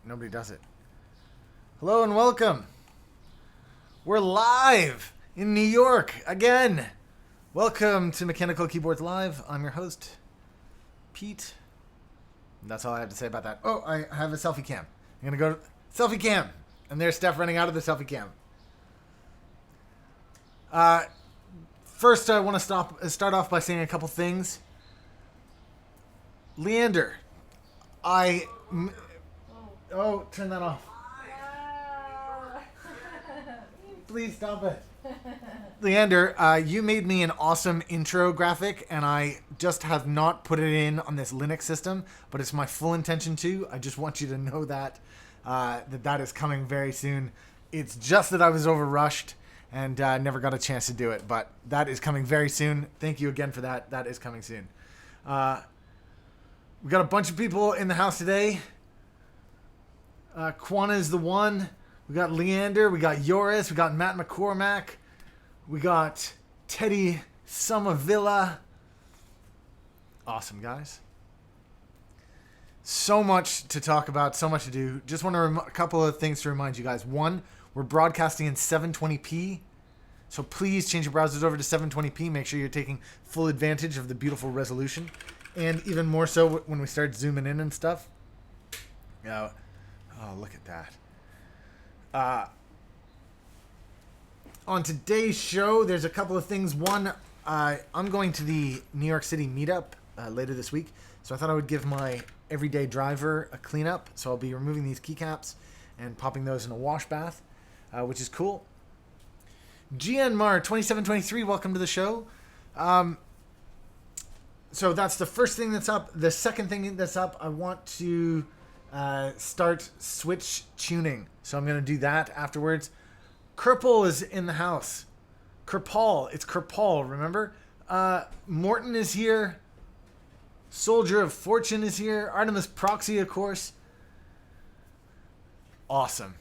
Nobody does it. Hello and welcome. We're live in New York again. Welcome to Mechanical Keyboards Live. I'm your host, Pete. And that's all I have to say about that. Oh, I have a selfie cam. I'm going to go to selfie cam. And there's Steph running out of the selfie cam. First, I want to start off by saying a couple things. Leander, turn that off. Please stop it. Leander, you made me an awesome intro graphic, and I just have not put it in on this Linux system, but it's my full intention to. I just want you to know that that is coming very soon. It's just that I was overrushed and never got a chance to do it, but that is coming very soon. Thank you again for that. That is coming soon. We got a bunch of people in the house today. Quana is the one. We got Leander. We got Joris. We got Matt McCormack. We got Teddy Somavilla. Awesome, guys. So much to talk about. So much to do. Just want to a couple of things to remind you guys. One, we're broadcasting in 720p. So please change your browsers over to 720p. Make sure you're taking full advantage of the beautiful resolution. And even more so when we start zooming in and stuff. Oh, look at that. On today's show, there's a couple of things. One, I'm going to the New York City meetup later this week. So I thought I would give my everyday driver a cleanup. So I'll be removing these keycaps and popping those in a wash bath, which is cool. GNMAR 2723, welcome to the show. So that's the first thing that's up. The second thing that's up, I want to start switch tuning. So I'm going to do that afterwards. Kerpal is in the house. Kerpal. It's Kerpal, remember? Morton is here. Soldier of Fortune is here. Artemis Proxy, of course. Awesome.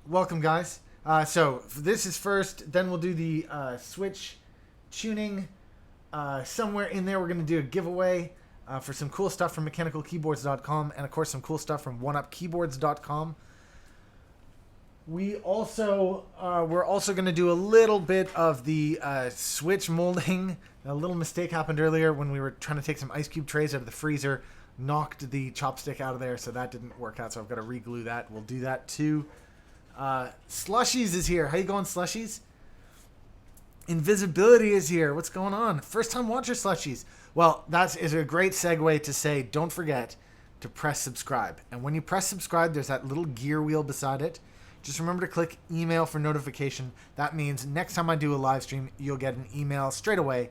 Welcome, guys. So this is first. Then we'll do the switch tuning. Somewhere in there, we're going to do a giveaway for some cool stuff from mechanicalkeyboards.com and, of course, some cool stuff from OneUpKeyboards.com. We're also going to do a little bit of the switch molding. A little mistake happened earlier when we were trying to take some ice cube trays out of the freezer. Knocked the chopstick out of there, so that didn't work out. So I've got to re-glue that. We'll do that too. Slushies is here. How you going, Slushies? Invisibility is here. What's going on? First time watcher Slushies. Well, that is a great segue to say, don't forget to press subscribe. And when you press subscribe, there's that little gear wheel beside it. Just remember to click email for notification. That means next time I do a live stream, you'll get an email straight away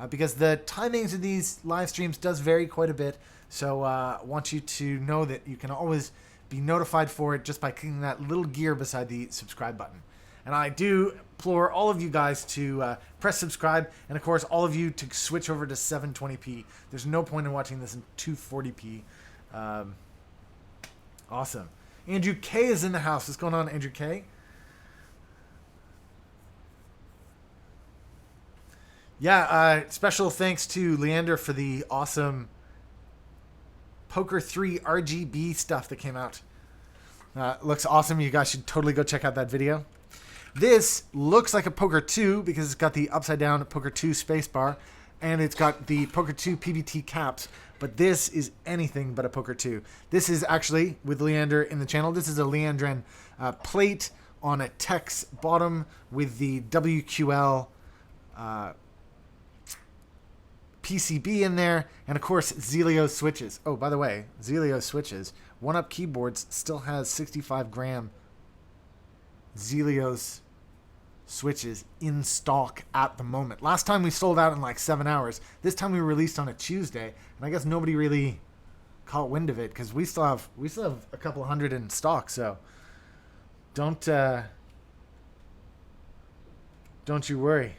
because the timings of these live streams does vary quite a bit. So I want you to know that you can always be notified for it just by clicking that little gear beside the subscribe button. And I do implore all of you guys to press subscribe. And, of course, all of you to switch over to 720p. There's no point in watching this in 240p. Awesome. Andrew K is in the house. What's going on, Andrew K? Yeah, special thanks to Leander for the awesome Poker 3 RGB stuff that came out. Looks awesome. You guys should totally go check out that video. This looks like a Poker 2 because it's got the upside down Poker 2 spacebar and it's got the Poker 2 PVT caps, but this is anything but a Poker 2. This is actually, with Leander in the channel, this is a Leandrin plate on a Tex bottom with the WQL PCB in there, and of course Zelio switches. Oh, by the way, Zelio switches. OneUp Keyboards still has 65 gram Zelios switches in stock at the moment. Last time we sold out in like 7 hours. This time we released on a Tuesday, and I guess nobody really caught wind of it because we still have a couple hundred in stock. So don't you worry.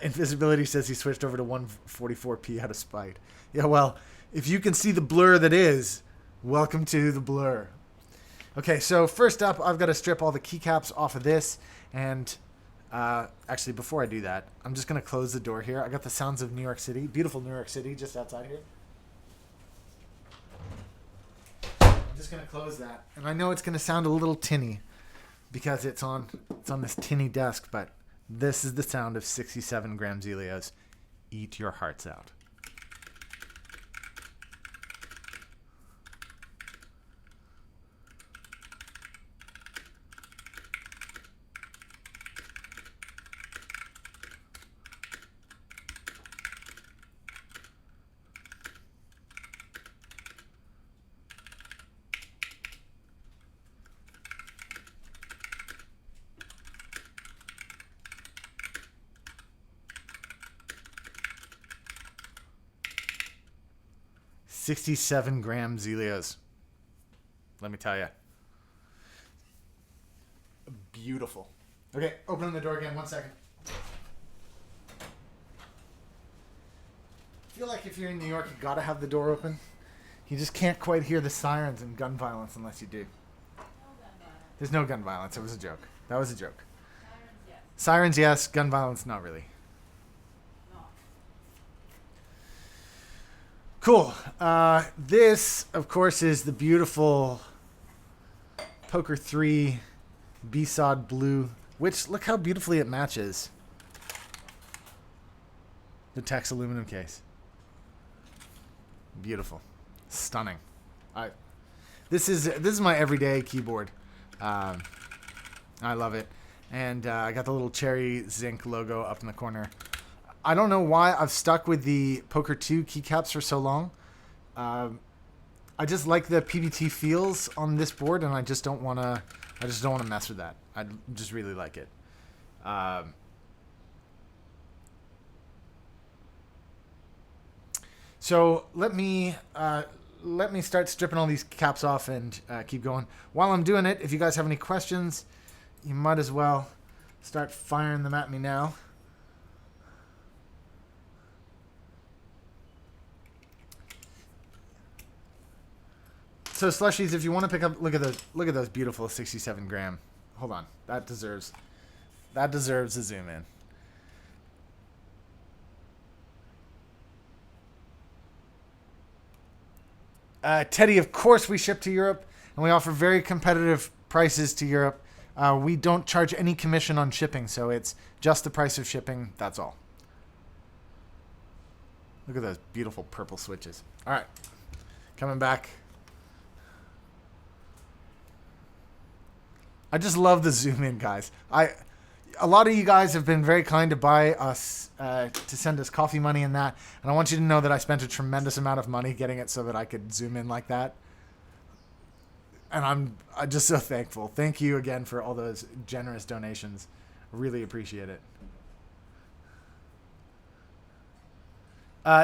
Invisibility says he switched over to 144p out of spite. Yeah, well, if you can see the blur that is, welcome to the blur. Okay, so first up, I've got to strip all the keycaps off of this, and actually, before I do that, I'm just going to close the door here. I got the sounds of New York City, beautiful New York City, just outside here. just going to close that. And I know it's going to sound a little tinny because it's on this tinny desk, but this is the sound of 67 gram Zelios. Eat your hearts out. $67 gram Zelios. Let me tell you. Beautiful. Okay, opening the door again. 1 second. I feel like if you're in New York, you gotta have the door open. You just can't quite hear the sirens and gun violence unless you do. No gun violence. There's no gun violence. It was a joke. That was a joke. Sirens, yes. Sirens, yes. Gun violence, not really. No. Cool. This, of course, is the beautiful Poker 3 B-Sod Blue, which, look how beautifully it matches the Tex aluminum case. Beautiful. Stunning. This is my everyday keyboard. I love it. And I got the little cherry zinc logo up in the corner. I don't know why I've stuck with the Poker 2 keycaps for so long. I just like the PBT feels on this board, and I just don't want to mess with that. I just really like it. So let me start stripping all these caps off and keep going. While I'm doing it, if you guys have any questions, you might as well start firing them at me now. So slushies, if you want to pick up, look at those beautiful 67 gram. Hold on, that deserves a zoom in. Teddy, of course we ship to Europe, and we offer very competitive prices to Europe. We don't charge any commission on shipping, so it's just the price of shipping. That's all. Look at those beautiful purple switches. All right, coming back. I just love the zoom in, guys. A lot of you guys have been very kind to buy us, to send us coffee money and that. And I want you to know that I spent a tremendous amount of money getting it so that I could zoom in like that. And I'm just so thankful. Thank you again for all those generous donations. Really appreciate it.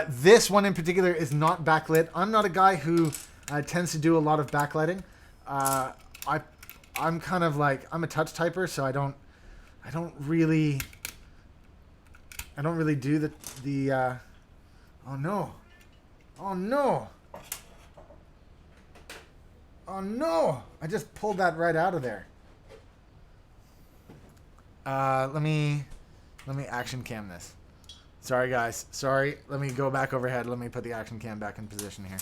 This one in particular is not backlit. I'm not a guy who tends to do a lot of backlighting. I'm kind of like, I'm a touch typer, so I don't really do the oh no. I just pulled that right out of there. Let me action cam this. Sorry guys, sorry. Let me go back overhead. Let me put the action cam back in position here.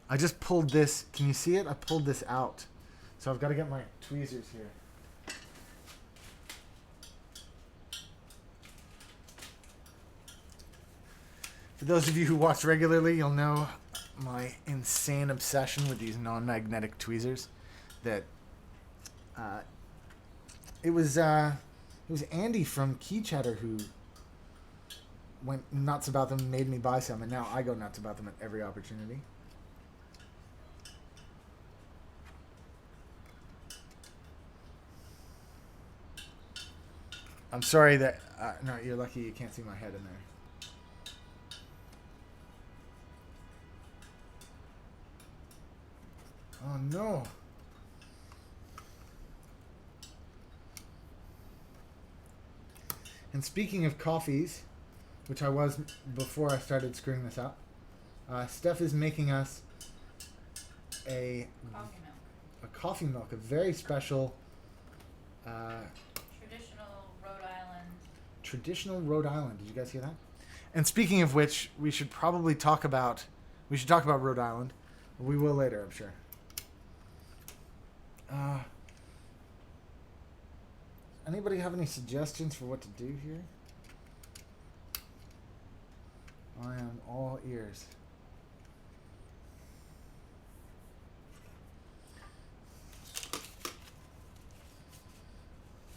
I just pulled this. Can you see it? I pulled this out. So I've got to get my tweezers here. For those of you who watch regularly, you'll know my insane obsession with these non-magnetic tweezers. That it was Andy from Key Chatter who went nuts about them and made me buy some, and now I go nuts about them at every opportunity. I'm sorry that... no, you're lucky you can't see my head in there. Oh, no. And speaking of coffees, which I was before I started screwing this up, Steph is making us a coffee milk, a very special... Traditional Rhode Island. Did you guys hear that? And speaking of which, we should probably talk about We should talk about Rhode Island. We will later, I'm sure. Anybody have any suggestions for what to do here? I am all ears.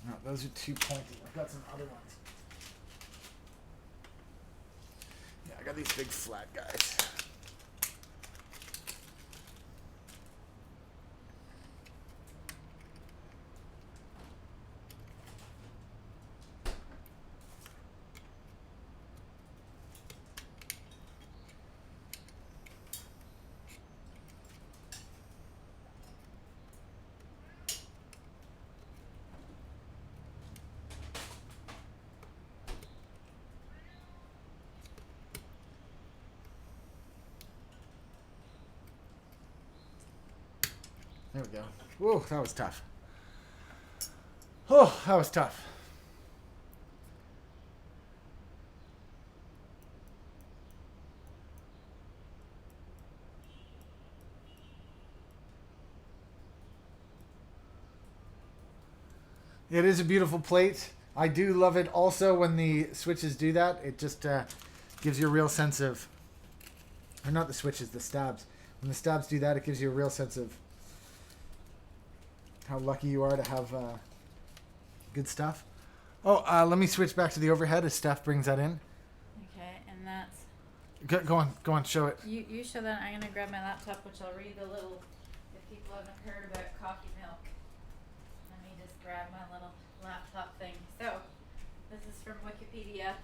No, those are too pointy. I've got some other ones. Yeah, I got these big flat guys. There we go. Whoa, that was tough. Oh, that was tough. It is a beautiful plate. I do love it also when the switches do that. It just gives you a real sense of, or not the switches, the stabs. When the stabs do that, it gives you a real sense of how lucky you are to have good stuff. Oh, let me switch back to the overhead as Steph brings that in. Okay, and that's... Go on, show it. You show that. I'm going to grab my laptop, which I'll read the little... If people haven't heard about coffee milk. Let me just grab my little laptop thing. So, this is from Wikipedia.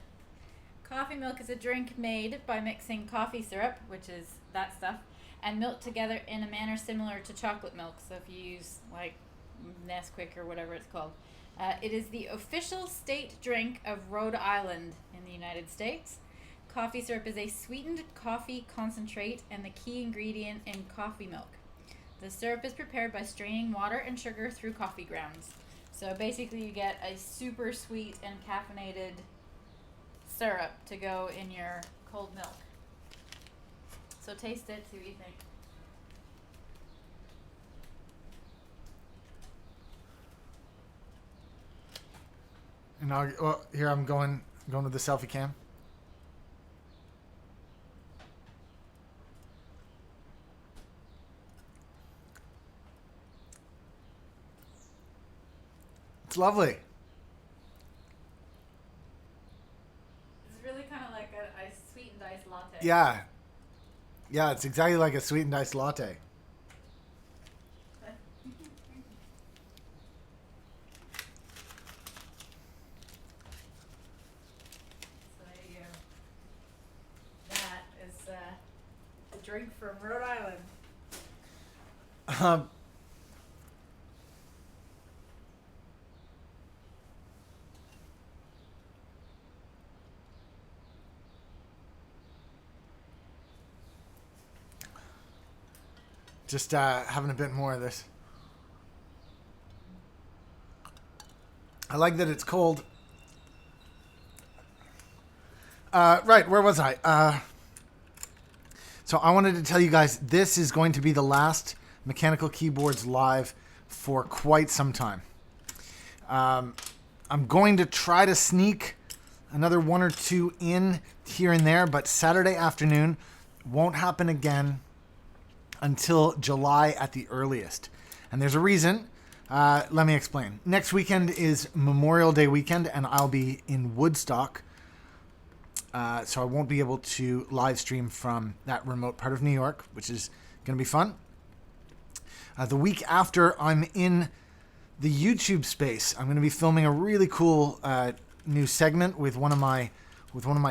Coffee milk is a drink made by mixing coffee syrup, which is that stuff, and milk together in a manner similar to chocolate milk. So if you use, like, Nesquik or whatever it's called. It is the official state drink of Rhode Island in the United States. Coffee syrup is a sweetened coffee concentrate and the key ingredient in coffee milk. The syrup is prepared by straining water and sugar through coffee grounds. So basically you get a super sweet and caffeinated syrup to go in your cold milk. So taste it, see what you think. And now, here I'm going to the selfie cam. It's lovely. It's really kind of like a sweetened iced latte. Yeah. Yeah, it's exactly like a sweetened iced latte. Drink from Rhode Island. Just having a bit more of this. I like that it's cold. Right, where was I? So I wanted to tell you guys, this is going to be the last Mechanical Keyboards live for quite some time. I'm going to try to sneak another one or two in here and there, but Saturday afternoon won't happen again until July at the earliest. And there's a reason. Let me explain. Next weekend is Memorial Day weekend, and I'll be in Woodstock. So I won't be able to live stream from that remote part of New York, which is going to be fun. The week after, I'm in the YouTube space. I'm going to be filming a really cool new segment with one of my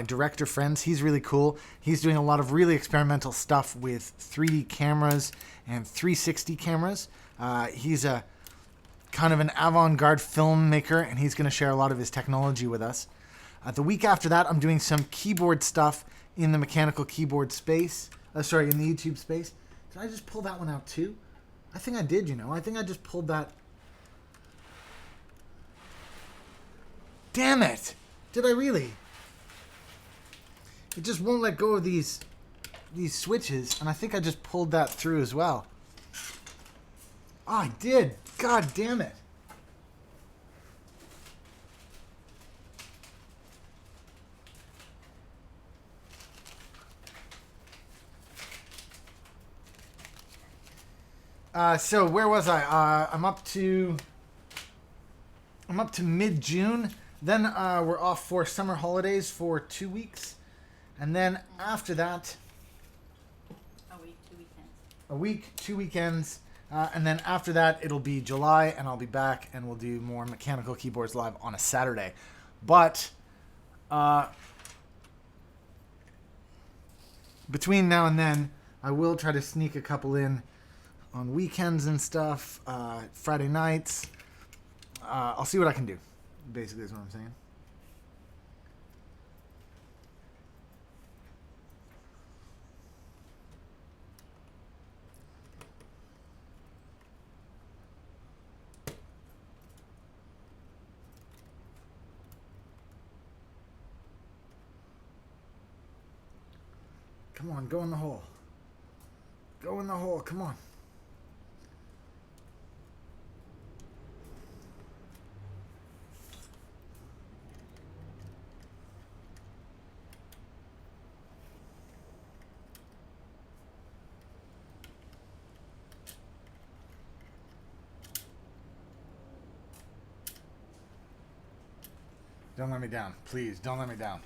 director friends. He's really cool. He's doing a lot of really experimental stuff with 3D cameras and 360 cameras. He's a kind of an avant-garde filmmaker, and he's going to share a lot of his technology with us. The week after that, I'm doing some keyboard stuff in the Mechanical Keyboard space. In the YouTube space. Did I just pull that one out too? I think I did, I think I just pulled that. Damn it! Did I really? It just won't let go of these these switches, and I think I just pulled that through as well. Oh, I did. God damn it. So where was I? I'm up to mid-June. Then we're off for summer holidays for 2 weeks, and then after that, A week, 2 weekends. a week, 2 weekends, and then after that it'll be July, and I'll be back, and we'll do more Mechanical Keyboards Live on a Saturday. But between now and then, I will try to sneak a couple in on weekends and stuff, Friday nights. I'll see what I can do, basically is what I'm saying. Come on, go in the hole. Go in the hole, come on. Don't let me down. Please, don't let me down.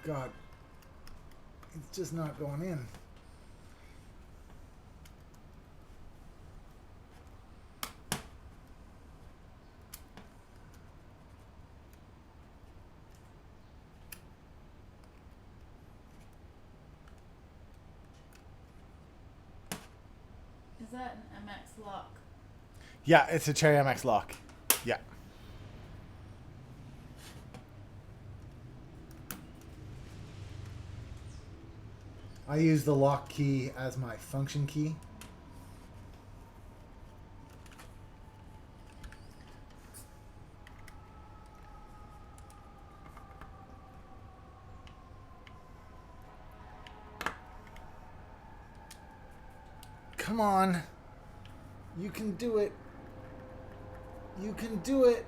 God, it's just not going in. Is that an MX lock? Yeah, it's a Cherry MX lock. Yeah. I use the lock key as my function key. Come on. You can do it. You can do it.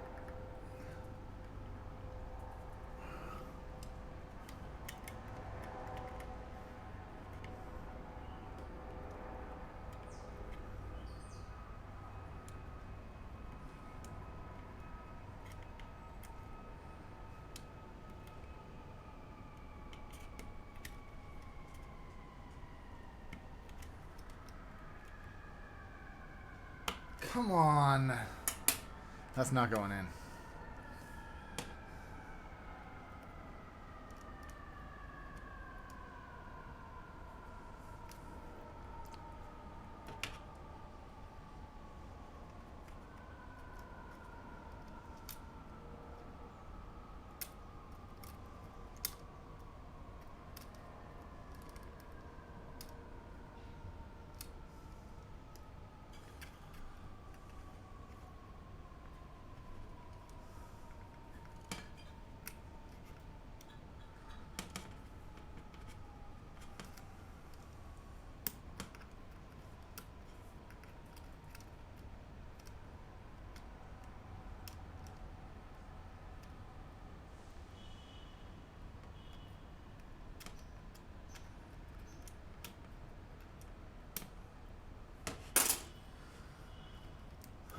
Come on. That's not going in.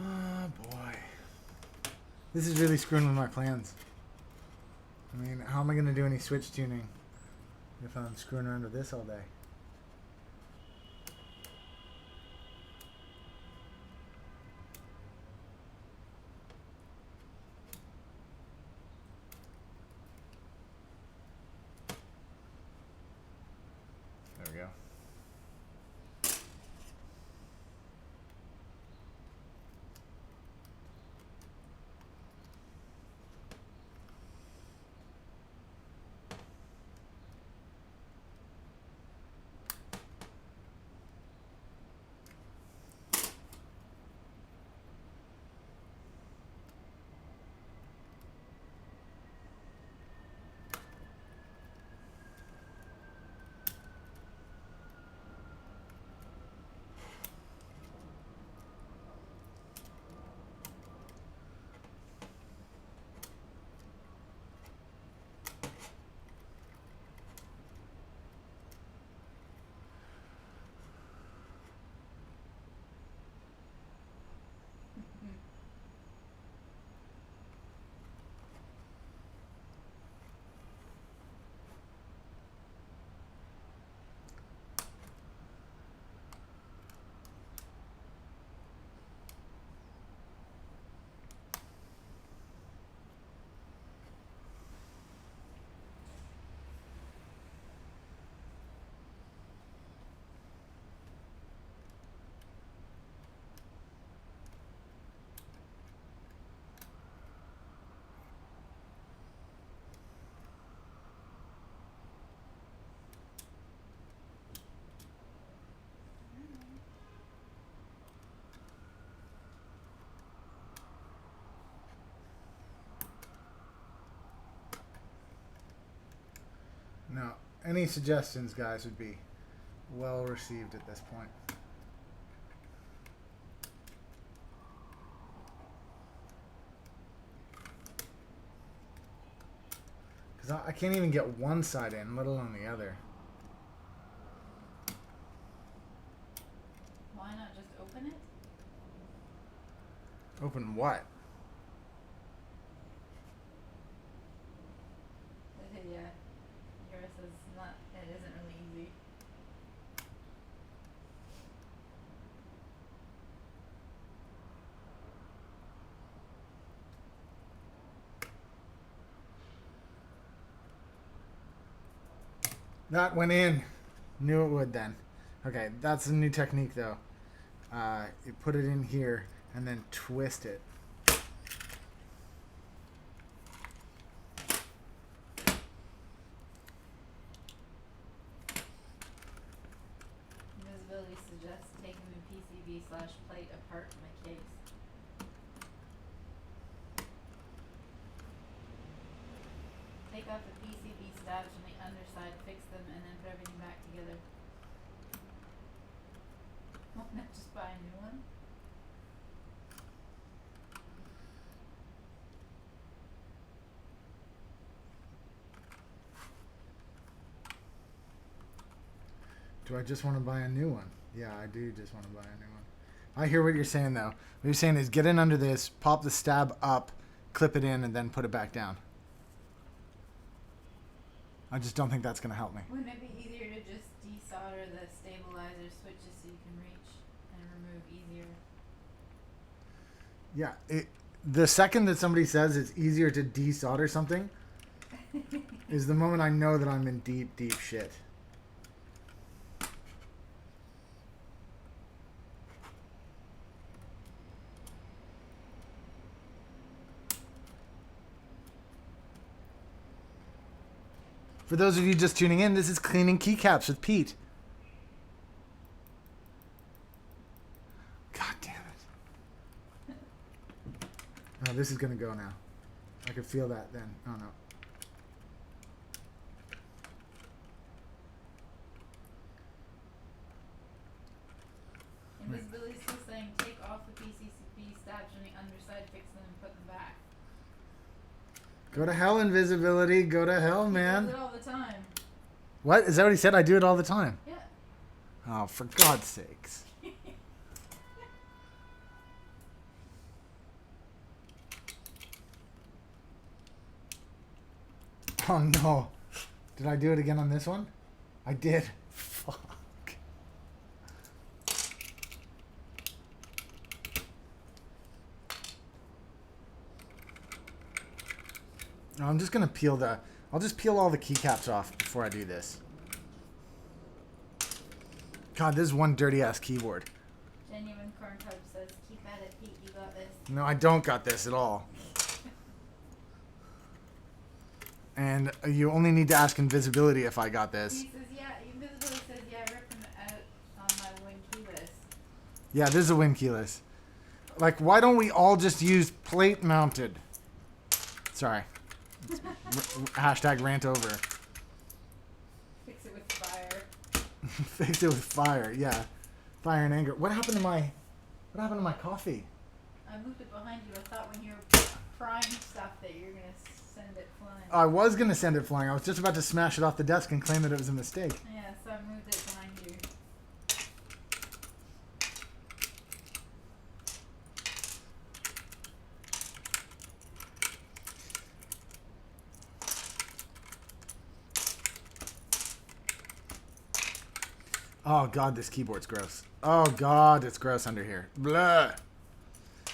Oh boy. This is really screwing with my plans. I mean, how am I going to do any switch tuning if I'm screwing around with this all day? No, any suggestions, guys, would be well received at this point. Because I can't even get one side in, let alone the other. Why not just open it? Open what? Yeah. Yours is not, it isn't really easy. That went in. Knew it would then. Okay, that's a new technique though. You put it in here and then twist it. Invisibility suggests taking the PCB/plate apart from the case. Take off the PCB stabs from the underside, fix them, and then put everything back together. Why not just buy a new one? Do I just want to buy a new one? Yeah, I do just want to buy a new one. I hear what you're saying though. What you're saying is get in under this, pop the stab up, clip it in, and then put it back down. I just don't think that's going to help me. Wouldn't it be easier to just desolder the stabilizer switches so you can reach and remove easier? Yeah, the second that somebody says it's easier to desolder something is the moment I know that I'm in deep, deep shit. For those of you just tuning in, this is Cleaning Keycaps with Pete. God damn it. Oh, this is going to go now. I could feel that then. Oh, no. Invisibility is still saying take off the PCB stabs from the underside, fix them, and put them back. Go to hell, Invisibility. Go to hell, man. He does it all the time. What? Is that what he said? I do it all the time. Yeah. Oh, for God's sakes. Oh, no. Did I do it again on this one? I did. Fuck. I'm just going to peel I'll just peel all the keycaps off before I do this. God, this is one dirty-ass keyboard. Genuine Corn Cob says, keep at it, Pete, you got this. No, I don't got this at all. And you only need to ask Invisibility if I got this. He says, yeah, Invisibility says, yeah, I ripped them out on my win keyless. Yeah, this is a win keyless. Like, why don't we all just use plate mounted? Sorry. Hashtag rant over. Fix it with fire. Fix it with fire, yeah. Fire and anger. What happened to my coffee? I moved it behind you. I thought when you were frying stuff that you're going to send it flying. I was going to send it flying. I was just about to smash it off the desk and claim that it was a mistake. Yeah, so I moved it behind you. Oh, God, this keyboard's gross. Oh, God, it's gross under here. Blah.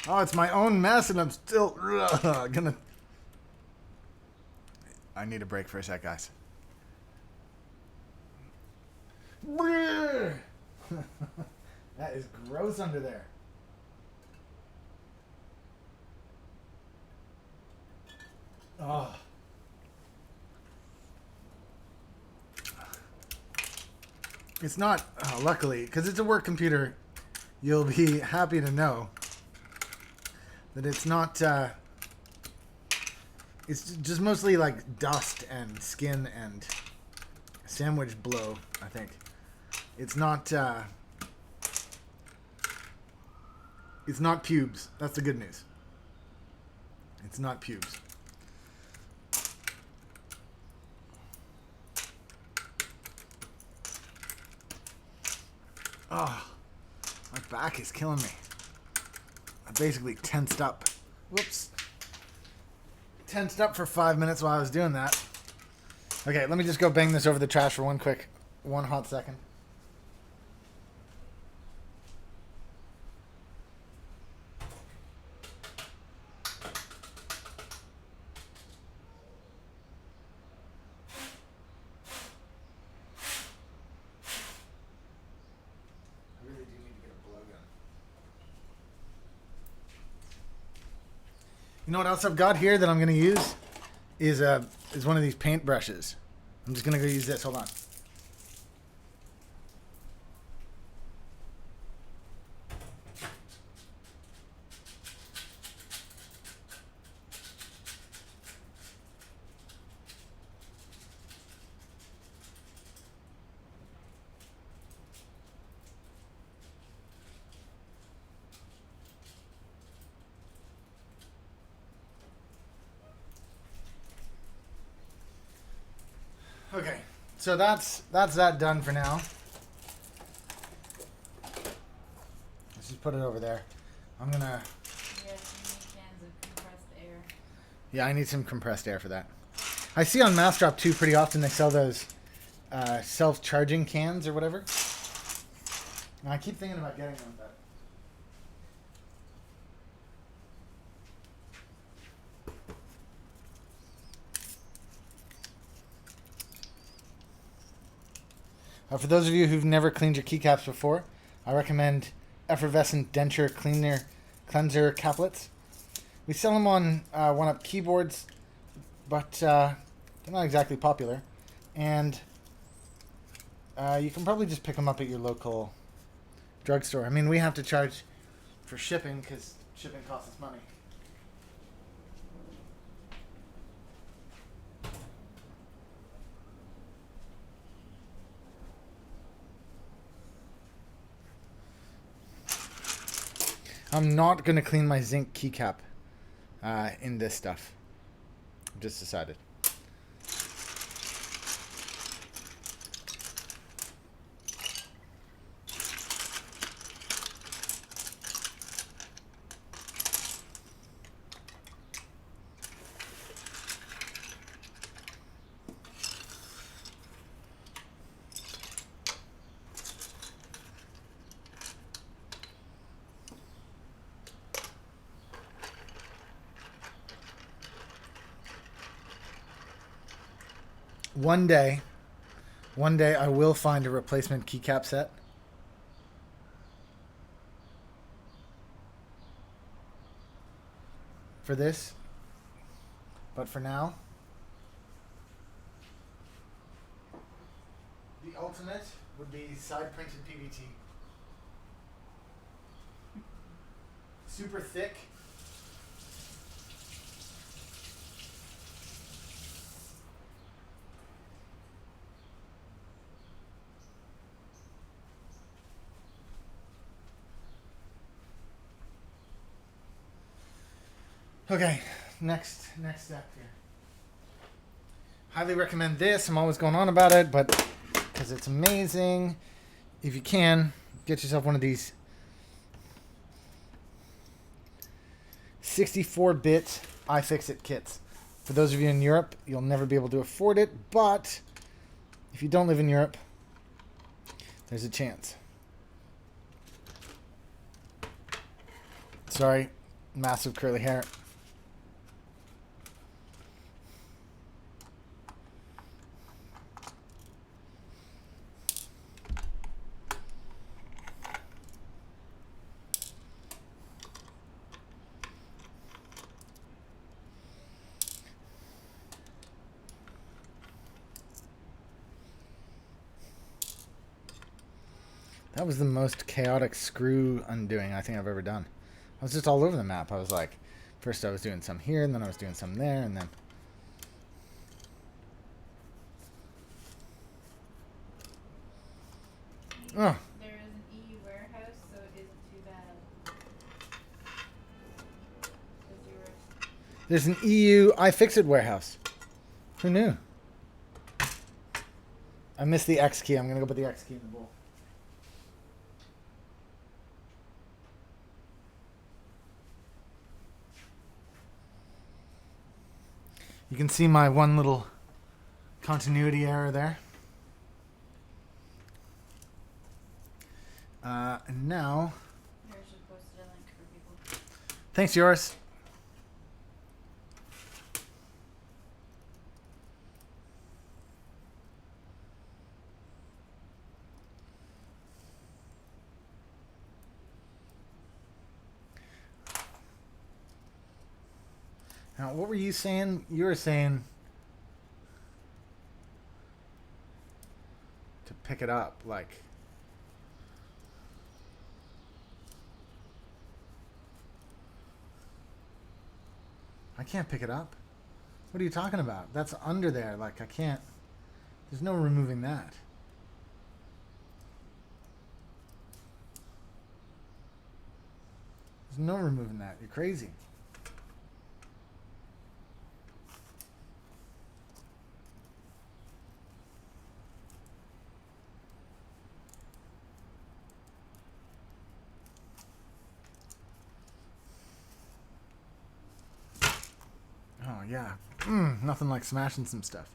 Oh, it's my own mess, and I'm still gonna... I need a break for a sec, guys. That is gross under there. Oh. It's not, luckily, because it's a work computer, you'll be happy to know that it's not, it's just mostly like dust and skin and Sandwich blow, I think. It's not pubes. That's the good news. It's not pubes. Oh, my back is killing me. I basically tensed up. Whoops. Tensed up for 5 minutes while I was doing that. Okay, let me just go bang this over the trash for one hot second. You know what else I've got here that I'm going to use is one of these paint brushes. I'm just going to go use this. Hold on. Okay, so that's that done for now. Let's just put it over there. I'm gonna. Yes, you need cans of compressed air. Yeah, I need some compressed air for that. I see on Massdrop too pretty often they sell those self-charging cans or whatever. And I keep thinking about getting them, but. For those of you who've never cleaned your keycaps before, I recommend effervescent denture cleanser caplets. We sell them on OneUp Keyboards, but they're not exactly popular. And you can probably just pick them up at your local drugstore. I mean, we have to charge for shipping because shipping costs us money. I'm not going to clean my zinc keycap in this stuff. I've just decided. One day I will find a replacement keycap set. For this. But for now, the ultimate would be side printed PVT. Super thick. Okay, next step here. Highly recommend this. I'm always going on about it, but because it's amazing. If you can, get yourself one of these 64-bit iFixit kits. For those of you in Europe, you'll never be able to afford it, but if you don't live in Europe, there's a chance. Sorry, massive curly hair. That was the most chaotic screw undoing I think I've ever done. I was just all over the map. I was like, first I was doing some here, and then I was doing some there, and then... Oh, There is an EU warehouse, so it isn't too bad. Does yours? there's an EU iFixit warehouse. Who knew? I missed the X key. I'm going to go put the X key in the bowl. You can see my one little continuity error there. And now, Yours should post a link for people. thanks, yours. Now, what were you saying? You were saying to pick it up, like. I can't pick it up. What are you talking about? That's under there. Like, I can't. There's no removing that. There's no removing that. You're crazy. Oh, yeah. Nothing like smashing some stuff.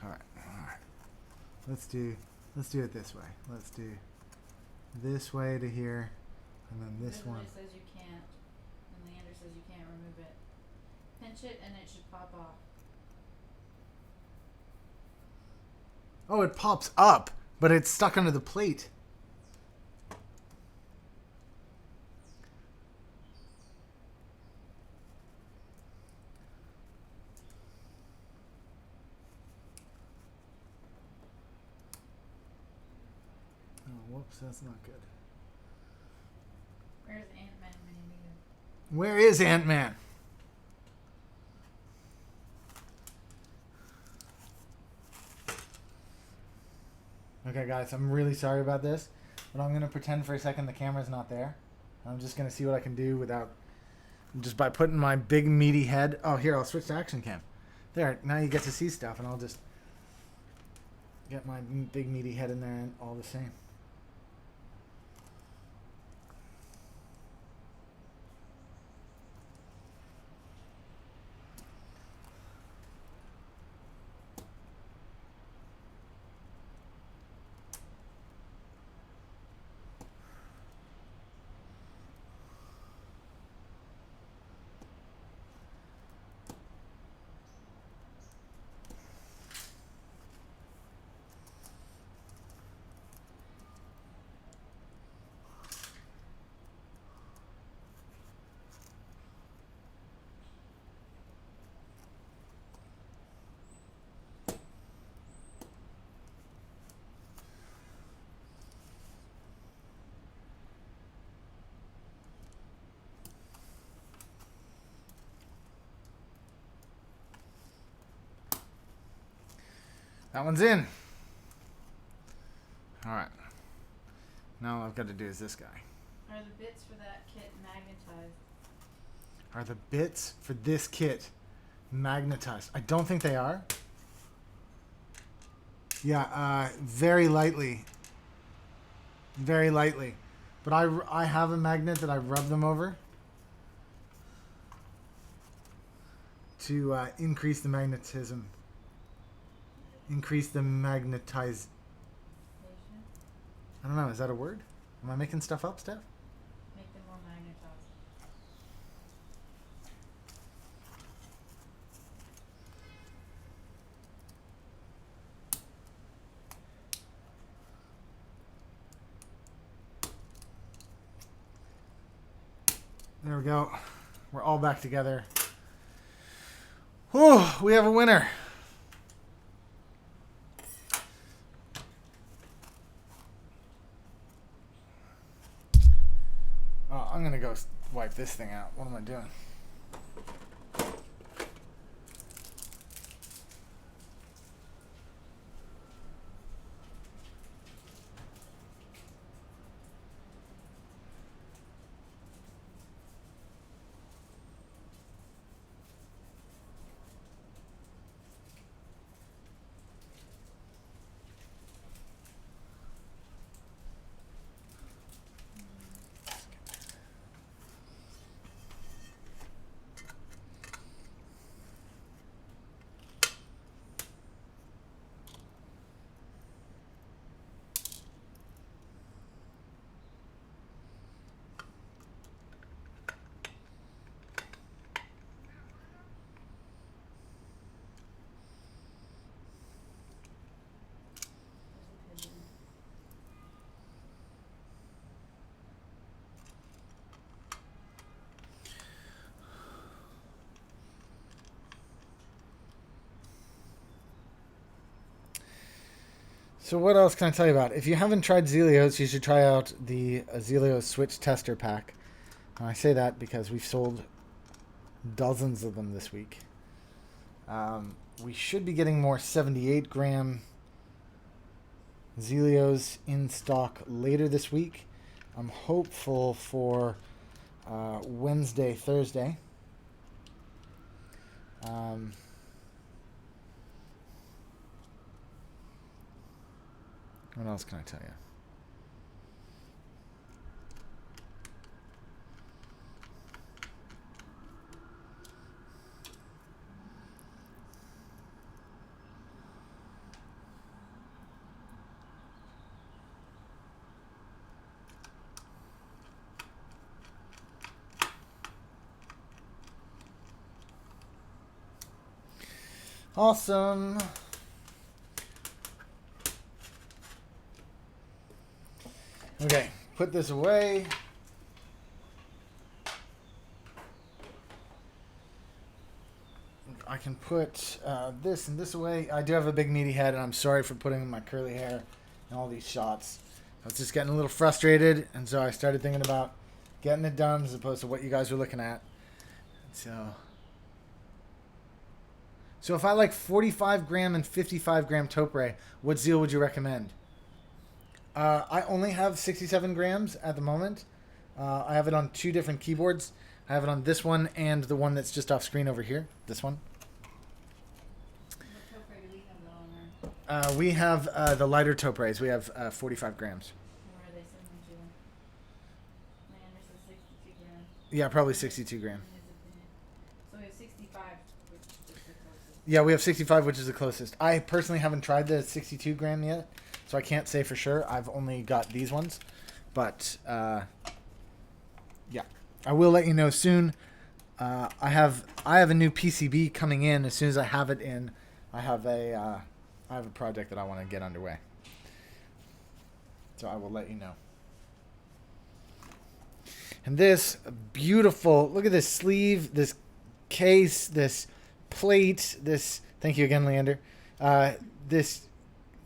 All right. Let's do it this way. Let's do this way to here, and then this one. It says you can't, and Leander says you can't remove it. Pinch it, and it should pop off. Oh, it pops up, but it's stuck under the plate. Oh, whoops, that's not good. Where's Ant-Man when you need him? Where is Ant-Man? Okay, guys, I'm really sorry about this, but I'm going to pretend for a second the camera's not there. I'm just going to see what I can do without, just by putting my big meaty head. Oh, here, I'll switch to action cam. There, now you get to see stuff, and I'll just get my big meaty head in there and all the same. That one's in. All right. Now all I've got to do is this guy. Are the bits for that kit magnetized? Are the bits for this kit magnetized? I don't think they are. Yeah, very lightly. Very lightly. But I have a magnet that I rub them over to increase the magnetism. Increase the magnetize. I don't know. Is that a word? Am I making stuff up, Steph? Make them more magnetized. There we go. We're all back together. Whew, we have a winner. Oh, I'm going to go wipe this thing out. What am I doing? So what else can I tell you about? If you haven't tried Zelios, you should try out the Zelios Switch Tester Pack. And I say that because we've sold dozens of them this week. We should be getting more 78-gram Zelios in stock later this week. I'm hopeful for Wednesday, Thursday. What else can I tell you? Awesome. Okay, put this away. I can put this and this away. I do have a big meaty head, and I'm sorry for putting my curly hair in all these shots. I was just getting a little frustrated, and so I started thinking about getting it done as opposed to what you guys were looking at. So if I like 45 gram and 55 gram topre, what zeal would you recommend? I only have 67 grams at the moment. I have it on two different keyboards. I have it on this one and the one that's just off screen over here. This one. What topre do we have on there? We have the lighter topres. We have 45 grams. Where are they sending to? Leander says 62 grams. Yeah, probably 62 gram. So we have 65, which is the closest. Yeah, we have 65, which is the closest. I personally haven't tried the 62 gram yet, so I can't say for sure. I've only got these ones. But, yeah. I will let you know soon. I have a new PCB coming in. As soon as I have it in, I have a project that I want to get underway. So I will let you know. And this beautiful, look at this sleeve, this case, this plate, this, thank you again, Leander.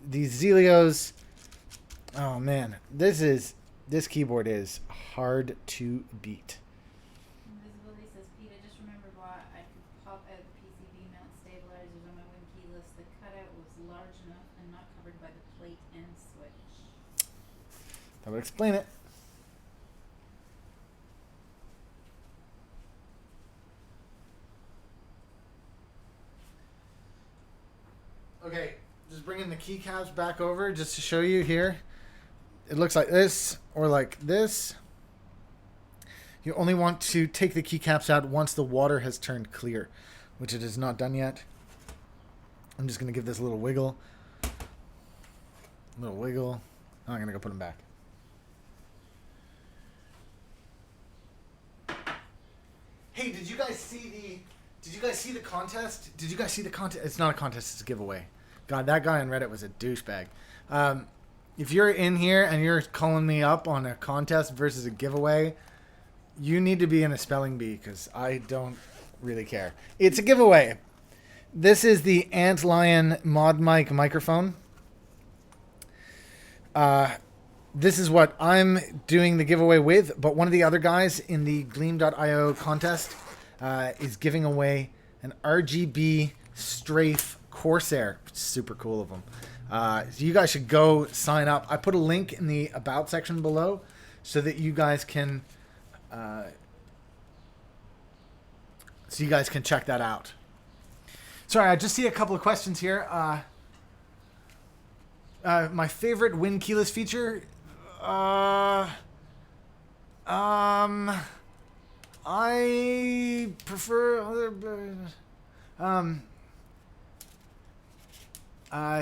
These Zelios, oh man, this keyboard is hard to beat. Invisibility says, Pete, I just remembered why I could pop out the PCB mount stabilizers on my Win keyless. The cutout was large enough and not covered by the plate and switch. That would explain it. Okay, just bringing the keycaps back over just to show you here. It looks like this or like this. You only want to take the keycaps out once the water has turned clear, which it is not done yet. I'm just going to give this a little wiggle. A little wiggle. Now I'm going to go put them back. Hey, did you guys see the contest? Did you guys see the contest? It's not a contest, it's a giveaway. God, that guy on Reddit was a douchebag. If you're in here and you're calling me up on a contest versus a giveaway, you need to be in a spelling bee because I don't really care. It's a giveaway. This is the Antlion Mod Mic microphone. This is what I'm doing the giveaway with, but one of the other guys in the Gleam.io contest is giving away an RGB Strafe Corsair. Super cool of them. So you guys should go sign up. I put a link in the About section below so that you guys can check that out. Sorry, I just see a couple of questions here. My favorite Win keyless feature. I prefer other.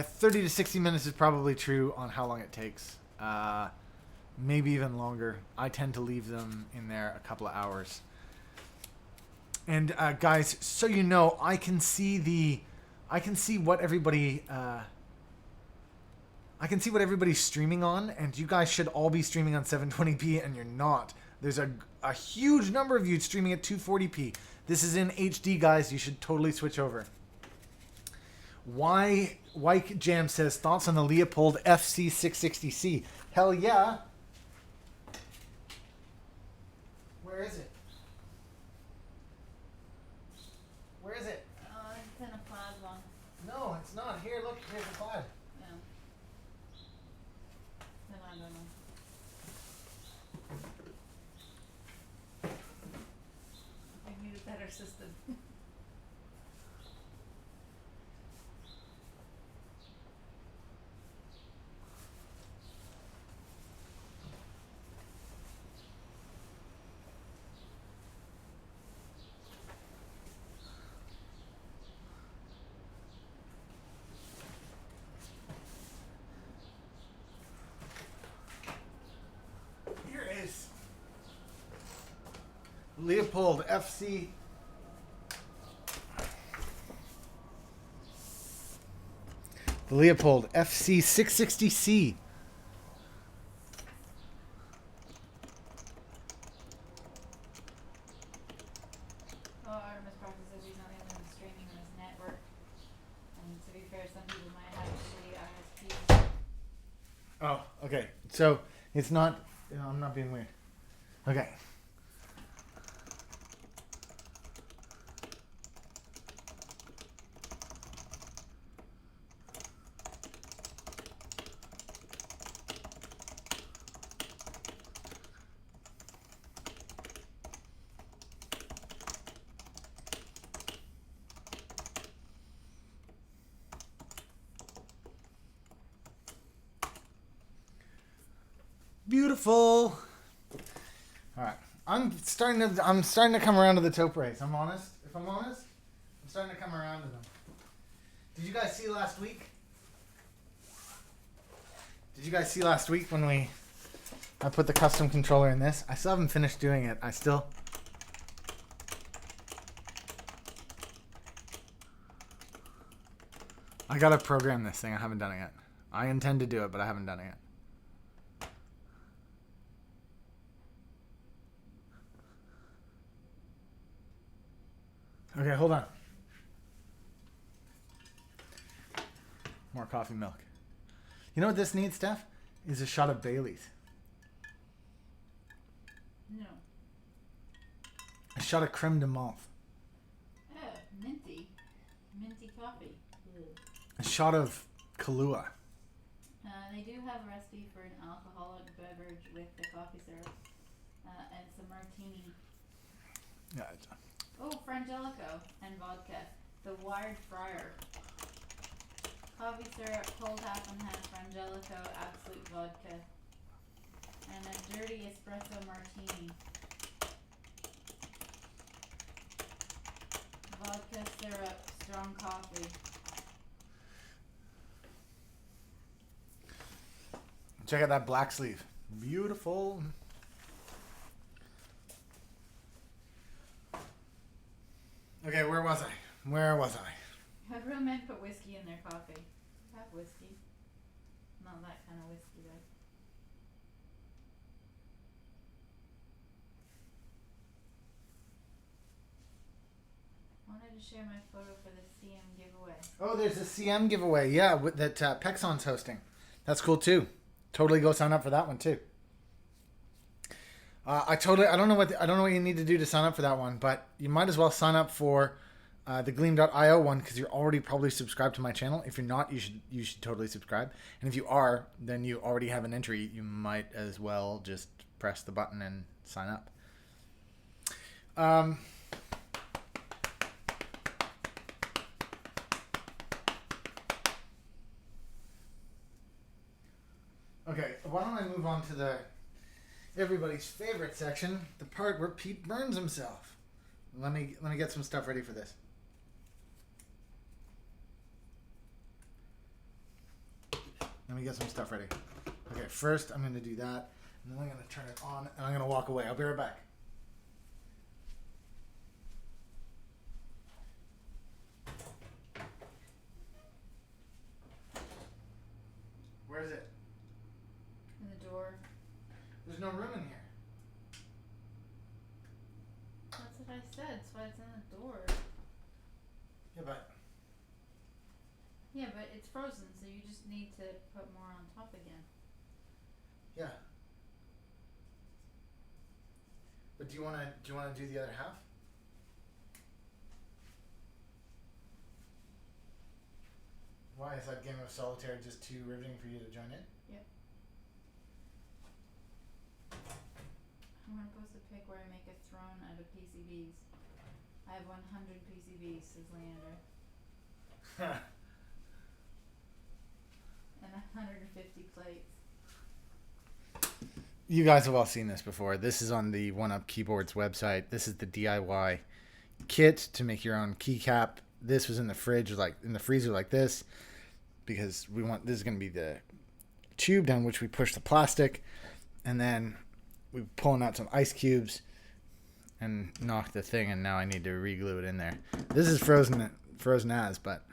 30 to 60 minutes is probably true on how long it takes. Maybe even longer. I tend to leave them in there a couple of hours. And guys, so you know, I can see what everybody. I can see what everybody's streaming on, and you guys should all be streaming on 720p, and you're not. There's a huge number of you streaming at 240p. This is in HD, guys. You should totally switch over. White Jam says, thoughts on the Leopold FC660C? Hell yeah. Where is it? Where is it? It's in a plaid one. No, it's not. Here, look. Here's the plaid. Yeah. Then I don't know. I need a better system. Here it is. Leopold FC. The Leopold FC660C. Well, Artemis Proctor says he's not the only one streaming on his network. And to be fair, some people might have shitty ISPs. Oh, okay. So it's not. I'm not being weird. Okay. Beautiful. All right, I'm starting to come around to the taupe rays. If I'm honest, I'm starting to come around to them. Did you guys see last week? When I put the custom controller in this? I still haven't finished doing it. I gotta program this thing. I haven't done it yet. I intend to do it, but I haven't done it yet. Okay, hold on. More coffee milk. You know what this needs, Steph? Is a shot of Bailey's. No. A shot of creme de menthe. Oh, minty. Minty coffee. A shot of Kahlua. They do have a recipe for an alcoholic beverage with the coffee syrup. And some martini. Yeah. Oh, Frangelico and vodka. The Wired Friar. Coffee syrup, cold half and half, Frangelico, absolute vodka. And a dirty espresso martini. Vodka, syrup, strong coffee. Check out that black sleeve. Beautiful. Okay, where was I? Everyone put whiskey in their coffee. Have whiskey. Not that kind of whiskey though. I wanted to share my photo for the CM giveaway. Oh, there's a CM giveaway. Yeah, that Pexon's hosting. That's cool too. Totally go sign up for that one too. I don't know what you need to do to sign up for that one, but you might as well sign up for the Gleam.io one because you're already probably subscribed to my channel. If you're not, you should totally subscribe. And if you are, then you already have an entry. You might as well just press the button and sign up. Okay, why don't I move on to everybody's favorite section, the part where Pete burns himself. Let me get some stuff ready for this. Let me get some stuff ready. Okay, first I'm going to do that, and then I'm going to turn it on, and I'm going to walk away. I'll be right back. Where is it? In the door. There's no room in here. That's what I said. That's why it's in the door. Yeah, but Yeah, but it's frozen, so you just need to put more on top again. Yeah. But do you wanna do the other half? Why is that game of solitaire just too riveting for you to join in? Yep. I'm supposed to pick where I make a throne out of PCBs. I have 100 PCBs, says Leander. And 150 plates. You guys have all seen this before. This is on the OneUp Keyboards website. This is the DIY kit to make your own keycap. This was in the fridge, like in the freezer, like this, because this is going to be the tube down which we push the plastic, and then we're pulling out some ice cubes and knock the thing, and now I need to reglue it in there. This is frozen as, but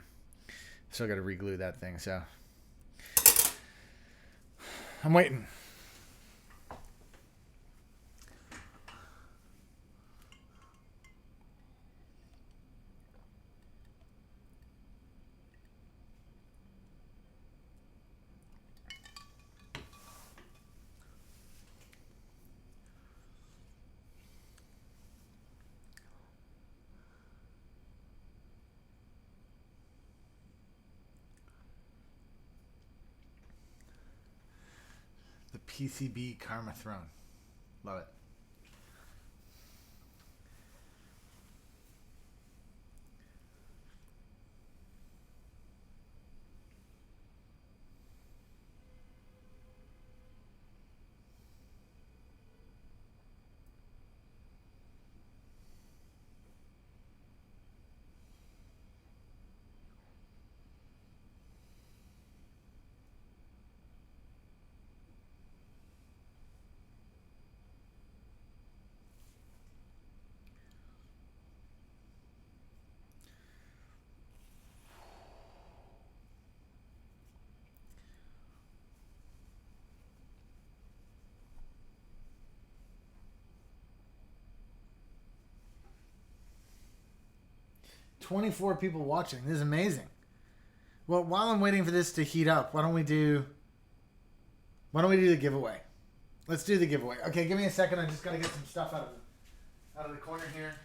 still got to reglue that thing. So I'm waiting. The PCB Karma Throne. Love it. "24 people watching. This is amazing." Well, while I'm waiting for this to heat up, why don't we do the giveaway? Let's do the giveaway. Okay, give me a second. I just got to get some stuff out of the corner here.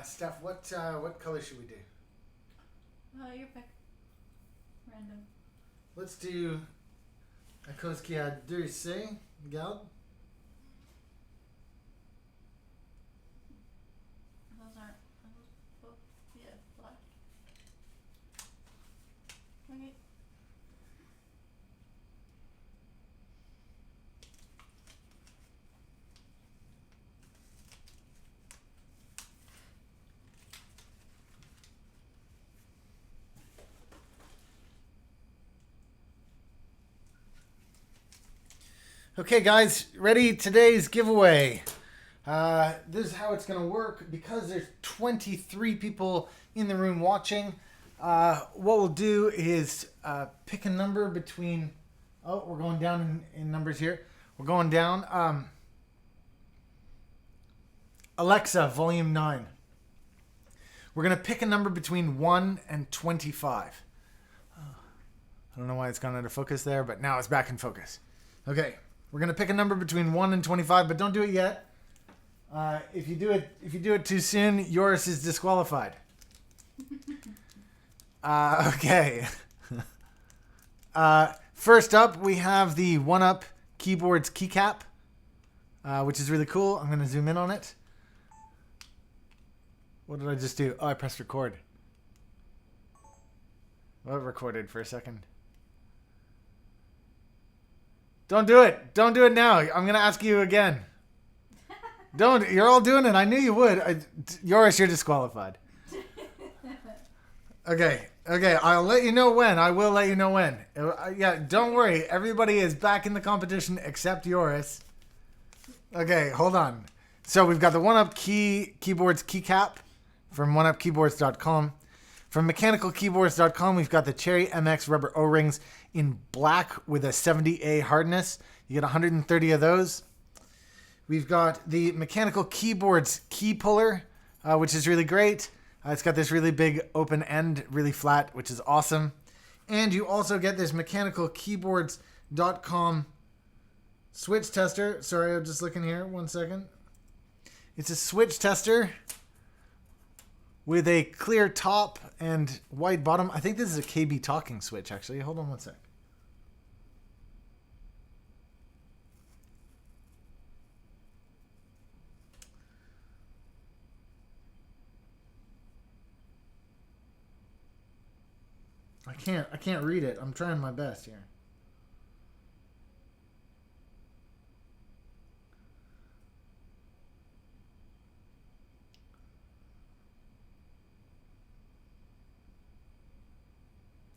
Steph, what color should we do? Your pick. Random. Let's do a cause qui a deux C. Regarde. Those aren't. Oh, yeah, black. Okay. Okay, guys, ready? Today's giveaway. This is how it's going to work. Because there's 23 people in the room watching, what we'll do is pick a number between... Oh, we're going down in numbers here. We're going down. Alexa, volume 9. We're going to pick a number between 1 and 25. I don't know why it's gone out of focus there, but now it's back in focus. Okay. We're going to pick a number between 1 and 25, but don't do it yet. If you do it too soon, yours is disqualified. Okay. First up, we have the OneUp Keyboards Keycap, which is really cool. I'm going to zoom in on it. What did I just do? Oh, I pressed record. Well, it recorded for a second. Don't do it. Don't do it now. I'm going to ask you again. Don't. You're all doing it. I knew you would. Yoris, you're disqualified. Okay. Okay. I'll let you know when. I will let you know when. Yeah, don't worry. Everybody is back in the competition except Yoris. Okay, hold on. So we've got the OneUp Keyboards Keycap from OneUpKeyboards.com. From MechanicalKeyboards.com, we've got the Cherry MX rubber O-rings in black with a 70A hardness. You get 130 of those. We've got the Mechanical Keyboards key puller, which is really great. It's got this really big open end, really flat, which is awesome. And you also get this MechanicalKeyboards.com switch tester. Sorry, I'm just looking here. 1 second. It's a switch tester with a clear top and white bottom. I think this is a KB talking switch, actually. Hold on 1 sec. I can't read it. I'm trying my best here.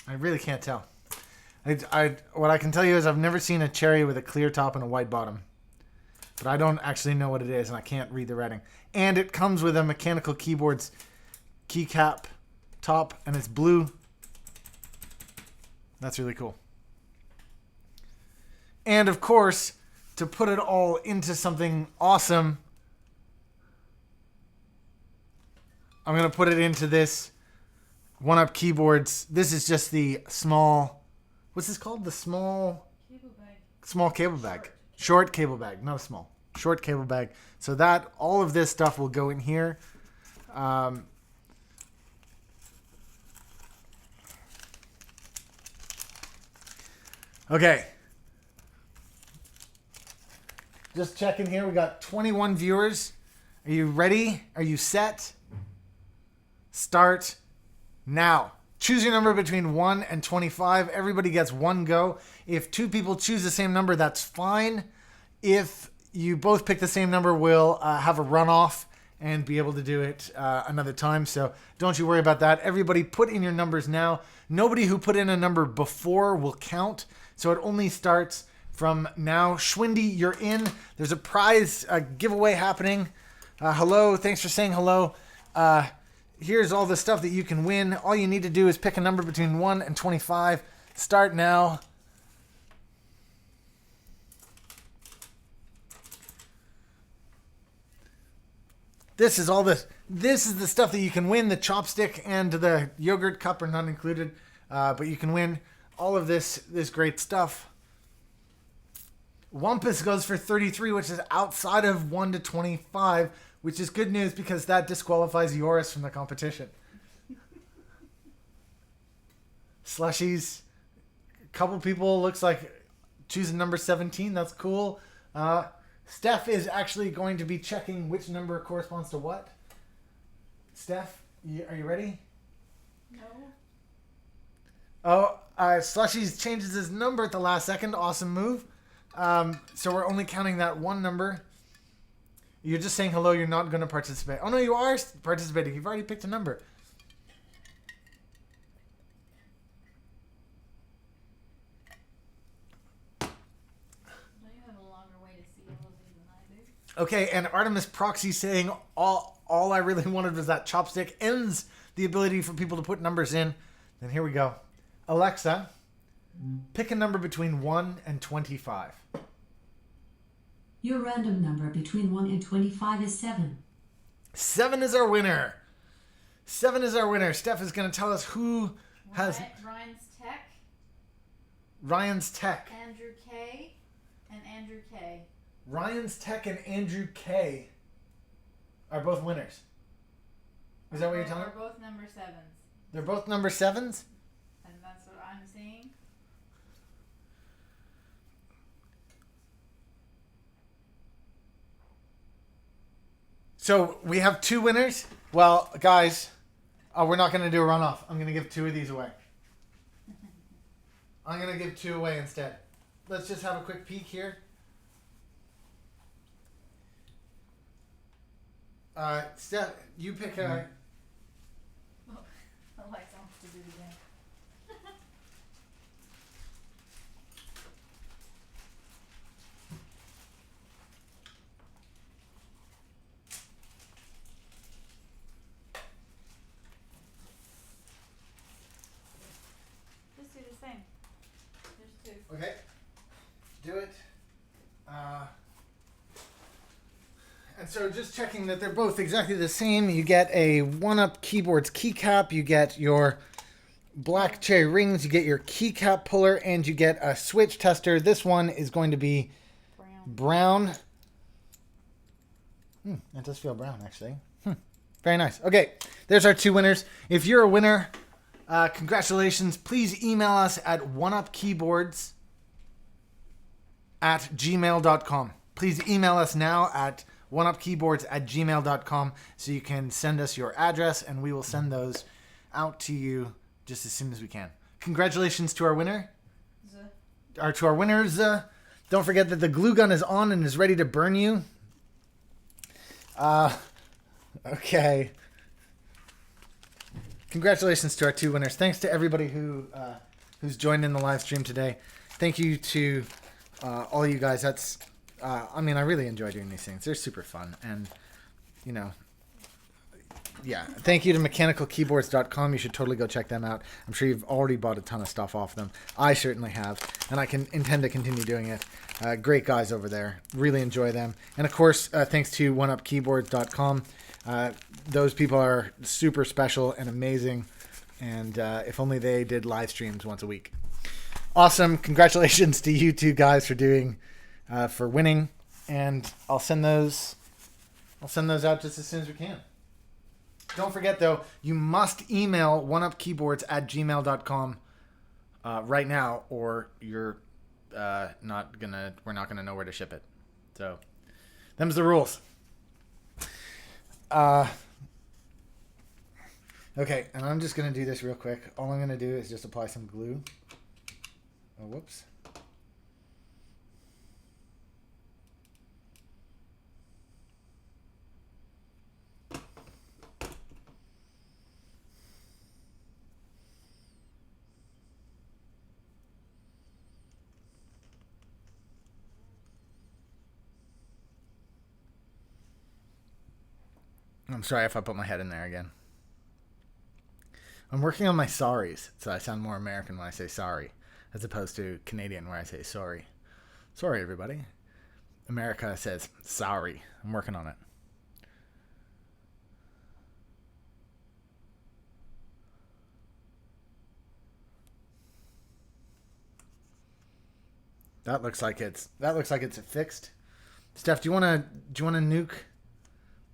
I really can't tell. What I can tell you is I've never seen a Cherry with a clear top and a white bottom. But I don't actually know what it is, and I can't read the writing. And it comes with a Mechanical Keyboards keycap top, and it's blue. That's really cool. And of course, to put it all into something awesome, I'm going to put it into this OneUp Keyboards. This is just the small, what's this called? The small Cable bag. Small cable bag. Short cable bag, not small. Short cable bag. So that, all of this stuff will go in here. Okay. Just checking here. We got 21 viewers. Are you ready? Are you set? Start now. Choose your number between 1 and 25. Everybody gets one go. If two people choose the same number, that's fine. If you both pick the same number, we'll have a runoff and be able to do it another time. So don't you worry about that. Everybody put in your numbers now. Nobody who put in a number before will count. So it only starts from now. Schwindy, you're in. There's a prize giveaway happening. Hello. Thanks for saying hello. Here's all the stuff that you can win. All you need to do is pick a number between 1 and 25. Start now. This is all this. This is the stuff that you can win. The chopstick and the yogurt cup are not included, but you can win all of this great stuff. Wampus goes for 33, which is outside of 1 to 25, which is good news because that disqualifies Yoris from the competition. Slushies. A couple people looks like choosing number 17. That's cool. Steph is actually going to be checking which number corresponds to what. Steph, are you ready? No. Oh, Slushies changes his number at the last second. Awesome move. So we're only counting that one number. You're just saying hello. You're not going to participate. Oh, no, you are participating. You've already picked a number. Okay, and Artemis Proxy saying all I really wanted was that chopstick ends the ability for people to put numbers in. Then here we go. Alexa, pick a number between 1 and 25. Your random number between 1 and 25 is 7. 7 is our winner. 7 is our winner. Steph is going to tell us who has... Ryan's Tech. Ryan's Tech. Andrew K. And Andrew K. Ryan's Tech and Andrew K. are both winners. Is that what you're telling me? They're both number 7s. They're both number 7s? And that's what I'm seeing. So we have 2 winners. Well, guys, we're not going to do a runoff. I'm going to give 2 of these away. I'm going to give 2 away instead. Let's just have a quick peek here. Steph, you pick a... Alexa wants to do it again. Just do the same. There's 2. Okay. Do it. And so just checking that they're both exactly the same. You get a OneUp Keyboards keycap. You get your black cherry rings. You get your keycap puller. And you get a switch tester. This one is going to be brown. That does feel brown, actually. Very nice. Okay, there's our 2 winners. If you're a winner, congratulations. Please email us at oneupkeyboards@gmail.com. Please email us now at oneupkeyboards@gmail.com so you can send us your address and we will send those out to you just as soon as we can. Congratulations to our winner. To our winners. Don't forget that the glue gun is on and is ready to burn you. Okay. Congratulations to our 2 winners. Thanks to everybody who's joined in the live stream today. Thank you to all you guys. That's I really enjoy doing these things. They're super fun. And, yeah. Thank you to mechanicalkeyboards.com. You should totally go check them out. I'm sure you've already bought a ton of stuff off them. I certainly have. And I can intend to continue doing it. Great guys over there. Really enjoy them. And, of course, thanks to oneupkeyboards.com. Those people are super special and amazing. And if only they did live streams once a week. Awesome. Congratulations to you 2 guys for winning, and I'll send those out just as soon as we can. Don't forget though, you must email oneupkeyboards@gmail.com right now, or we're not gonna know where to ship it. So, them's the rules. Okay, and I'm just gonna do this real quick. All I'm gonna do is just apply some glue. Oh, whoops. I'm sorry if I put my head in there again. I'm working on my sorries, so I sound more American when I say sorry, as opposed to Canadian where I say sorry. Sorry, everybody. America says sorry. I'm working on it. That looks like it's fixed. Steph, do you wanna nuke?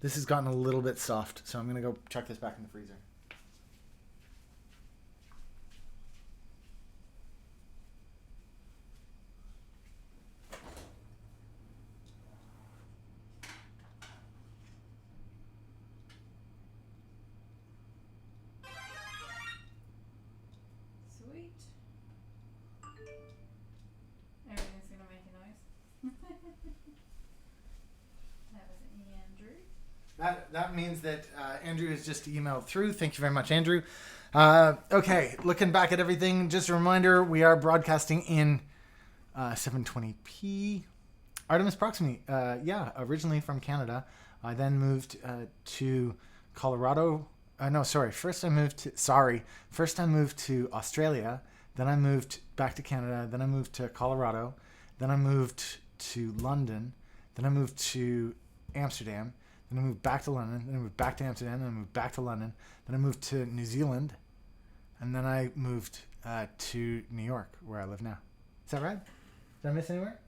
This has gotten a little bit soft, so I'm gonna go chuck this back in the freezer. Sweet. Everything's gonna make a noise. That was Andrew. That means that Andrew has just emailed through. Thank you very much, Andrew. Okay, looking back at everything, just a reminder, we are broadcasting in 720p. Artemis Proximity, originally from Canada. I then moved to Colorado. First I moved to Australia. Then I moved back to Canada. Then I moved to Colorado. Then I moved to London. Then I moved to Amsterdam. Then I moved back to London. Then I moved back to Amsterdam. Then I moved back to London. Then I moved to New Zealand. And then I moved to New York, where I live now. Is that right? Did I miss anywhere?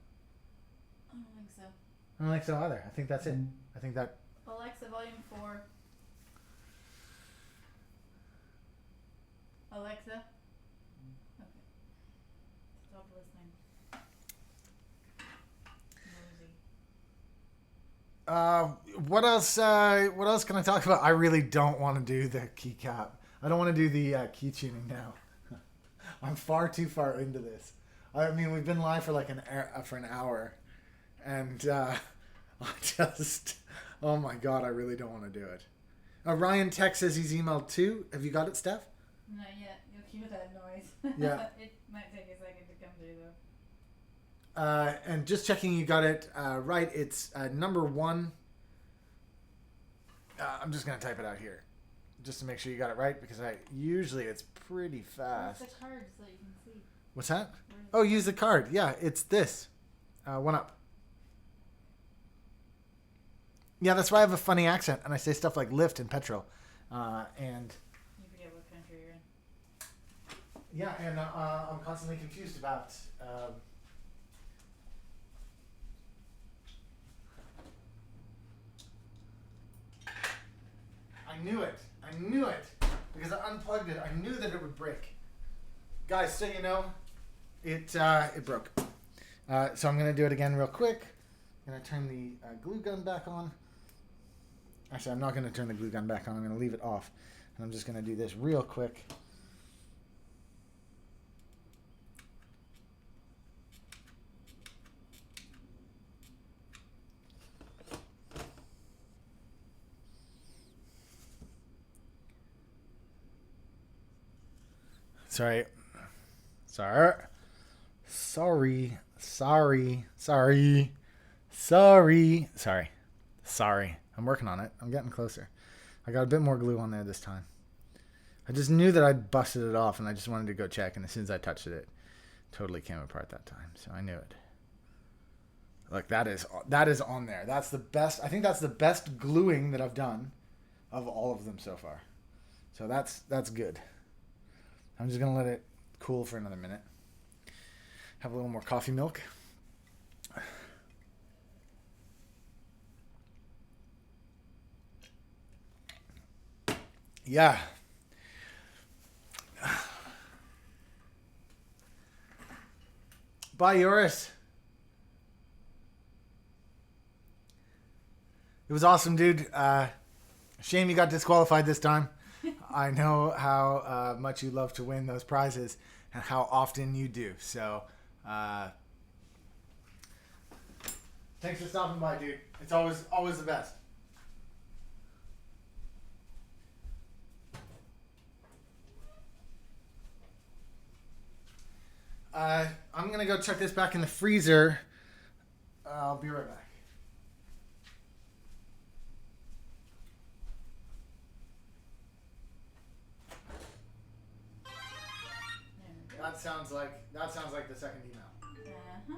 I don't think so. I don't think so either. I think that's it. I think that... Alexa, volume 4. Alexa? Okay. Stop listening. What else? What else can I talk about? I really don't want to do the keycap. I don't want to do the key tuning now. I'm far too far into this. I mean, we've been live for like an hour, and I just, oh my god, I really don't want to do it. Ryan Tech says he's emailed too. Have you got it, Steph? Not yet. You'll hear that noise. Yeah. It might take a second to come through though. And just checking you got it right. It's number 1. I'm just gonna type it out here, just to make sure you got it right, because usually it's pretty fast. Where's the card so you can see? What's that? Oh, use the card. Yeah, it's this. OneUp. Yeah, that's why I have a funny accent, and I say stuff like lift and petrol, and. You forget what country you're in. Yeah, and I'm constantly confused about. I knew it. I knew it. Because I unplugged it. I knew that it would break. Guys, so you know, it broke. So I'm going to do it again real quick. I'm going to turn the glue gun back on. Actually, I'm not going to turn the glue gun back on. I'm going to leave it off. And I'm just going to do this real quick. Sorry. I'm working on it. I'm getting closer. I got a bit more glue on there this time. I just knew that I'd busted it off, and I just wanted to go check, and as soon as I touched it, it totally came apart that time. So I knew it. Look, that is on there. That's the best. I think that's the best gluing that I've done of all of them so far. So that's good. I'm just going to let it cool for another minute. Have a little more coffee milk. Yeah. Bye, Yoris. It was awesome, dude. Shame you got disqualified this time. I know how much you love to win those prizes and how often you do. So, thanks for stopping by, dude. It's always the best. I'm going to go chuck this back in the freezer. I'll be right back. That sounds like the second email. Uh-huh.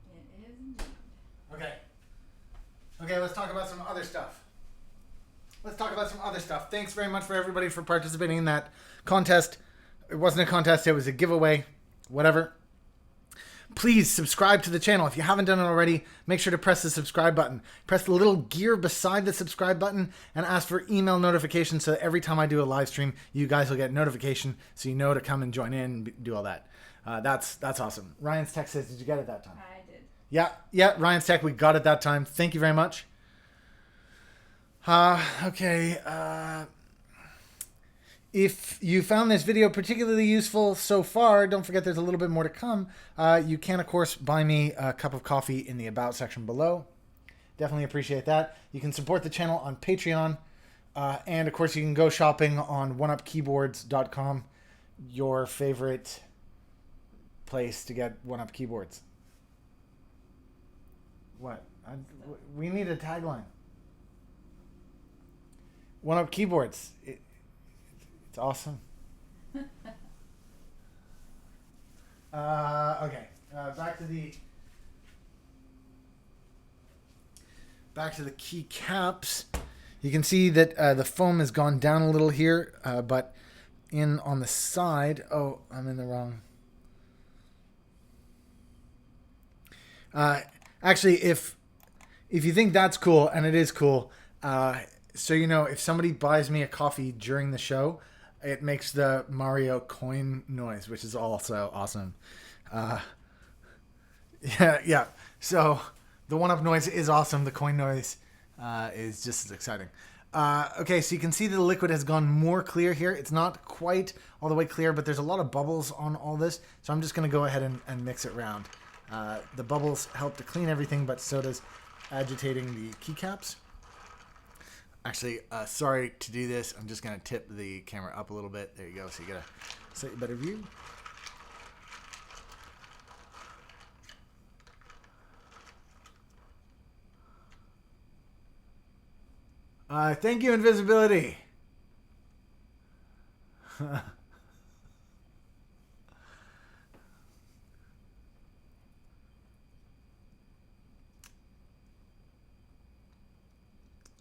It is indeed. Okay, let's talk about some other stuff. Thanks very much for everybody for participating in that contest. It wasn't a contest, it was a giveaway. Whatever. Please subscribe to the channel. If you haven't done it already, make sure to press the subscribe button. Press the little gear beside the subscribe button and ask for email notifications so that every time I do a live stream, you guys will get notification so you know to come and join in and do all that. That's awesome. Ryan's Tech says, did you get it that time? I did. Yeah, Ryan's Tech, we got it that time. Thank you very much. Okay. If you found this video particularly useful so far, don't forget there's a little bit more to come. You can, of course, buy me a cup of coffee in the About section below. Definitely appreciate that. You can support the channel on Patreon. And, of course, you can go shopping on OneUpKeyboards.com, your favorite place to get OneUp Keyboards. What? We need a tagline. OneUp Keyboards. It's awesome. Okay. Back to the keycaps. You can see that the foam has gone down a little here, but in on the side. Oh, I'm in the wrong. Actually, if you think that's cool, and it is cool, so you know, if somebody buys me a coffee during the show, it makes the Mario coin noise, which is also awesome. Yeah. So the OneUp noise is awesome. The coin noise is just as exciting. Okay, so you can see the liquid has gone more clear here. It's not quite all the way clear, but there's a lot of bubbles on all this. So I'm just going to go ahead and mix it around. The bubbles help to clean everything, but so does agitating the keycaps. Actually, sorry to do this. I'm just going to tip the camera up a little bit. There you go. So you get a slightly better view. Thank you, Invisibility.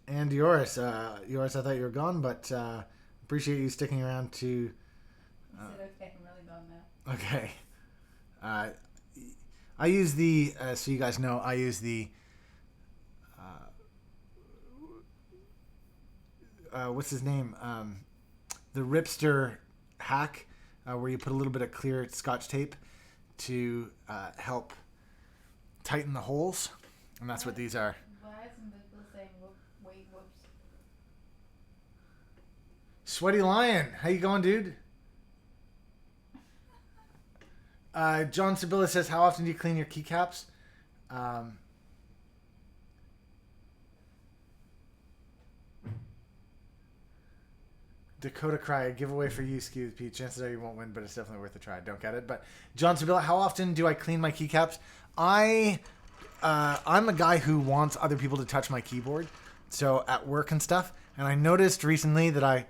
And yours, I thought you were gone, but appreciate you sticking around to. I said, okay, I'm really gone now. Okay. I use the, so you guys know, I use the, what's his name? The Ripster hack, where you put a little bit of clear Scotch tape to help tighten the holes. And that's what these are. Why isn't people saying, wait, whoops? Sweaty Lion, how you going, dude? John Sibilla says, how often do you clean your keycaps? Dakota Cry, a giveaway for you, Excuse Pete. Chances are you won't win, but it's definitely worth a try. Don't get it. But John Sibilla, how often do I clean my keycaps? I'm a guy who wants other people to touch my keyboard, so at work and stuff. And I noticed recently that I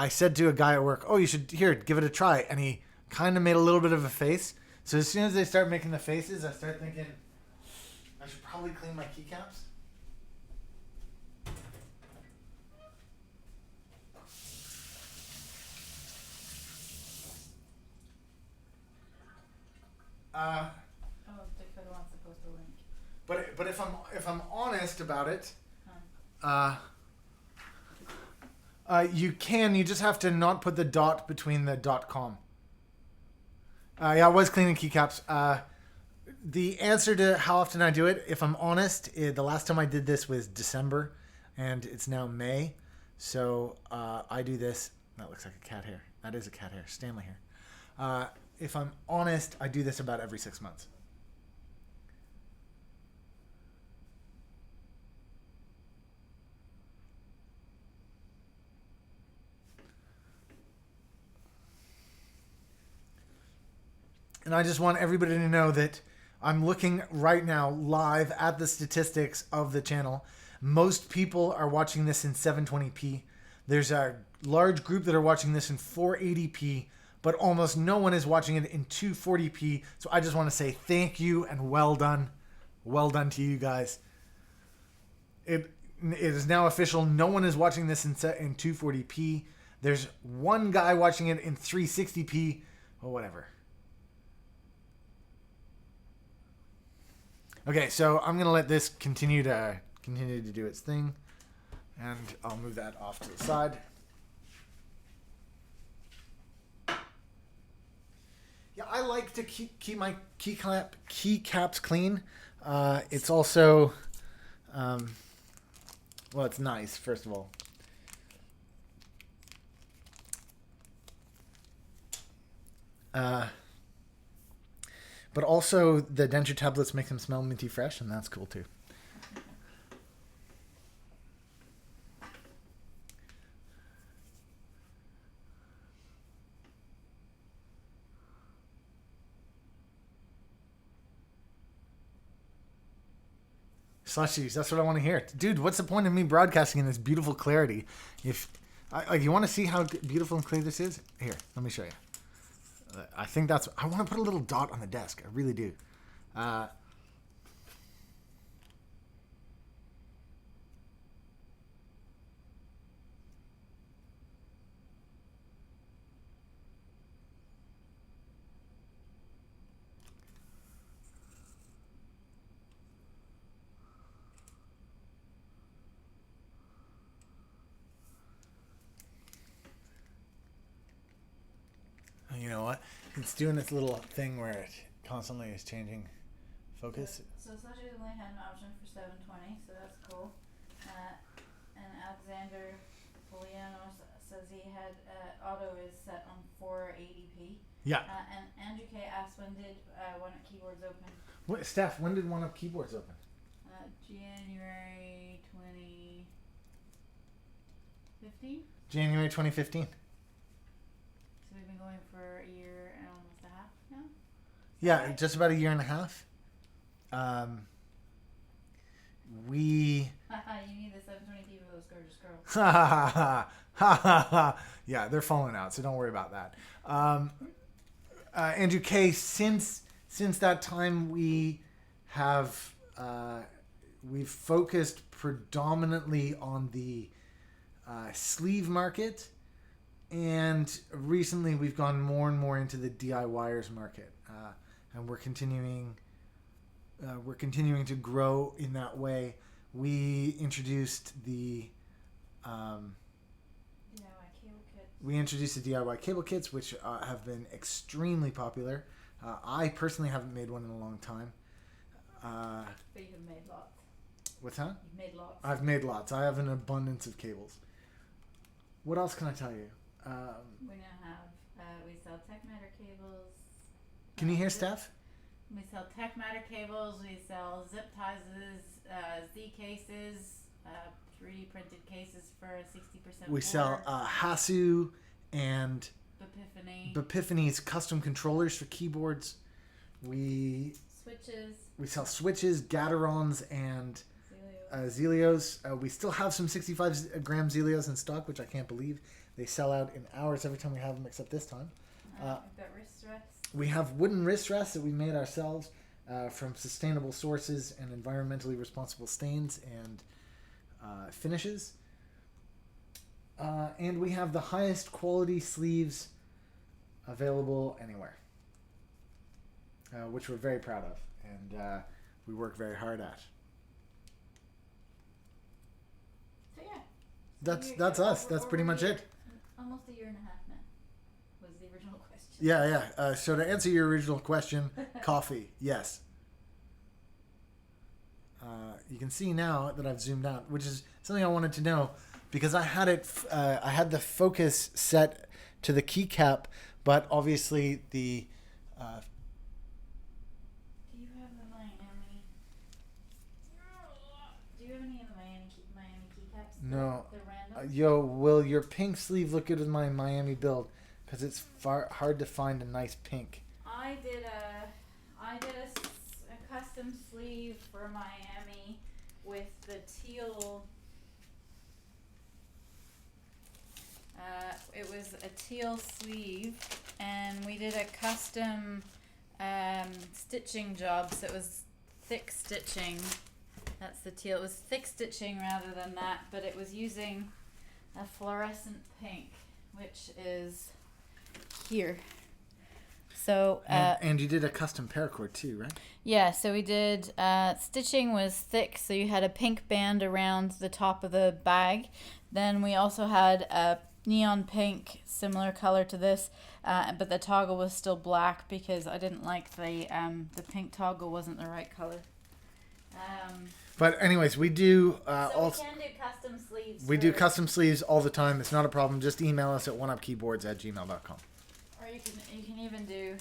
said to a guy at work, "Oh, you should give it a try," and he kind of made a little bit of a face. So as soon as they start making the faces, I start thinking I should probably clean my keycaps. Dakota wants to post a link. But if I'm honest about it, you just have to not put the dot between the .com. Yeah, I was cleaning keycaps. The answer to how often I do it, if I'm honest, the last time I did this was December, and it's now May. So I do this. That looks like a cat hair. That is a cat hair. Stanley hair. If I'm honest, I do this about every 6 months. And I just want everybody to know that I'm looking right now live at the statistics of the channel. Most people are watching this in 720p. There's a large group that are watching this in 480p, but almost no one is watching it in 240p. So I just want to say thank you and well done. Well done to you guys. It is now official. No one is watching this in 240p. There's one guy watching it in 360p or whatever. Okay, so I'm gonna let this continue to do its thing, and I'll move that off to the side. Yeah, I like to keep my keycaps clean. It's also, well, it's nice, first of all. But also the denture tablets make them smell minty fresh, and that's cool too. Slushies, that's what I want to hear. Dude, what's the point of me broadcasting in this beautiful clarity? If you want to see how beautiful and clear this is? Here, let me show you. I think that's... I want to put a little dot on the desk. I really do. It's doing its little thing where it constantly is changing focus. So Slushies only had an option for 720, so that's cool. And Alexander Poliano says he had auto is set on 480p. Yeah. And Andrew K asked, when did OneUp Keyboards open? Steph, when did OneUp Keyboards open? January 2015. January 2015. So we've been going for a year and almost a half now. Yeah, just about a year and a half. We. You need the 720p for those gorgeous girls. Ha ha ha ha ha ha. Yeah, they're falling out, so don't worry about that. Andrew K. Since that time, we have we've focused predominantly on the sleeve market, and recently we've gone more and more into the DIYers market, and we're continuing to grow in that way. We introduced the DIY cable kits, which have been extremely popular. I personally haven't made one in a long time. But you have made lots. What's that? You've made lots. I've made lots. I have an abundance of cables. What else can I tell you? We now have, we sell Tech Matter cables. Can you hear Steph? We sell Tech Matter cables, we sell zip ties, Z cases, 3D printed cases for 60% We sell Hasu and Bepiphanes custom controllers for keyboards. We sell switches, Gaterons, and Zelios. We still have some 65 gram Zelios in stock, which I can't believe. They sell out in hours every time we have them, except this time. We've got wrist rests. We have wooden wrist rests that we made ourselves from sustainable sources and environmentally responsible stains and finishes. And we have the highest quality sleeves available anywhere, which we're very proud of, and we work very hard at. So yeah. That's us. That's pretty much it. Almost a year and a half now was the original question. Yeah. So to answer your original question, coffee, yes. You can see now that I've zoomed out, which is something I wanted to know, because I had the focus set to the keycap, but obviously the. Do you have the Miami? Do you have any of the Miami keycaps? No. The random. Yo, will your pink sleeve look good with my Miami build? Because it's hard to find a nice pink. I did a custom sleeve for Miami with the teal. It was a teal sleeve, and we did a custom stitching job. So it was thick stitching. That's the teal. It was thick stitching rather than that, but it was using a fluorescent pink, which is here. So and you did a custom paracord too, right? yeah, so we did stitching was thick, so you had a pink band around the top of the bag. Then we also had a neon pink, similar color to this, but the toggle was still black because I didn't like the pink toggle wasn't the right color. But anyways, we do So we can do custom sleeves. we do custom sleeves all the time. It's not a problem. Just email us at oneupkeyboards@gmail.com. Or you can even do.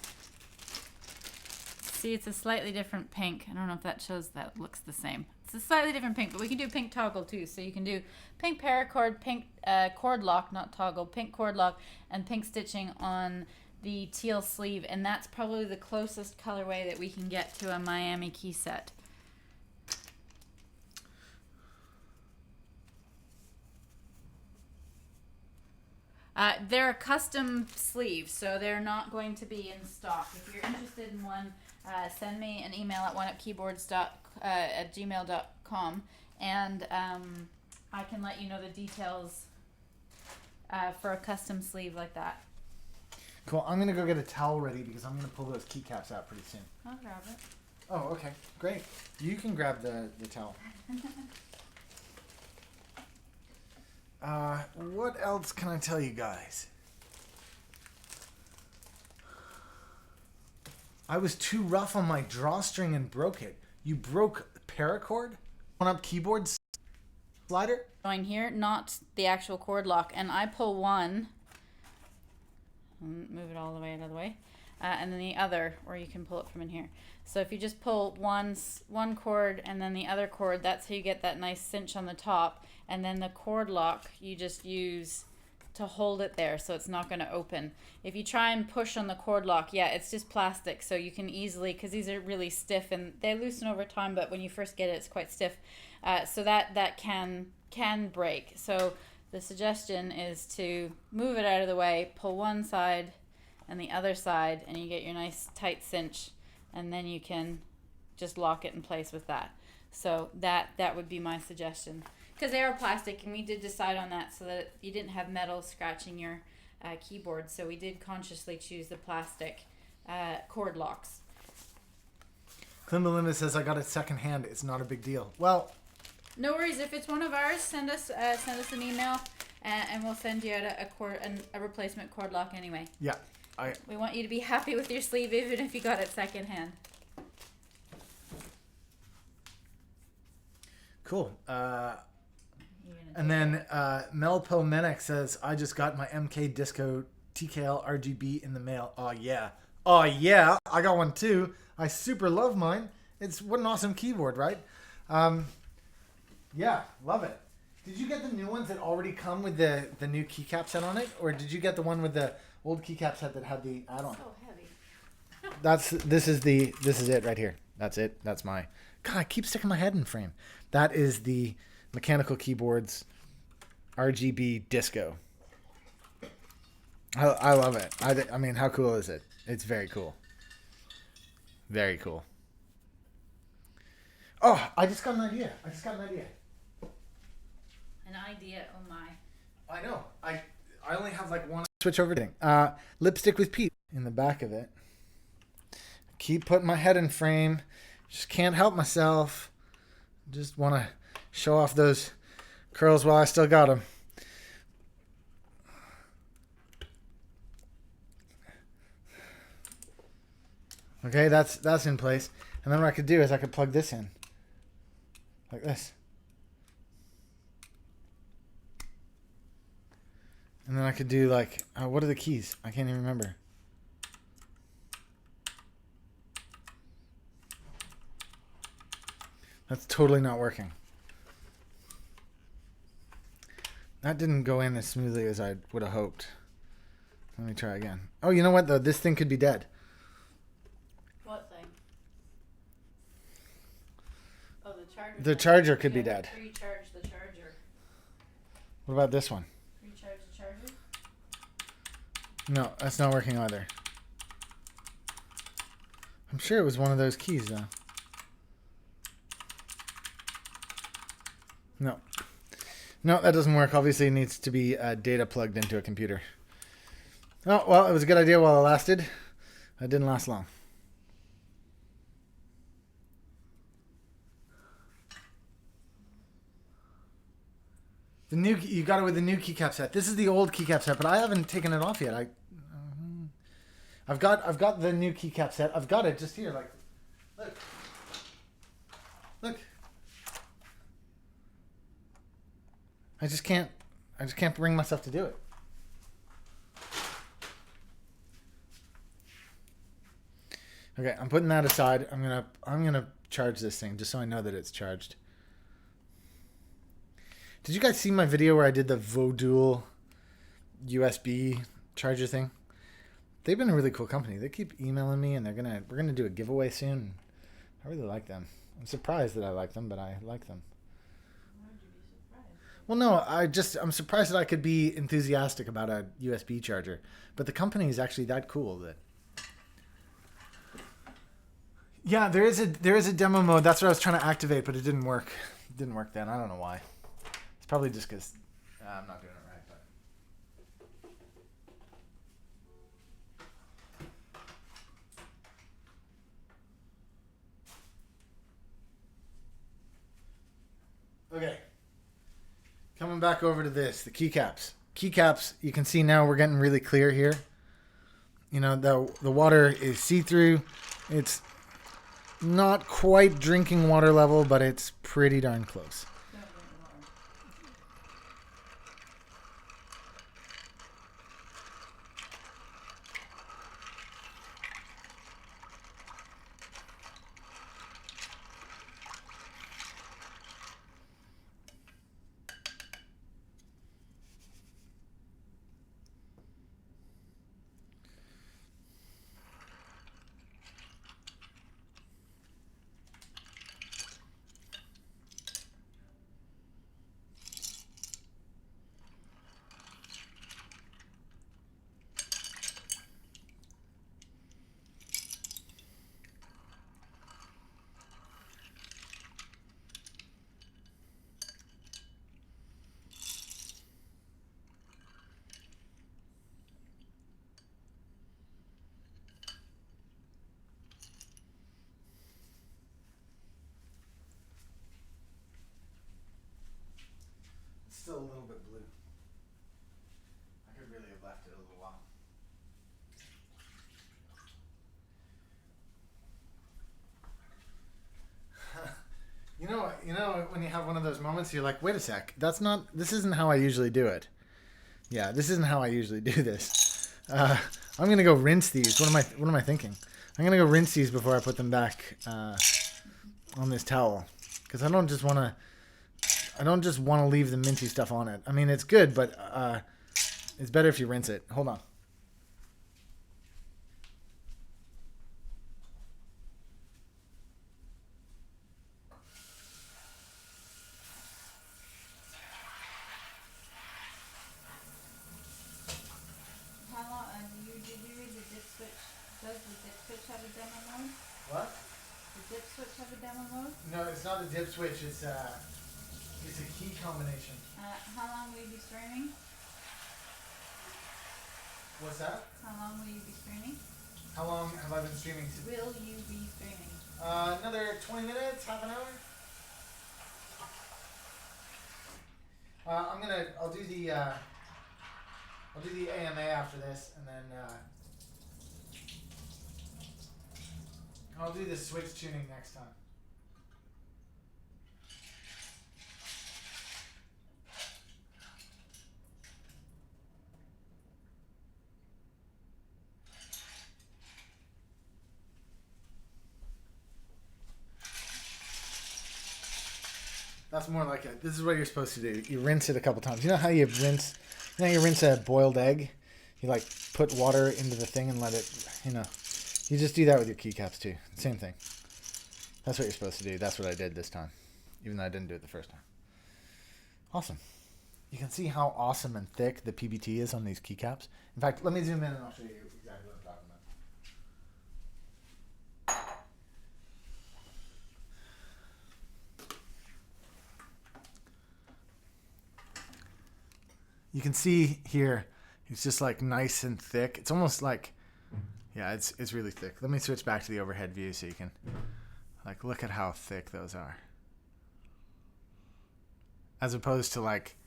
See, it's a slightly different pink. I don't know if that shows that looks the same. It's a slightly different pink, but we can do pink toggle too. So you can do pink paracord, pink cord lock, not toggle, pink cord lock, and pink stitching on the teal sleeve, and that's probably the closest colorway that we can get to a Miami key set. They're a custom sleeve, so they're not going to be in stock. If you're interested in one, send me an email at oneupkeyboards@gmail.com, and I can let you know the details for a custom sleeve like that. Cool. I'm gonna go get a towel ready because I'm gonna pull those keycaps out pretty soon. I'll grab it. Oh, okay, great. You can grab the towel. What else can I tell you guys? I was too rough on my drawstring and broke it. You broke paracord? OneUp Keyboards slider? Join here, not the actual cord lock. And I pull one, move it all the way out of the way, and then the other, or you can pull it from in here. So if you just pull one cord and then the other cord, that's how you get that nice cinch on the top. And then the cord lock you just use to hold it there so it's not going to open. If you try and push on the cord lock, yeah, it's just plastic, so you can easily, because these are really stiff and they loosen over time, but when you first get it, it's quite stiff. So that can break. So the suggestion is to move it out of the way, pull one side and the other side, and you get your nice tight cinch, and then you can just lock it in place with that. So that would be my suggestion. Because they are plastic, and we did decide on that so that you didn't have metal scratching your keyboard. So we did consciously choose the plastic cord locks. Climbalinda says, I got it secondhand. It's not a big deal. Well, no worries. If it's one of ours, send us an email, and we'll send you out a replacement cord lock anyway. Yeah. We want you to be happy with your sleeve, even if you got it secondhand. Cool. And then Melpo Menek says, I just got my MK Disco TKL RGB in the mail. Oh, yeah. Oh, yeah. I got one, too. I super love mine. What an awesome keyboard, right? Yeah, love it. Did you get the new ones that already come with the new keycap set on it? Or did you get the one with the old keycap set that had the add-on? So heavy. This is it right here. That's it. That's my... God, I keep sticking my head in frame. That is the Mechanical Keyboards RGB Disco. I love it. I mean, how cool is it? It's very cool. Very cool. Oh, I just got an idea. An idea, oh my. I know. I only have like one switch over thing. Lipstick with Pete in the back of it. Keep putting my head in frame. Just can't help myself. Just want to show off those curls while I still got them. Okay, that's in place. And then what I could do is I could plug this in. Like this. And then I could do like, what are the keys? I can't even remember. That's totally not working. That didn't go in as smoothly as I would have hoped. Let me try again. Oh, you know what though? This thing could be dead. What thing? Oh, the charger. The charger could be dead. Recharge the charger. What about this one? Recharge the charger? No, that's not working either. I'm sure it was one of those keys though. No. No, that doesn't work. Obviously, it needs to be data plugged into a computer. Oh, well, it was a good idea while it lasted. It didn't last long. You got it with the new keycap set. This is the old keycap set, but I haven't taken it off yet. I've got the new keycap set. I've got it just here. Like, look. I just can't bring myself to do it. Okay, I'm putting that aside. I'm gonna charge this thing just so I know that it's charged. Did you guys see my video where I did the Vodual USB charger thing? They've been a really cool company. They keep emailing me, and we're gonna do a giveaway soon. I really like them. I'm surprised that I like them, but I like them. Well, no, I'm surprised that I could be enthusiastic about a USB charger, but the company is actually that cool that. Yeah, there is a demo mode. That's what I was trying to activate, but it didn't work. It didn't work then. I don't know why. It's probably just because I'm not doing it right. But... Okay. Coming back over to this, the keycaps. Keycaps, you can see now we're getting really clear here. You know, the water is see-through. It's not quite drinking water level, but it's pretty darn close. Still a little bit blue. I could really have left it a little while. You know when you have one of those moments, you're like, wait a sec, this isn't how I usually do it. Yeah, this isn't how I usually do this. I'm gonna go rinse these. What am I thinking? I'm gonna go rinse these before I put them back on this towel, because I don't just want to leave the minty stuff on it. I mean, it's good, but it's better if you rinse it. Hold on. How long, did you read the dip switch? Does the dip switch have a demo mode? What? The dip switch have a demo mode? No, it's not a dip switch. It's a key combination. How long will you be streaming? What's that? How long will you be streaming? How long have I been streaming? Will you be streaming? Another 20 minutes, half an hour. I'll do the AMA after this, and then I'll do the switch tuning next time. That's more like it. This is what you're supposed to do. You rinse it a couple times. You know how you rinse a boiled egg? You like put water into the thing and let it, you just do that with your keycaps too. Same thing. That's what you're supposed to do. That's what I did this time, even though I didn't do it the first time. Awesome. You can see how awesome and thick the PBT is on these keycaps. In fact, let me zoom in and I'll show you exactly what I'm talking about. You can see here, it's just like nice and thick. It's almost like, yeah, it's really thick. Let me switch back to the overhead view so you can, like, look at how thick those are. As opposed to like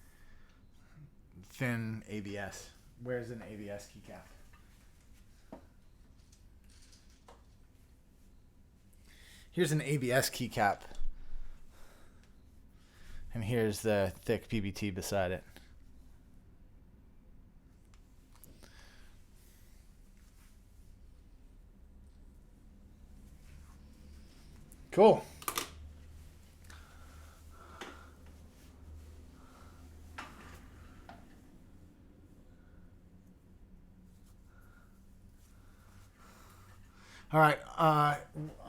thin ABS. Where's an ABS keycap? Here's an ABS keycap. And here's the thick PBT beside it. Cool. All right. I'm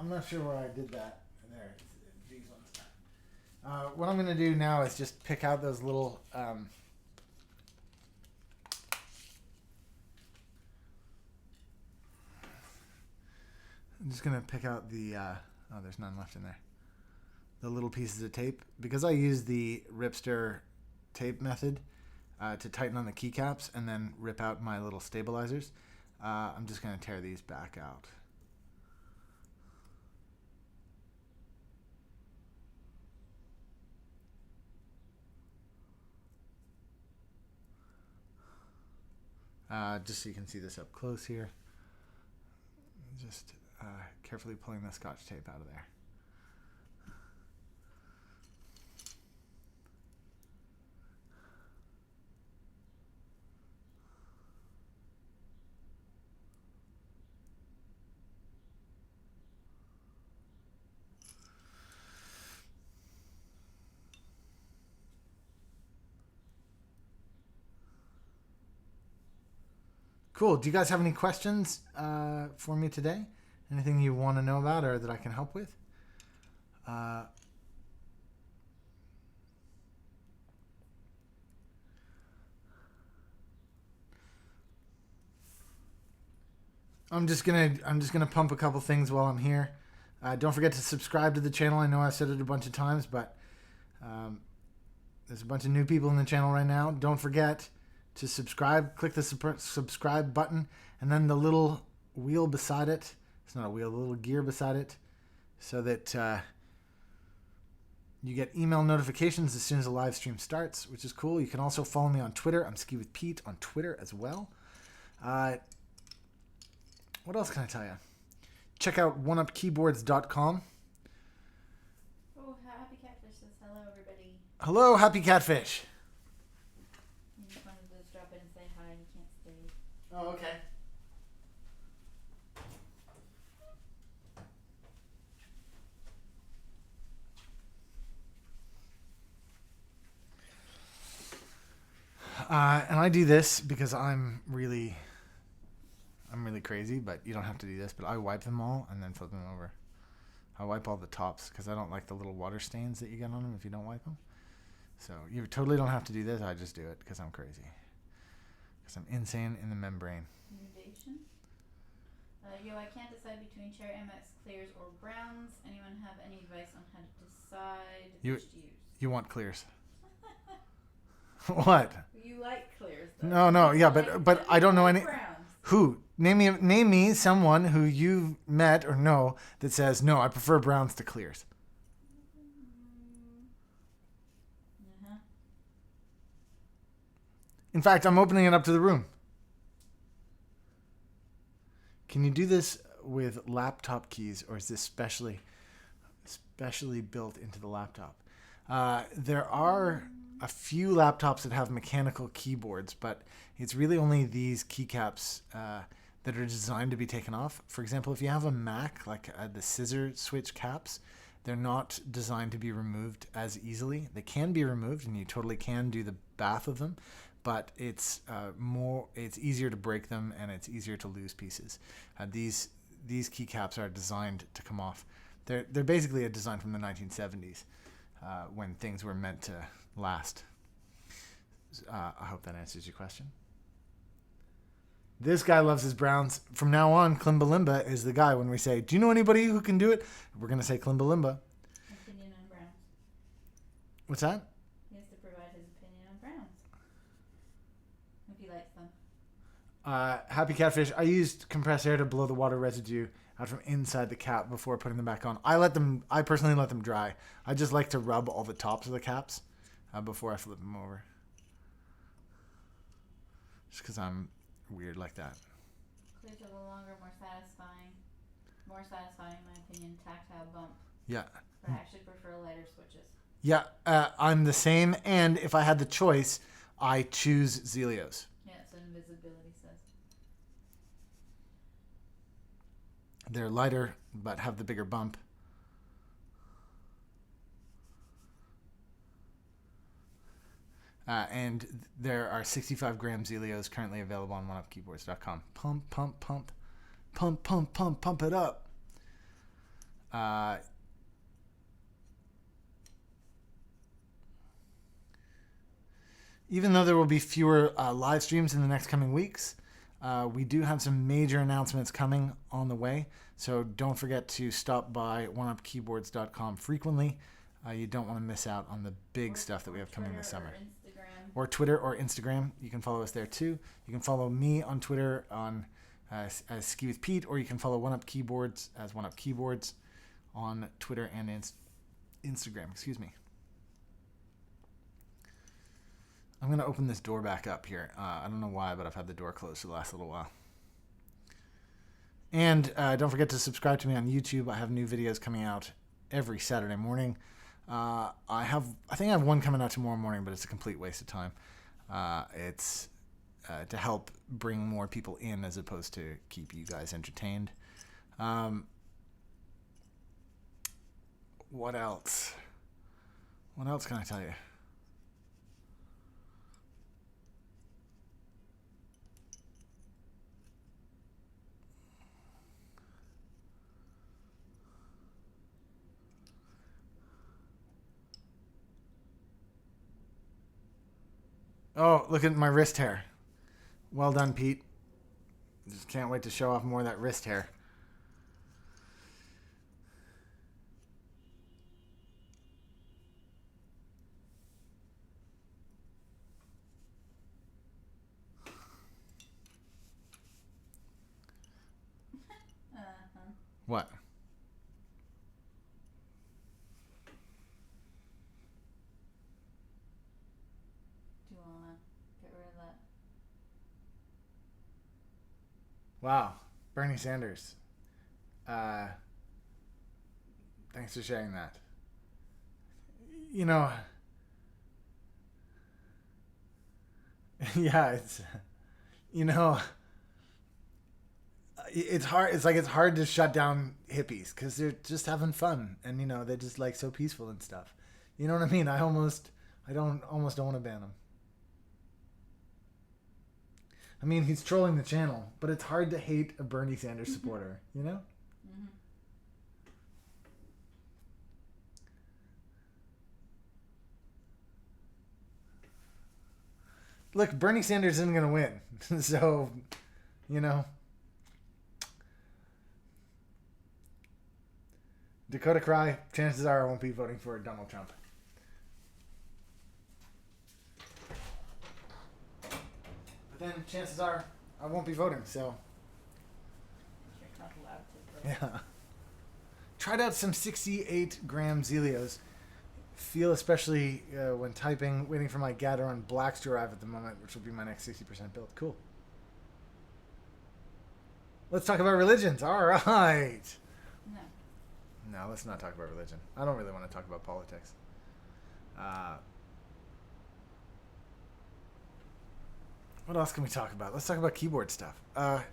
not sure where I did that. There, these ones. What I'm going to do now is just pick out those little. I'm just going to pick out the. Oh, there's none left in there. The little pieces of tape, because I use the ripster tape method to tighten on the keycaps and then rip out my little stabilizers. I'm just going to tear these back out. Just so you can see this up close here. Just carefully pulling the Scotch tape out of there. Cool. Do you guys have any questions for me today? Anything you want to know about or that I can help with? I'm just gonna pump a couple things while I'm here. Don't forget to subscribe to the channel. I know I've said it a bunch of times, but there's a bunch of new people in the channel right now. Don't forget to subscribe. Click the subscribe button, and then the little wheel beside it. It's not a wheel, the little gear beside it, so that you get email notifications as soon as a live stream starts, which is cool. You can also follow me on Twitter. I'm Ski with Pete on Twitter as well. What else can I tell you? Check out OneUpKeyboards.com. Oh, Happy Catfish says hello, everybody. Hello, Happy Catfish. You just wanted to just drop in and say hi. You can't stay. Oh, okay. And I do this because I'm really crazy, but you don't have to do this. But I wipe them all and then flip them over. I wipe all the tops because I don't like the little water stains that you get on them if you don't wipe them. So you totally don't have to do this. I just do it because I'm crazy. Because I'm insane in the membrane. Inundation. I can't decide between Cherry MX clears or browns. Anyone have any advice on how to decide which to use? You want clears. What? You like clears, though. No, yeah, but I don't know any. Browns. Who? Name me someone who you've met or know that says, no, I prefer browns to clears. Uh-huh. In fact, I'm opening it up to the room. Can you do this with laptop keys, or is this specially built into the laptop? There are a few laptops that have mechanical keyboards, but it's really only these keycaps that are designed to be taken off. For example, if you have a Mac, like the scissor switch caps, they're not designed to be removed as easily. They can be removed, and you totally can do the bath of them, but it's easier to break them, and it's easier to lose pieces. These keycaps are designed to come off. They're basically a design from the 1970s when things were meant to last. I hope that answers your question. This guy loves his browns. From now on, Klimbalimba is the guy. When we say, do you know anybody who can do it? We're going to say Klimbalimba. Opinion on browns. What's that? He has to provide his opinion on browns. If he likes them. Happy Catfish. I used compressed air to blow the water residue out from inside the cap before putting them back on. I personally let them dry. I just like to rub all the tops of the caps before I flip them over. Just because I'm weird like that. Clears are the longer, more satisfying, in my opinion, tactile bump. Yeah. But I actually prefer lighter switches. Yeah, I'm the same. And if I had the choice, I choose Zelios. Yeah, it's what invisibility says. They're lighter, but have the bigger bump. And there are 65-gram Zelios currently available on OneUpKeyboards.com. Pump, pump, pump. Pump, pump, pump, pump it up. Even though there will be fewer live streams in the next coming weeks, we do have some major announcements coming on the way. So don't forget to stop by OneUpKeyboards.com frequently. You don't want to miss out on the big stuff that we have coming this summer. Or Twitter or Instagram. You can follow us there too. You can follow me on Twitter on as Ski with Pete, or you can follow OneUp Keyboards as OneUp Keyboards on Twitter and Instagram. Excuse me. I'm going to open this door back up here. I don't know why, but I've had the door closed for the last little while. And don't forget to subscribe to me on YouTube. I have new videos coming out every Saturday morning. I think I have one coming out tomorrow morning, but it's a complete waste of time. It's to help bring more people in as opposed to keep you guys entertained. What else? What else can I tell you? Oh, look at my wrist hair. Well done, Pete. Just can't wait to show off more of that wrist hair. What? Do you want to get rid of that? Wow. Bernie Sanders. Thanks for sharing that. You know, yeah, it's hard. It's hard to shut down hippies because they're just having fun, and they're just like so peaceful and stuff. You know what I mean? I almost don't want to ban them. I mean, he's trolling the channel, but it's hard to hate a Bernie Sanders supporter. Mm-hmm. Look, Bernie Sanders isn't going to win, so Dakota Cry, chances are I won't be voting for Donald Trump. But then chances are I won't be voting, so. You're not allowed to. Yeah. Tried out some 68-gram Zelios. Feel especially when typing, waiting for my Gateron Blacks to arrive at the moment, which will be my next 60% build. Cool. Let's talk about religions. All right. No, let's not talk about religion. I don't really want to talk about politics. What else can we talk about? Let's talk about keyboard stuff. Now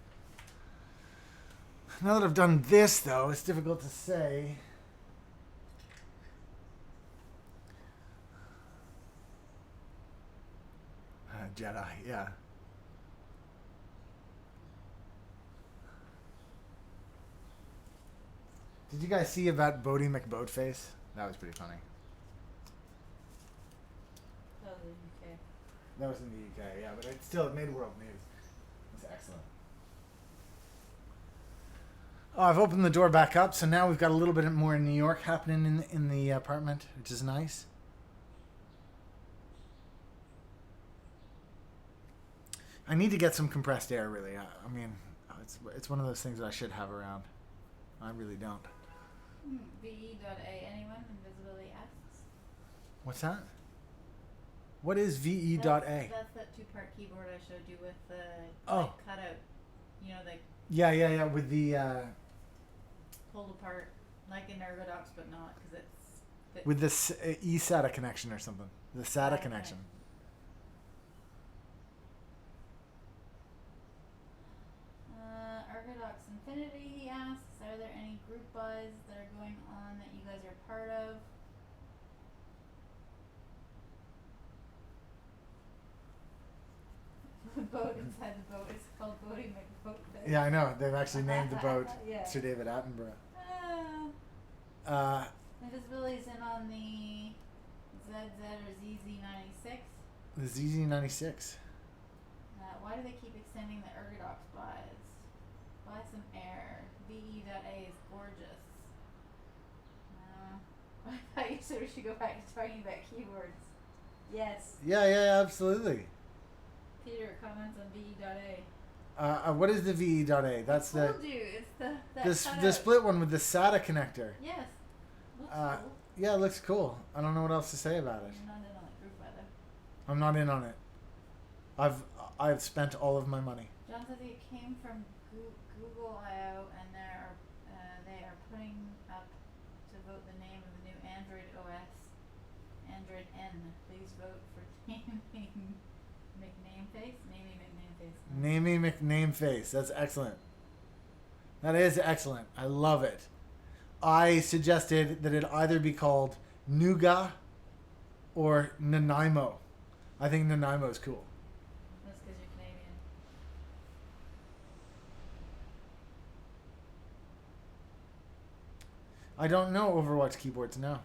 that I've done this, though, it's difficult to say. Jedi, yeah. Did you guys see about Bodie McBoatface? That was pretty funny. That was in the UK. That was in the UK, yeah, but it made world news. It's excellent. Oh, I've opened the door back up, so now we've got a little bit more in New York happening in the apartment, which is nice. I need to get some compressed air, really. I mean, it's one of those things that I should have around. I really don't. VE.A, anyone? Invisibility asks. What's that? What is VE.A? That's that two-part keyboard I showed you with the cutout. Yeah, with the pulled apart, like in Ergodox, but not because it's with this eSATA connection or something. The SATA connection. Ergodox Infinity, he asks, are there any group buys that are going on that you guys are part of? The boat inside the boat is called Bodie McBoatface. Yeah, I know. They've actually named the boat Sir David Attenborough. Invisibility's in on the ZZ or ZZ96. The ZZ96. Why do they keep extending the Ergodox buys? Buy some air. VE.A is gorgeous. I thought you said we should go back to talking about keyboards. Yes. Yeah, absolutely. Peter comments on VE.A. What is the VE.A? That's I told you, it's the split one with the SATA connector. Yes. Looks cool. Yeah, it looks cool. I don't know what else to say about it. You're not in on the group buy though. I'm not in on it. I've spent all of my money. John says it came from Google I/O, and they are putting up to vote the name of the new Android OS, Android N. Please vote for naming McNameface. Naming McNameface. That's excellent. That is excellent. I love it. I suggested that it either be called Nougat or Nanaimo. I think Nanaimo is cool. That's because you're Canadian. I don't know Overwatch keyboards now.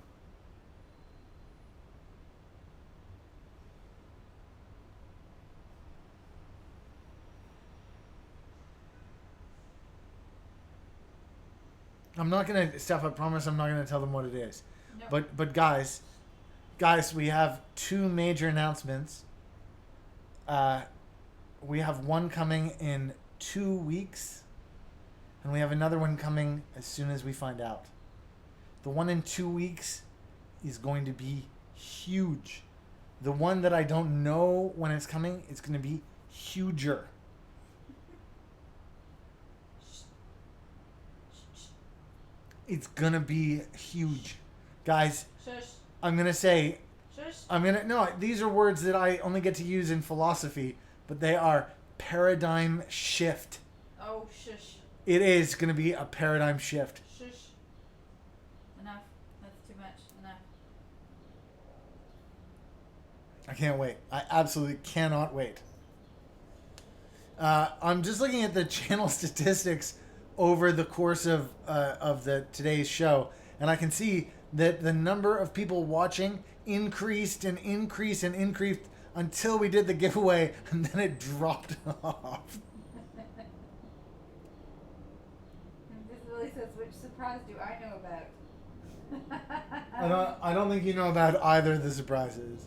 I'm not gonna, Steph, I promise I'm not gonna tell them what it is. Nope. But guys, we have two major announcements. We have one coming in 2 weeks, and we have another one coming as soon as we find out. The one in 2 weeks is going to be huge. The one that I don't know when it's coming, it's going to be huger. It's going to be huge. Guys, Shush. I'm going to say, Shush. no, these are words that I only get to use in philosophy, but they are paradigm shift. Oh, shush. It is going to be a paradigm shift. Shush. Enough. That's too much. Enough. I can't wait. I absolutely cannot wait. I'm just looking at the channel statistics over the course of the today's show, and I can see that the number of people watching increased and increased and increased until we did the giveaway, and then it dropped off. This really says, which surprise do I know about? I don't think you know about either of the surprises.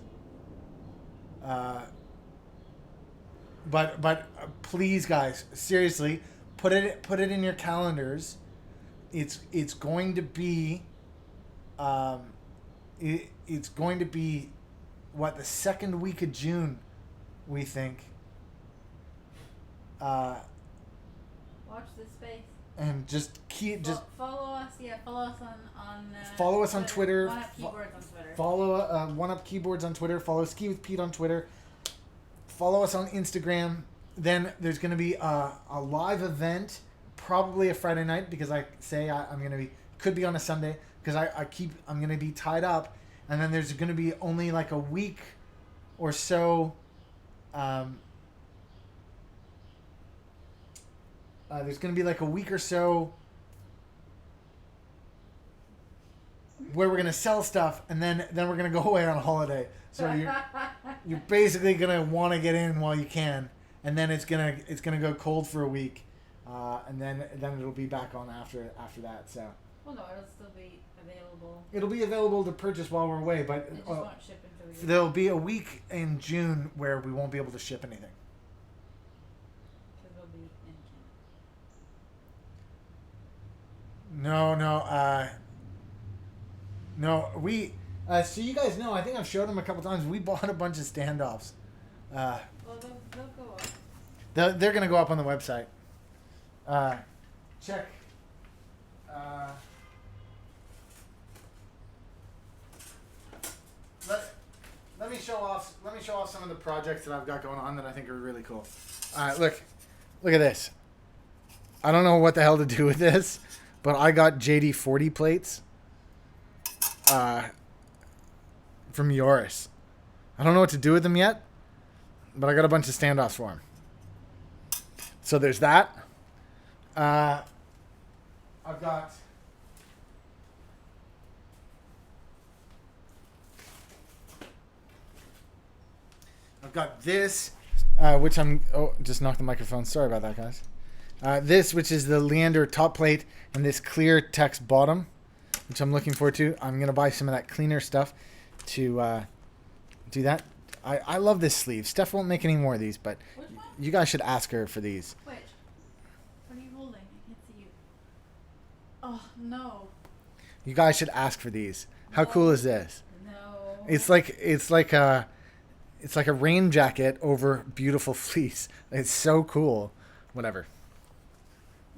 But please, guys, seriously, put it in your calendars. It's going to be it's going to be what, the second week of June, we think. Watch this space. And just follow us. Yeah, follow us on follow us on Twitter. OneUp Keyboards on Twitter. Follow OneUp Keyboards on Twitter. Follow Ski with Pete on Twitter. Follow us on Instagram. Then there's going to be a live event, probably a Friday night, because I'm going to be, could be on a Sunday, because I'm going to be tied up. And then there's going to be only like a week or so. There's going to be like a week or so where we're going to sell stuff, and then we're going to go away on a holiday. So you're basically going to want to get in while you can, and then it's going to go cold for a week, and then it'll be back on after that. So. Well, no, it'll still be available. It'll be available to purchase while we're away, but It just won't ship until we get there'll be a week in June where we won't be able to ship anything. because we'll be in Canada. No, we, so you guys know, I think I've showed them a couple times, we bought a bunch of standoffs. Well, they'll go up. They're going to go up on the website. Check. Let me show off some of the projects that I've got going on that I think are really cool. Look at this. I don't know what the hell to do with this, but I got JD40 plates from Yoris. I don't know what to do with them yet, but I got a bunch of standoffs for him. So there's that. I've got this, which just knocked the microphone. Sorry about that, guys. This, which is the Leander top plate and this clear text bottom, which I'm looking forward to. I'm going to buy some of that cleaner stuff to do that. I love this sleeve. Steph won't make any more of these, but Which one? you guys should ask her for these. Which? What are you holding? I can't see you. Oh, no. You guys should ask for these. How cool is this? No. It's like a rain jacket over beautiful fleece. It's so cool. whatever.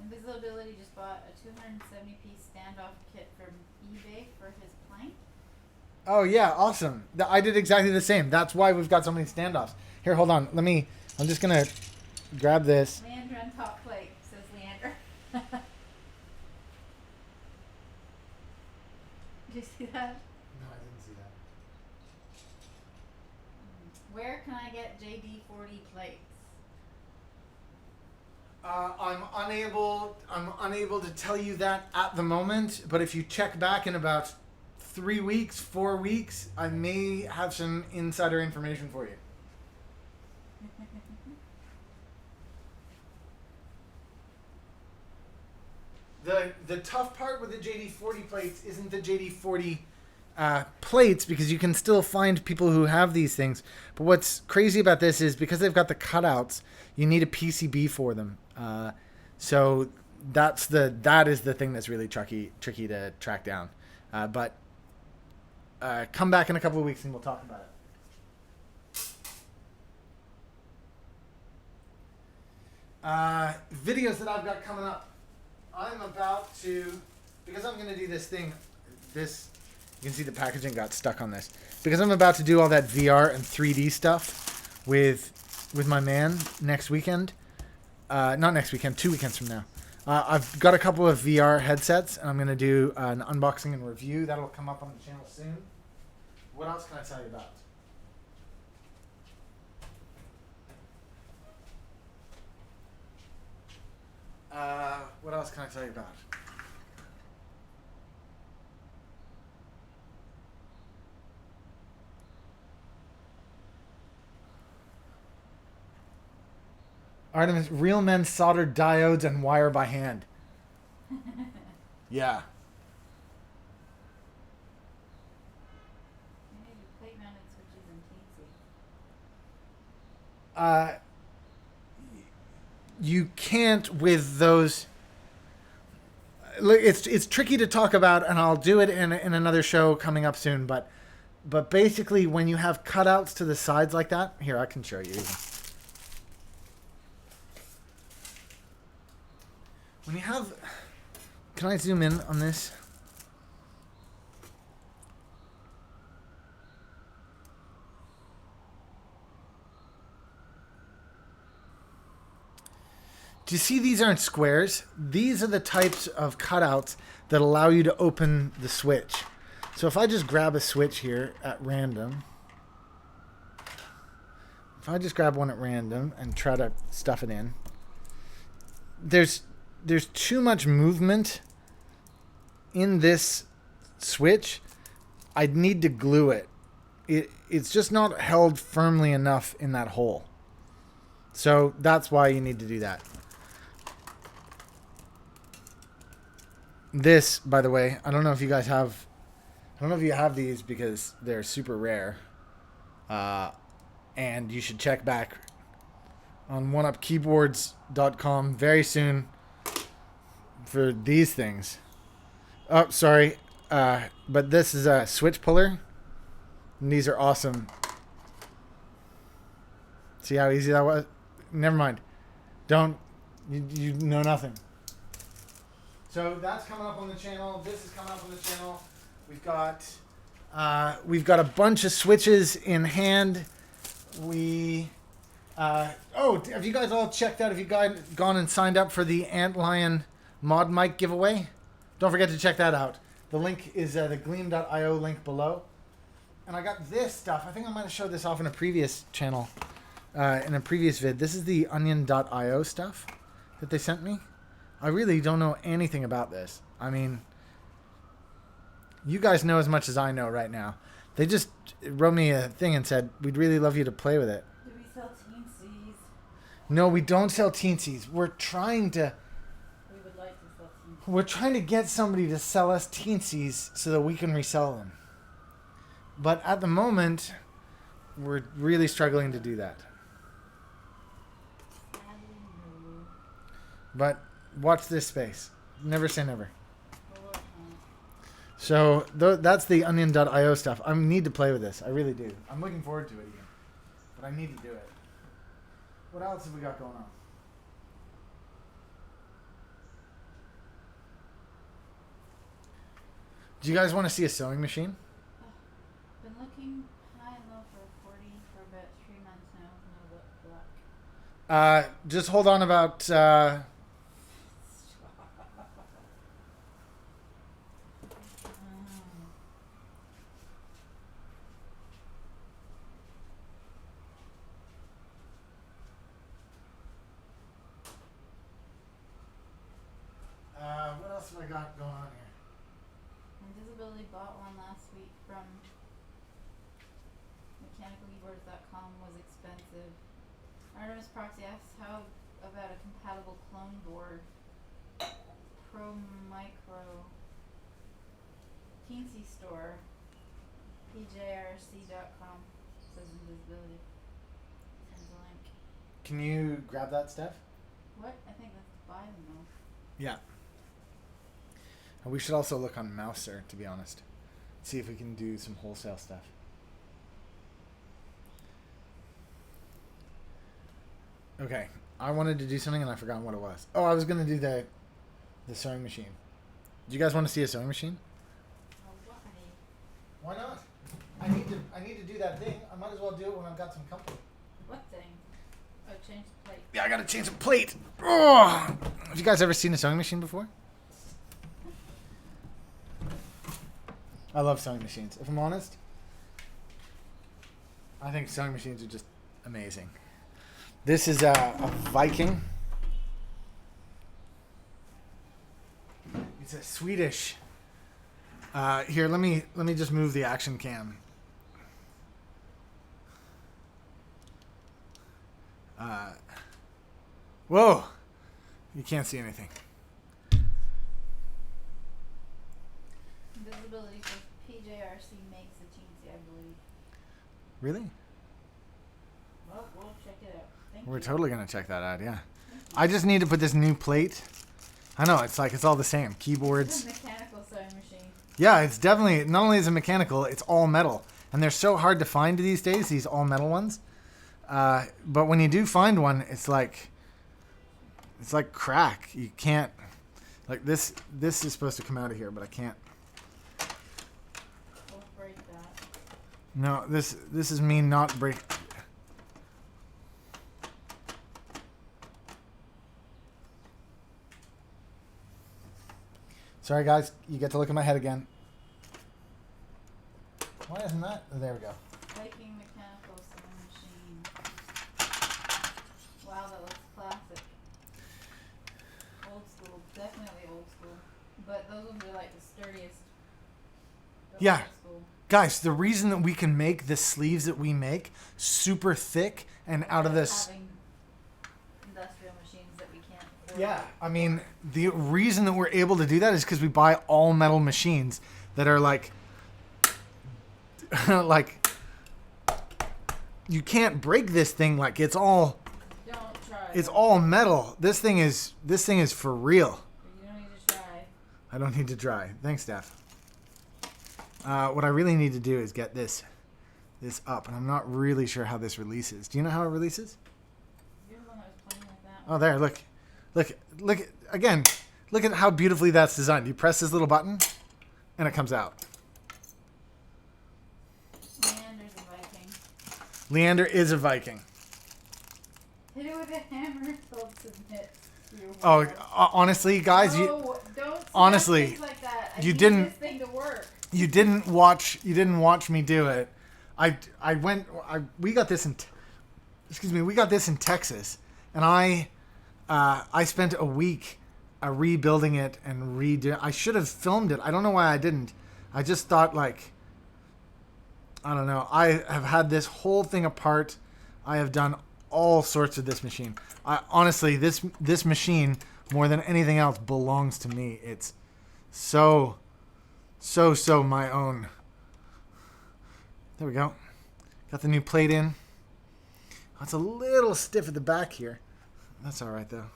Invisibility just bought a 270-piece standoff kit from eBay for his plank. Oh yeah, awesome. I did exactly the same. That's why we've got so many standoffs. Here, hold on. I'm just gonna grab this. Leander on top plate, says Leander. Did you see that? No, I didn't see that. Where can I get JD40 plates? I'm unable to tell you that at the moment, but if you check back in about 3 weeks, 4 weeks, I may have some insider information for you. The tough part with the JD40 plates isn't the JD40 plates, because you can still find people who have these things. But what's crazy about this is because they've got the cutouts, you need a PCB for them. So that is the thing that's really tricky to track down. But come back in a couple of weeks and we'll talk about it. Videos that I've got coming up. I'm about to, because I'm going to do this thing, you can see the packaging got stuck on this. Because I'm about to do all that VR and 3D stuff with my man next weekend. Not next weekend, 2 weekends from now. I've got a couple of VR headsets, and I'm going to do an unboxing and review. That'll come up on the channel soon. What else can I tell you about? What else can I tell you about? Artemis, real men solder diodes and wire by hand. Yeah. Maybe plate mounted switches and teensy. You can't with those. It's tricky to talk about, and I'll do it in another show coming up soon. But basically, when you have cutouts to the sides like that, here I can show you. When you have, can I zoom in on this? Do you see these aren't squares? These are the types of cutouts that allow you to open the switch. So if I just grab a switch here at random, if I just grab one at random and try to stuff it in, there's too much movement in this switch. I'd need to glue it. It's just not held firmly enough in that hole. So that's why you need to do that. This, by the way, I don't know if you guys have, I don't know if you have these because they're super rare. And you should check back on OneUpKeyboards.com very soon for these things. Oh, sorry. But this is a switch puller. And these are awesome. See how easy that was? Never mind. Don't, you know nothing. So that's coming up on the channel. This is coming up on the channel. We've got a bunch of switches in hand. Have you guys all checked out? Have you guys gone and signed up for the Antlion mod mic giveaway? Don't forget to check that out. The link is the gleam.io link below. And I got this stuff. I think I might have showed this off in a previous channel, in a previous vid. This is the onion.io stuff that they sent me. I really don't know anything about this. I mean, you guys know as much as I know right now. They just wrote me a thing and said, we'd really love you to play with it. Do we sell teensies? No, we don't sell teensies. We're trying to get somebody to sell us teensies so that we can resell them. But at the moment, we're really struggling to do that. But watch this space. Never say never. So that's the onion.io stuff. I need to play with this. I really do. I'm looking forward to it again. But I need to do it. What else have we got going on? Do you guys want to see a sewing machine? Been looking high and low for 40 for about 3 months now with no luck. Just hold on about. What else have I got going on here? Invisibility bought one last week from mechanicalkeyboards.com. Was expensive. Artemis Proxy asks how about a compatible clone board. Pro Micro. Teensy Store. PJRC.com says invisibility. Sends a link. Can you grab that, Steph? What? I think that's to buy them though. Yeah. And we should also look on Mouser, to be honest. See if we can do some wholesale stuff. Okay. I wanted to do something and I forgot what it was. Oh, I was going to do the sewing machine. Do you guys want to see a sewing machine? Oh, Why not? I need to do that thing. I might as well do it when I've got some company. what thing? Oh, change the plate. Yeah, I got to change the plate. Oh! Have you guys ever seen a sewing machine before? I love sewing machines. If I'm honest, I think sewing machines are just amazing. This is a Viking. It's a Swedish. Here, let me just move the action cam. Whoa! You can't see anything. Invisibility says PJRC makes the teensy, I believe. Really? Well, we'll check it out. Thank We're you. totally gonna check that out. Yeah. I just need to put this new plate. I know it's all the same. It's Keyboards. a mechanical sewing machine. Yeah, it's definitely not only is it mechanical, it's all metal, and they're so hard to find these days. These all metal ones. But when you do find one, it's like crack. You can't. Like this is supposed to come out of here, but I can't. We'll break that. No, this is me not break. Sorry, guys. You get to look at my head again. Why isn't that? Oh, there we go. Viking mechanical sewing machine. Wow, that looks classic. Old school, definitely old school. But those ones are like the sturdiest. The Yeah. old school. Guys, the reason that we can make the sleeves that we make super thick and out of this. Having industrial machines that we can't afford. Yeah, I mean, the reason that we're able to do that is because we buy all metal machines that are like you can't break this thing. Like it's all metal. This thing is for real. You don't need to try. I don't need to try. Thanks, Steph. What I really need to do is get this up, and I'm not really sure how this releases. Do you know how it releases? You're the one that was playing like that. Oh, there, look again. Look at how beautifully that's designed. You press this little button, and it comes out. Leander's a Viking. Leander is a Viking. Hit it with a hammer until it submits. Oh, honestly, guys, don't honestly, things like that. I you need didn't- this thing to work. you didn't watch me do it. We got this in Texas, and I spent a week rebuilding it and I should have filmed it. I don't know why I didn't. I just thought I don't know. I have had this whole thing apart. I have done all sorts with this machine. Honestly, this machine more than anything else belongs to me. It's so my own. There we go. Got the new plate in. Oh, it's a little stiff at the back here. That's all right though.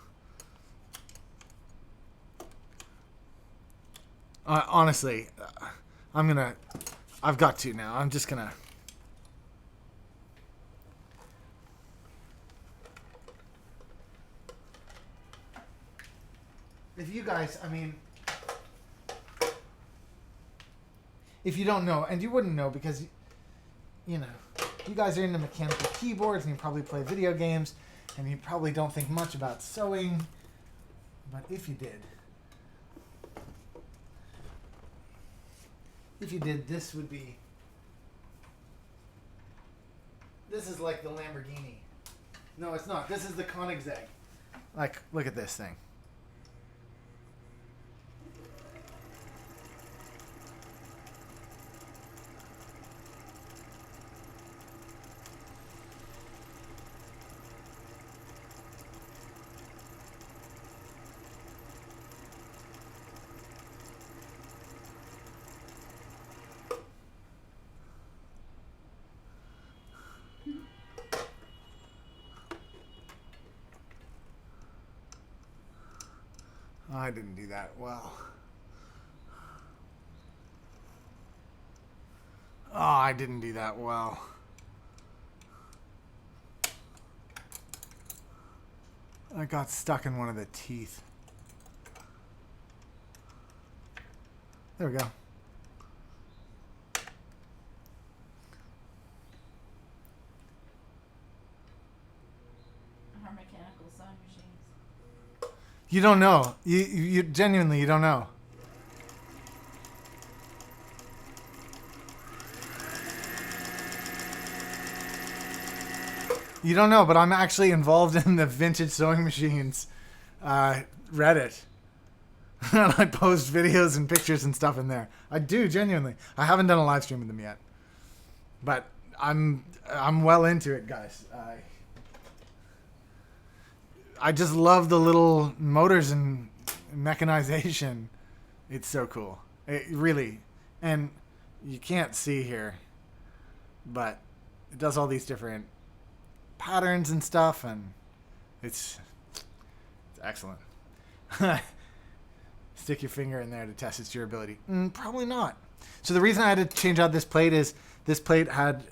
Honestly, I've got to now. I'm just gonna. If you guys, if you don't know, and you wouldn't know because, you know, you guys are into mechanical keyboards and you probably play video games and you probably don't think much about sewing. But if you did, this would be, this is like the Lamborghini. No, it's not. This is the Koenigsegg. Like, look at this thing. I didn't do that well. Oh, I didn't do that well. I got stuck in one of the teeth. There we go. Our mechanical sewing machines. You don't know. You genuinely, you don't know. You don't know, but I'm actually involved in the vintage sewing machines Reddit. And I post videos and pictures and stuff in there. I do, genuinely. I haven't done a live stream with them yet. But I'm well into it, guys. I just love the little motors and mechanization. It's so cool. It really. And you can't see here, but it does all these different patterns and stuff, and it's excellent. Stick your finger in there to test its durability. Probably not. So the reason I had to change out this plate is this plate had,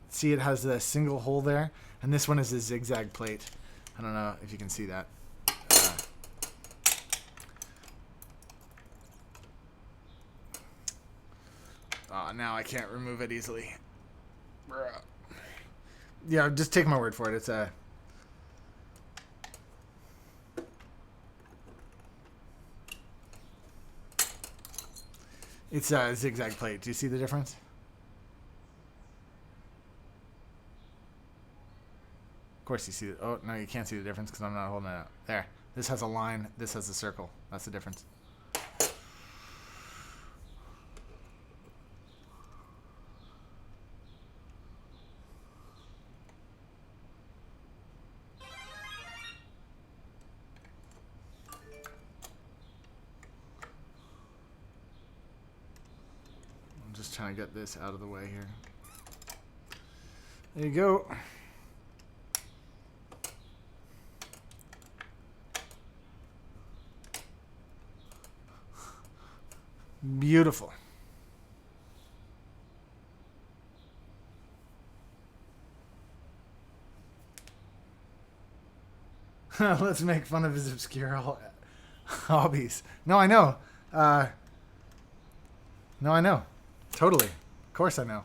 see, it has a single hole there, and this one is a zigzag plate. I don't know if you can see that. Now I can't remove it easily. Yeah, just take my word for it. It's a zigzag plate. Do you see the difference? Of course you see it. Oh, no, you can't see the difference because I'm not holding it out. There. This has a line. This has a circle. That's the difference. I'm just trying to get this out of the way here. There you go. Beautiful. Let's make fun of his obscure hobbies. No, I know. No, I know. Totally. Of course I know.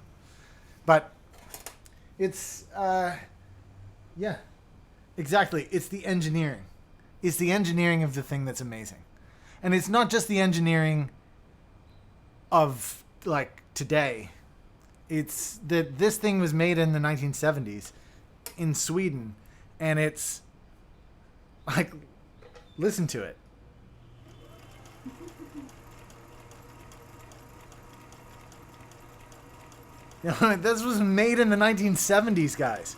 But it's, yeah, exactly. It's the engineering. It's the engineering of the thing that's amazing. And it's not just the engineering of like today. It's that this thing was made in the 1970s in Sweden, and it's like, listen to it. You know, this was made in the 1970s, guys.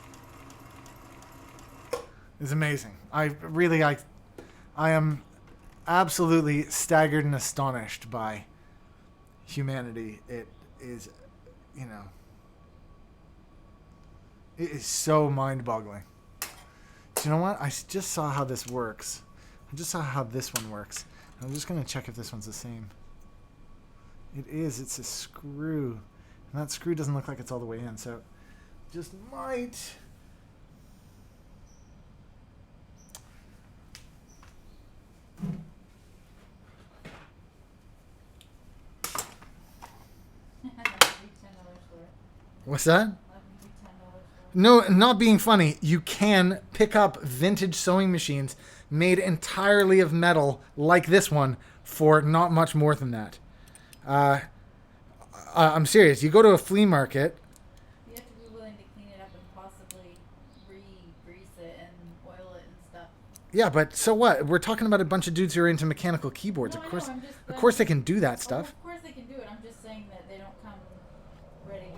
It's amazing. I am absolutely staggered and astonished by humanity. It is, you know, it is so mind-boggling. Do you know what? I just saw how this works. I just saw how this one works. I'm just going to check if this one's the same. It is. It's a screw. And that screw doesn't look like it's all the way in, so just might. What's that? Let me do $10 for it. No, not being funny. You can pick up vintage sewing machines made entirely of metal, like this one, for not much more than that. I'm serious. You go to a flea market. You have to be willing to clean it up and possibly re-grease it and oil it and stuff. Yeah, but so what? We're talking about a bunch of dudes who are into mechanical keyboards. No, Of I know, course, I'm just- of course they can do that Oh, stuff. of course they can do it. I'm just saying that they don't come ready to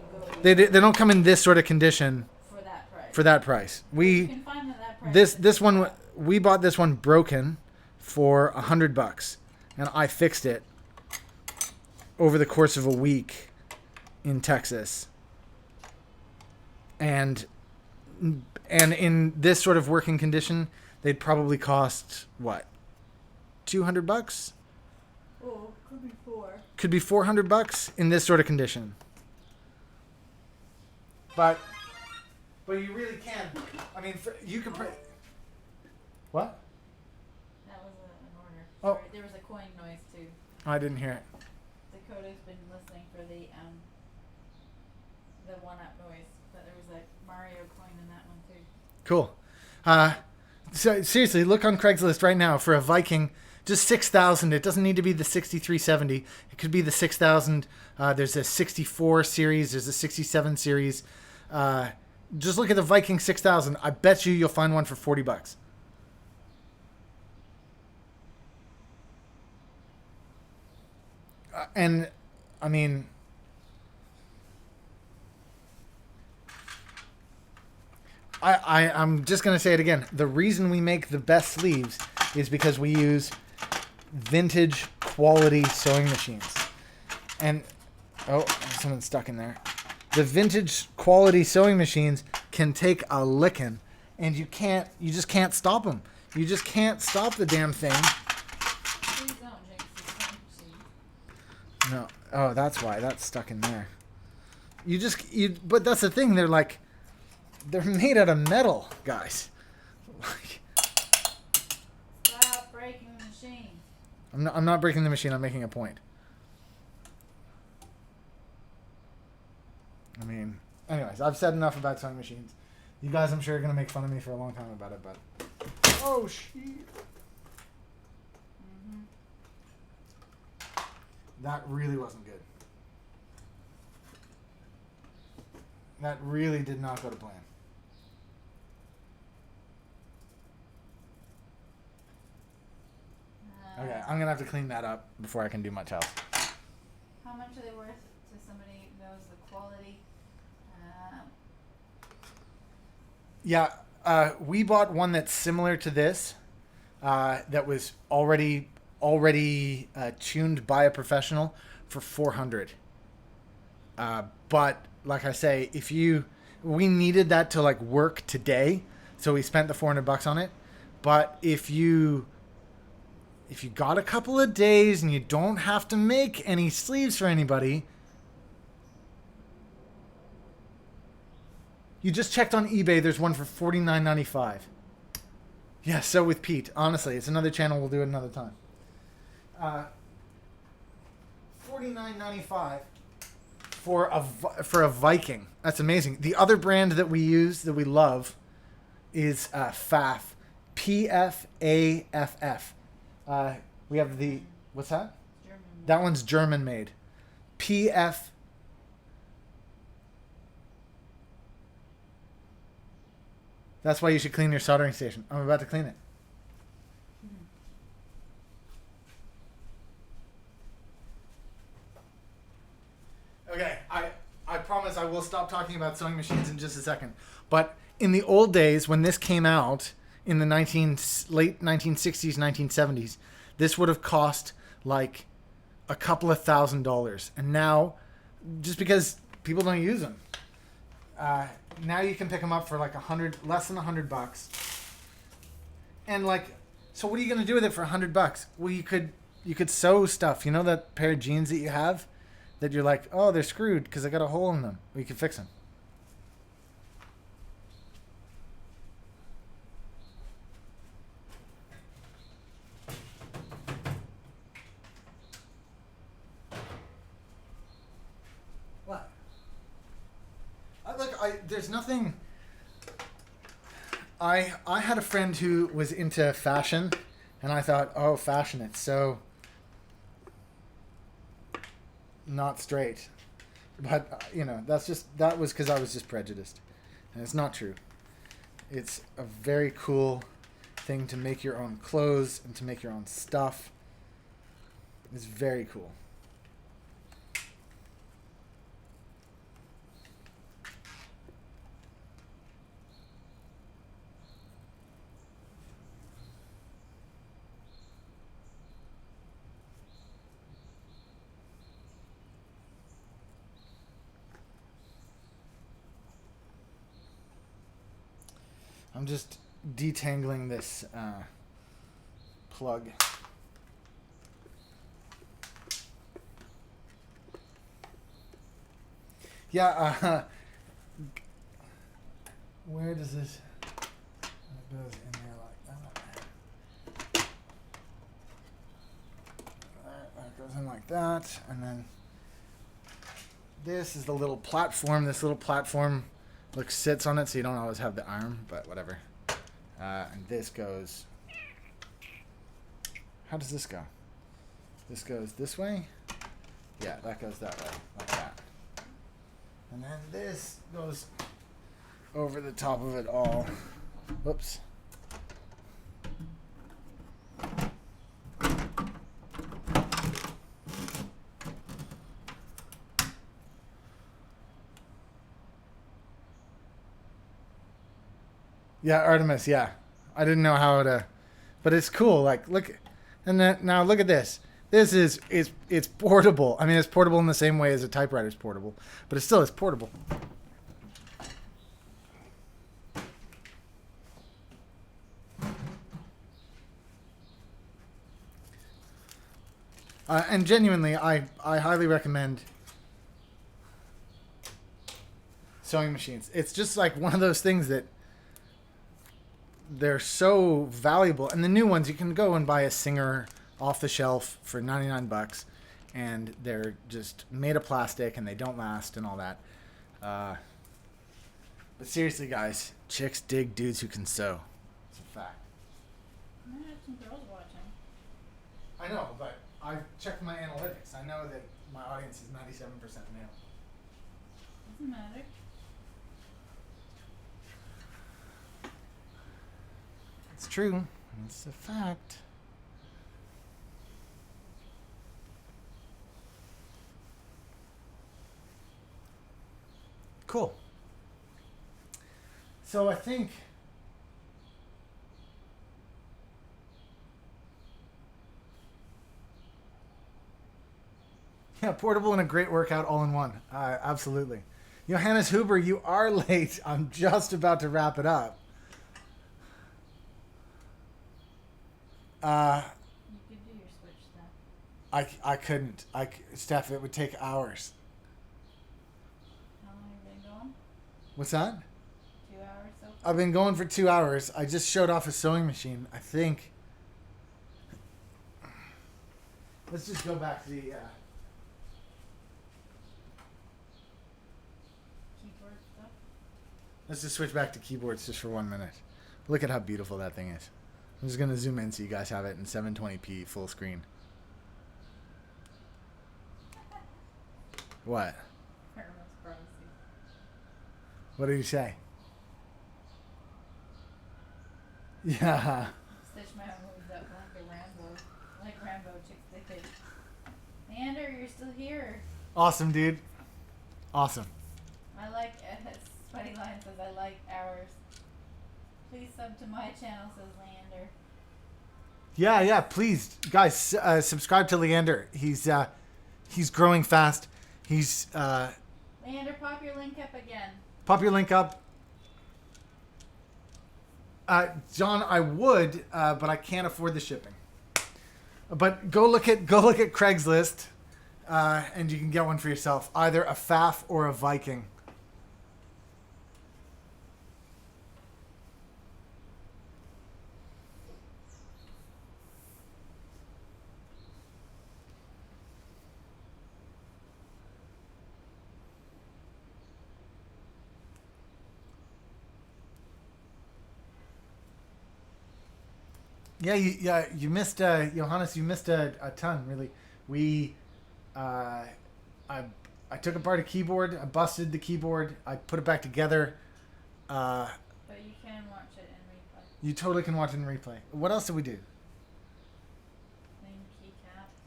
go. They don't come in this sort of condition For that price. for that price. You can find them at that price. This one we bought this one broken for $100, and I fixed it over the course of a week in Texas. And in this sort of working condition, they'd probably cost what? $200? Oh, could be 4. Could be $400 in this sort of condition. But you really can. I mean, you can. What? That was an order. Oh. Sorry, there was a coin noise too. I didn't hear it. Dakota's been listening for the OneUp noise, but there was a Mario coin in that one too. Cool. So seriously, look on Craigslist right now for a Viking. Just 6,000. It doesn't need to be the 6370. It could be the 6,000. There's a 64 series. There's a 67 series. Just look at the Viking 6000. I bet you'll find one for $40. And I mean, I'm just going to say it again. The reason we make the best sleeves is because we use vintage quality sewing machines. And, oh, someone's stuck in there. The vintage quality sewing machines can take a licking, and you just can't stop them. You just can't stop the damn thing. Please don't jinx the sewing machine. No. Oh, that's why. That's stuck in there. But that's the thing. They're made out of metal, guys. Stop breaking the machine. I'm not breaking the machine. I'm making a point. I mean, anyways, I've said enough about sewing machines. You guys, I'm sure, are going to make fun of me for a long time about it, but... Oh, shit. Mm-hmm. That really wasn't good. That really did not go to plan. Okay, I'm going to have to clean that up before I can do much else. How much are they worth to somebody who knows the quality? Yeah, we bought one that's similar to this, that was already tuned by a professional for $400. But like I say, we needed that to work today, so we spent the $400 on it. But if you got a couple of days and you don't have to make any sleeves for anybody, you just checked on eBay, there's one for $49.95. Yeah, so with Pete. Honestly, it's another channel. We'll do it another time. $49.95 for a Viking. That's amazing. The other brand that we use that we love is PFAFF. PFAFF. We have the... What's that? German. That one's German made. PF... That's why you should clean your soldering station. I'm about to clean it. Okay, I promise I will stop talking about sewing machines in just a second. But in the old days, when this came out in the late 1960s, 1970s, this would have cost like a couple of $1,000s. And now, just because people don't use them, now you can pick them up for like less than $100. And so what are you going to do with it for $100? Well, you could sew stuff. You know that pair of jeans that you have that you're like, oh, they're screwed because I got a hole in them. Well, you can fix them. What? there's nothing. I had a friend who was into fashion, and I thought, oh, fashion, it's so not straight. But that was because I was just prejudiced, and it's not true. It's a very cool thing to make your own clothes and to make your own stuff. It's very cool. I'm just detangling this plug. Yeah, where does this... It goes in there like that. That goes in like that, and then this is the little platform. This little platform sits on it, so you don't always have the arm, but whatever. And this goes... How does this go? This goes this way? Yeah, that goes that way, like that. And then this goes over the top of it all. Whoops. Yeah, Artemis, yeah. I didn't know how to... But it's cool. Like, look... And then, now look at this. This is... It's portable. I mean, it's portable in the same way as a typewriter is portable. But it still is portable. And genuinely, I highly recommend sewing machines. It's just like one of those things that they're so valuable. And the new ones, you can go and buy a Singer off the shelf for 99 bucks, and they're just made of plastic and they don't last and all that. But seriously, guys, chicks dig dudes who can sew. It's a fact. I might have some girls watching. I know, but I've checked my analytics. I know that my audience is 97% male. Doesn't matter. It's true. It's a fact. Cool. So I think portable and a great workout all in one. Absolutely. Johannes Huber, you are late. I'm just about to wrap it up. You could do your switch stuff. I couldn't. Steph, it would take hours. How long have you been going? What's that? 2 hours so far? I've been going for 2 hours. I just showed off a sewing machine. I think. Let's just go back to the... Keyboard stuff? Let's just switch back to keyboards just for 1 minute. Look at how beautiful that thing is. I'm just going to zoom in so you guys have it in 720p full screen. What? Everyone's privacy. What did you say? Yeah. Stitch my own moves up like a Rambo. Like Rambo chicks they think. Leander, you're still here. Awesome, dude. Awesome. I like Sweaty Lion says I like ours. Please sub to my channel, says Leander. Yeah, please, guys, subscribe to Leander. He's growing fast. He's Leander, pop your link up again. pop your link up. John, I would, but I can't afford the shipping. But go look at Craigslist, and you can get one for yourself, either a Pfaff or a Viking. You missed, Johannes. You missed a ton, really. We, I took apart a keyboard. I busted the keyboard. I put it back together. But you can watch it in replay. You totally can watch it in replay. What else did we do?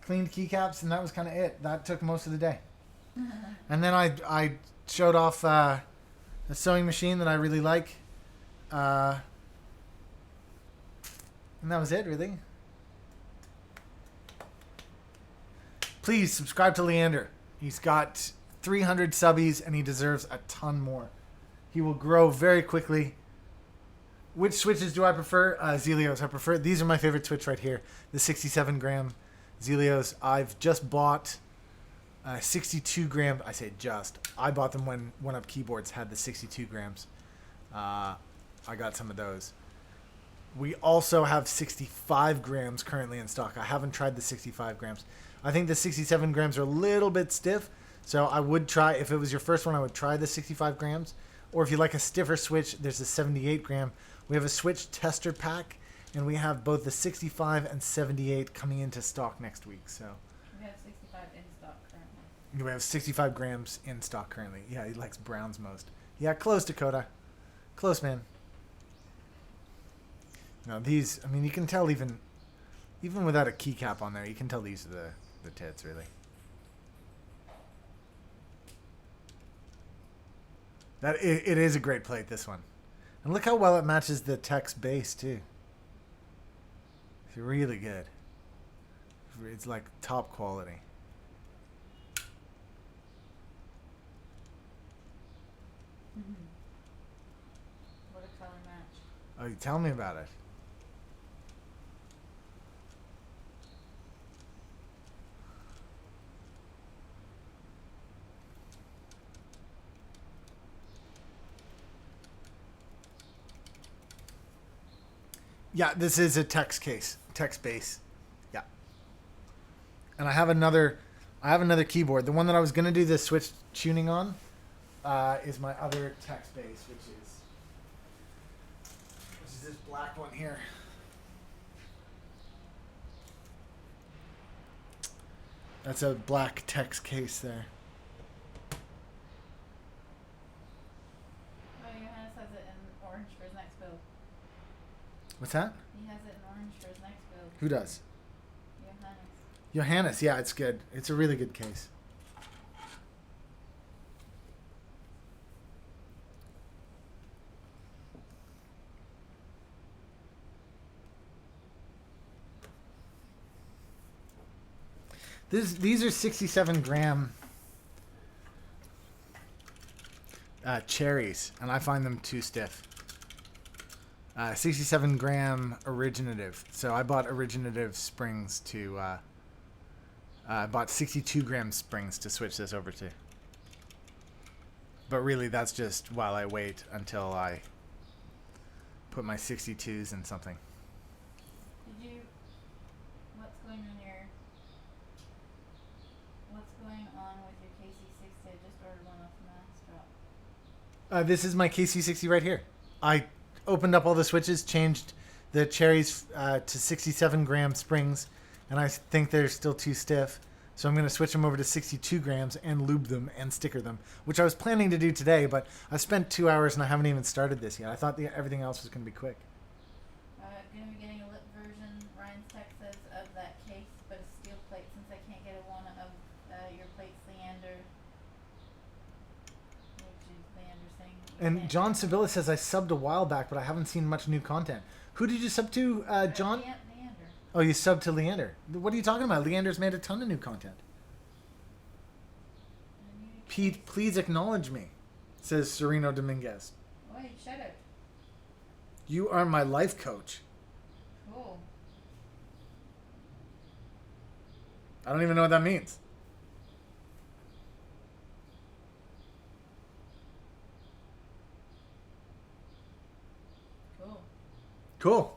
Cleaned keycaps, and that was kind of it. That took most of the day. And then I showed off a sewing machine that I really like. And that was it, really. Please subscribe to Leander. He's got 300 subbies, and he deserves a ton more. He will grow very quickly. Which switches do I prefer? Zelios. I prefer. These are my favorite switch right here. The 67 gram Zelios. I've just bought 62 gram. I say just. I bought them when OneUp Keyboards had the 62 grams. I got some of those. We also have 65 grams currently in stock. I haven't tried the 65 grams. I think the 67 grams are a little bit stiff. So I would try, if it was your first one, I would try the 65 grams. Or if you like a stiffer switch, there's a 78 gram. We have a switch tester pack, and we have both the 65 and 78 coming into stock next week. So we have 65 in stock currently. We have 65 grams in stock currently. Yeah, he likes browns most. Yeah, close, Dakota. Close, man. Now these, I mean, you can tell even without a keycap on there, you can tell these are the tits, really. It is a great plate, this one. And look how well it matches the text base, too. It's really good. It's like top quality. What a color match. Oh, you tell me about it. Yeah, this is a text case, text base. Yeah. And I have another keyboard. The one that I was gonna do the switch tuning on is my other text base, which is this black one here. That's a black text case there. Oh, Johannes has it in orange for his next build. What's that? He has it in orange for his next build. Who does? Johannes. Johannes, yeah, it's good. It's a really good case. These are 67 gram cherries, and I find them too stiff. 67 gram originative. So I bought originative springs to. I bought 62 gram springs to switch this over to. But really, that's just while I wait until I put my 62s in something. Did you? What's going on with your KC60? I just ordered one off Neistat. This is my KC60 right here. I opened up all the switches, changed the cherries to 67 gram springs, and I think they're still too stiff. So I'm going to switch them over to 62 grams and lube them and sticker them, which I was planning to do today, but I've spent 2 hours and I haven't even started this yet. I thought everything else was going to be quick. Going to be getting a lip version, Ryan's tech says, of that case, but a steel plate since I can't get one of your plates, Leander. Which is Leander's thing. And John Sibilla says, I subbed a while back, but I haven't seen much new content. Who did you sub to, John? Leander. Oh, you subbed to Leander. What are you talking about? Leander's made a ton of new content. Pete, please acknowledge me, says Sereno Dominguez. Wait, shut up. You are my life coach. Cool. I don't even know what that means. Cool. Cool.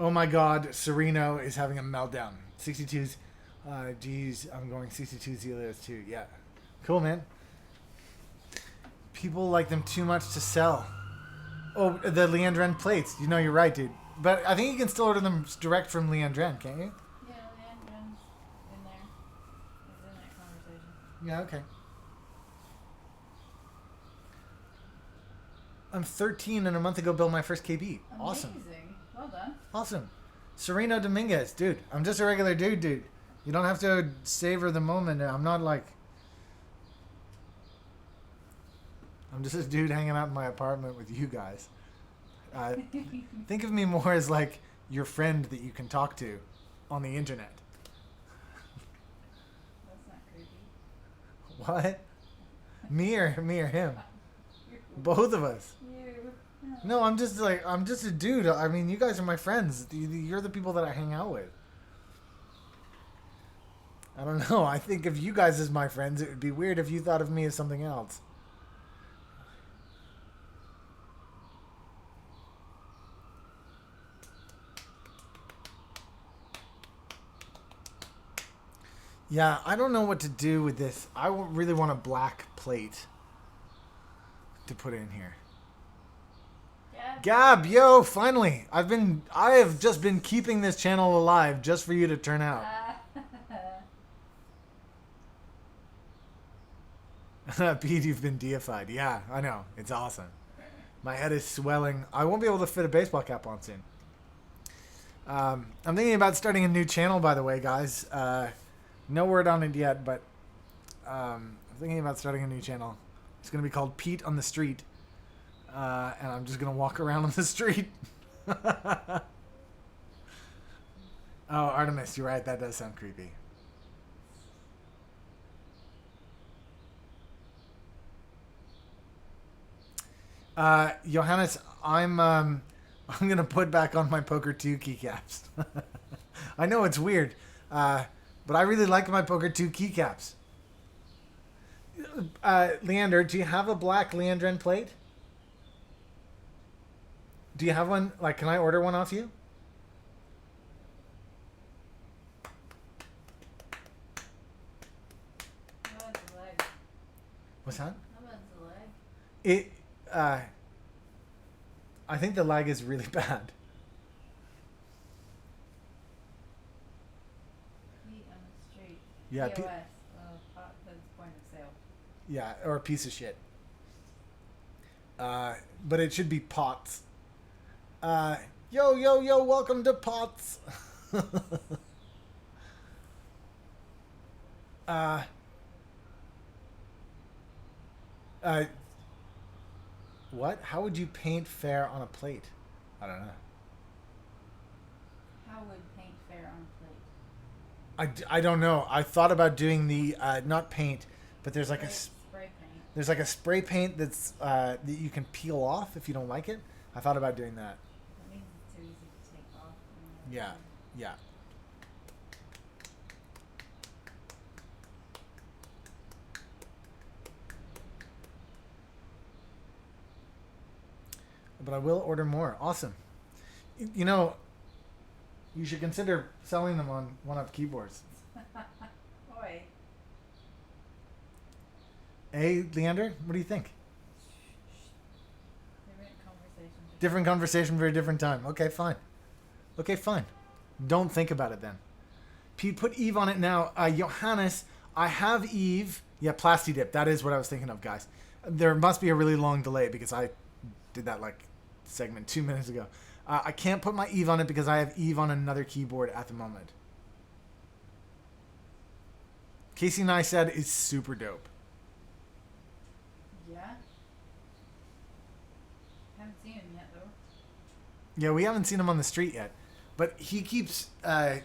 Oh my God, Sereno is having a meltdown. 62s. Geez, I'm going 62 Zelios too. Yeah. Cool, man. People like them too much to sell. Oh, the Leandrin plates. You know, you're right, dude. But I think you can still order them direct from Leandrin, can't you? Yeah, Leandrin's in there. He's in that conversation. Yeah, okay. I'm 13 and a month ago built my first KB. Awesome. Amazing. Well done. Awesome. Sereno Dominguez. Dude, I'm just a regular dude. You don't have to savor the moment. I'm not like... I'm just a dude hanging out in my apartment with you guys. Think of me more as like your friend that you can talk to on the internet. That's not creepy. What? Me or him? Both of us. You. No, I'm just a dude. I mean, you guys are my friends. You're the people that I hang out with. I don't know. I think of you guys as my friends. It would be weird if you thought of me as something else. Yeah, I don't know what to do with this. I really want a black plate to put in here. Gab, yo, finally. I have just been keeping this channel alive just for you to turn out. Pete, you've been deified. Yeah, I know. It's awesome. My head is swelling. I won't be able to fit a baseball cap on soon. I'm thinking about starting a new channel, by the way, guys. No word on it yet, but I'm thinking about starting a new channel. It's going to be called Pete on the Street. And I'm just going to walk around on the street. Oh, Artemis, you're right. That does sound creepy. Johannes, I'm going to put back on my Poker 2 keycaps. I know it's weird. But I really like my Poker 2 keycaps. Leander, do you have a black Leandrin plate? Do you have one? Like, can I order one off you? How about the leg? What's that? How about the leg? It, I think the lag is really bad. Meat on the street. Yeah, POS. That's point of sale. Yeah, or a piece of shit. But it should be POTS. Yo, welcome to POTS. What? How would you paint fair on a plate? I don't know. How would paint fair on a plate? I don't know. I thought about doing the not paint, but there's like Spray paint. there's like a spray paint that's that you can peel off if you don't like it. I thought about doing that. That means it's too easy to take off. Yeah. But I will order more. Awesome. You know, you should consider selling them on OneUp Keyboards. Oi. Hey, Leander, what do you think? Different conversation. Different conversation for a different time. Okay, fine. Don't think about it then. Pete, put Eve on it now. Johannes, I have Eve. Yeah, Plasti Dip. That is what I was thinking of, guys. There must be a really long delay because I did that like segment 2 minutes ago. I can't put my Eve on it because I have Eve on another keyboard at the moment. Casey Neistat is super dope. Yeah. Haven't seen him yet though. Yeah, we haven't seen him on the street yet. But he keeps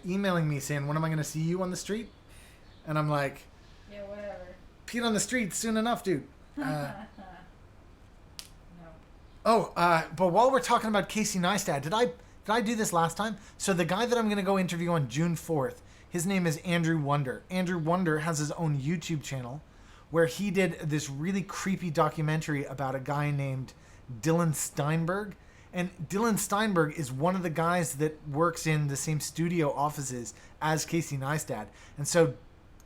emailing me saying, when am I going to see you on the street? And I'm like, Yeah, whatever. Pete on the street soon enough, dude. No. Oh, but while we're talking about Casey Neistat, did I do this last time? So the guy that I'm going to go interview on June 4th, his name is Andrew Wonder. Andrew Wonder has his own YouTube channel where he did this really creepy documentary about a guy named Dylan Steinberg. And Dylan Steinberg is one of the guys that works in the same studio offices as Casey Neistat. And so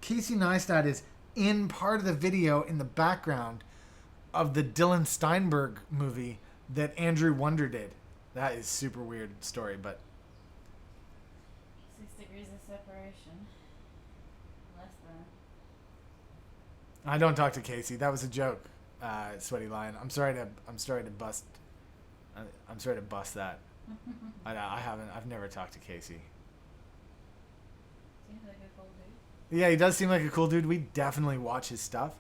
Casey Neistat is in part of the video in the background of the Dylan Steinberg movie that Andrew Wonder did. That is super weird story, but 6 degrees of separation. Less than. I don't talk to Casey. That was a joke, Sweaty Lion. I'm sorry to bust that. I haven't. I've never talked to Casey. Seems like a cool dude. Yeah, he does seem like a cool dude. We definitely watch his stuff.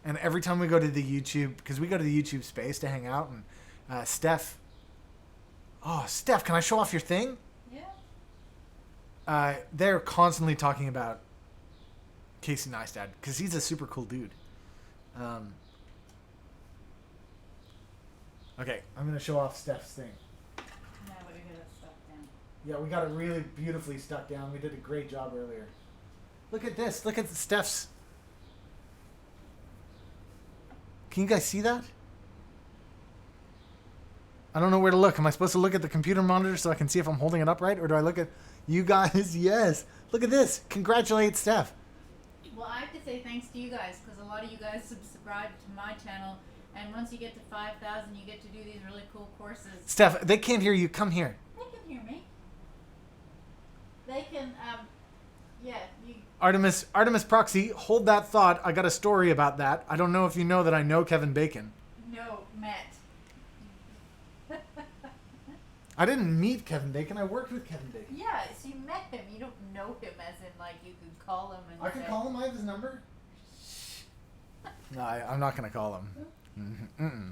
And every time we go to the YouTube, because we go to the YouTube space to hang out, and Steph, can I show off your thing? Yeah. They're constantly talking about Casey Neistat, because he's a super cool dude. Okay, I'm going to show off Steph's thing. Now we're going to get it stuck down. Yeah, we got it really beautifully stuck down. We did a great job earlier. Look at this. Look at Steph's. Can you guys see that? I don't know where to look. Am I supposed to look at the computer monitor so I can see if I'm holding it up right? Or do I look at you guys? Yes. Look at this. Congratulate Steph. Well, I have to say thanks to you guys, because a lot of you guys subscribe to my channel, and once you get to 5,000, you get to do these really cool courses. Steph, they can't hear you. Come here. They can hear me. They can, yeah, you... Artemis Proxy, hold that thought. I got a story about that. I don't know if you know that I know Kevin Bacon. No, met. I didn't meet Kevin Bacon. I worked with Kevin Bacon. Yeah, so you met him. You don't know him as in, like, you could call him and I could call him. I have his number. No, I'm not going to call him. Mm-mm.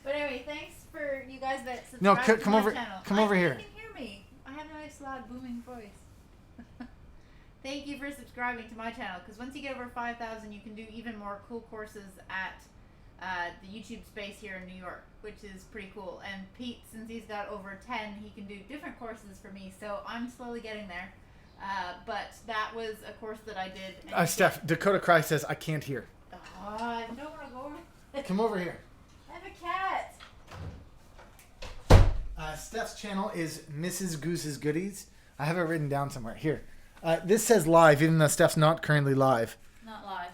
But anyway, thanks for you guys that subscribe No, to come my over. channel. Come over here. You can hear me. I have a nice, loud, booming voice. Thank you for subscribing to my channel, because once you get over 5,000, you can do even more cool courses at the YouTube space here in New York, which is pretty cool. And Pete, since he's got over 10, he can do different courses for me, so I'm slowly getting there. But that was a course that I did. And Steph, Dakota Cry says, I can't hear. Oh, I don't want to go over. Come over here. I have a cat. Steph's channel is Mrs. Goose's Goodies. I have it written down somewhere. Here. This says live, even though Steph's not currently live. Not live.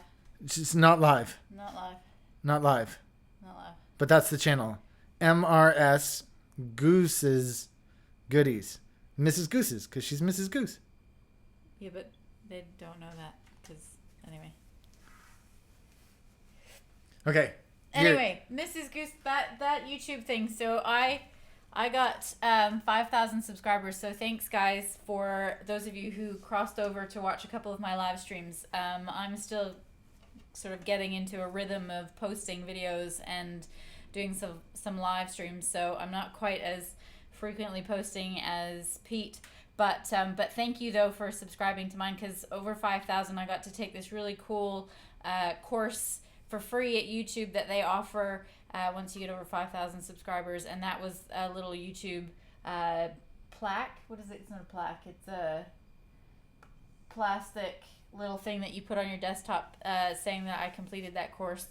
She's not live. Not live. Not live. Not live. But that's the channel. MRS Goose's Goodies. Mrs. Goose's, because she's Mrs. Goose. Yeah, but they don't know that, because, anyway. Okay. Anyway, Mrs. Goose, that YouTube thing. So I got 5,000 subscribers. So thanks, guys, for those of you who crossed over to watch a couple of my live streams. I'm still sort of getting into a rhythm of posting videos and doing some live streams. So I'm not quite as frequently posting as Pete. But thank you, though, for subscribing to mine, because over 5,000, I got to take this really cool course for free at YouTube that they offer once you get over 5,000 subscribers. And that was a little YouTube plaque. What is it? It's not a plaque. It's a plastic little thing that you put on your desktop saying that I completed that course.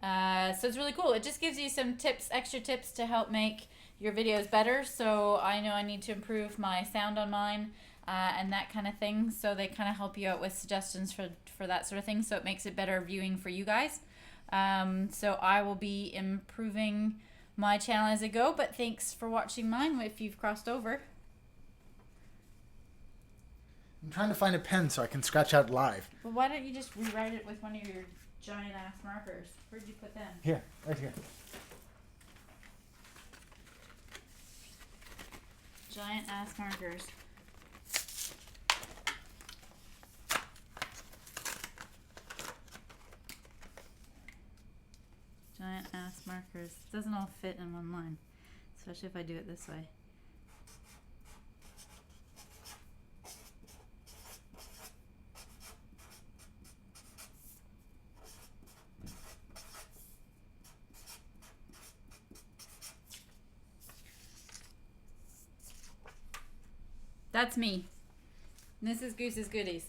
So it's really cool. It just gives you some tips, extra tips to help make your videos better. So I know I need to improve my sound on mine and that kind of thing. So they kind of help you out with suggestions for that sort of thing. So it makes it better viewing for you guys. So I will be improving my channel as I go. But thanks for watching mine if you've crossed over. I'm trying to find a pen so I can scratch out live. Well, why don't you just rewrite it with one of your giant ass markers? Where'd you put them? Here, right here. Giant ass markers. Giant ass markers. It doesn't all fit in one line, especially if I do it this way. That's me. Mrs. Goose's Goodies.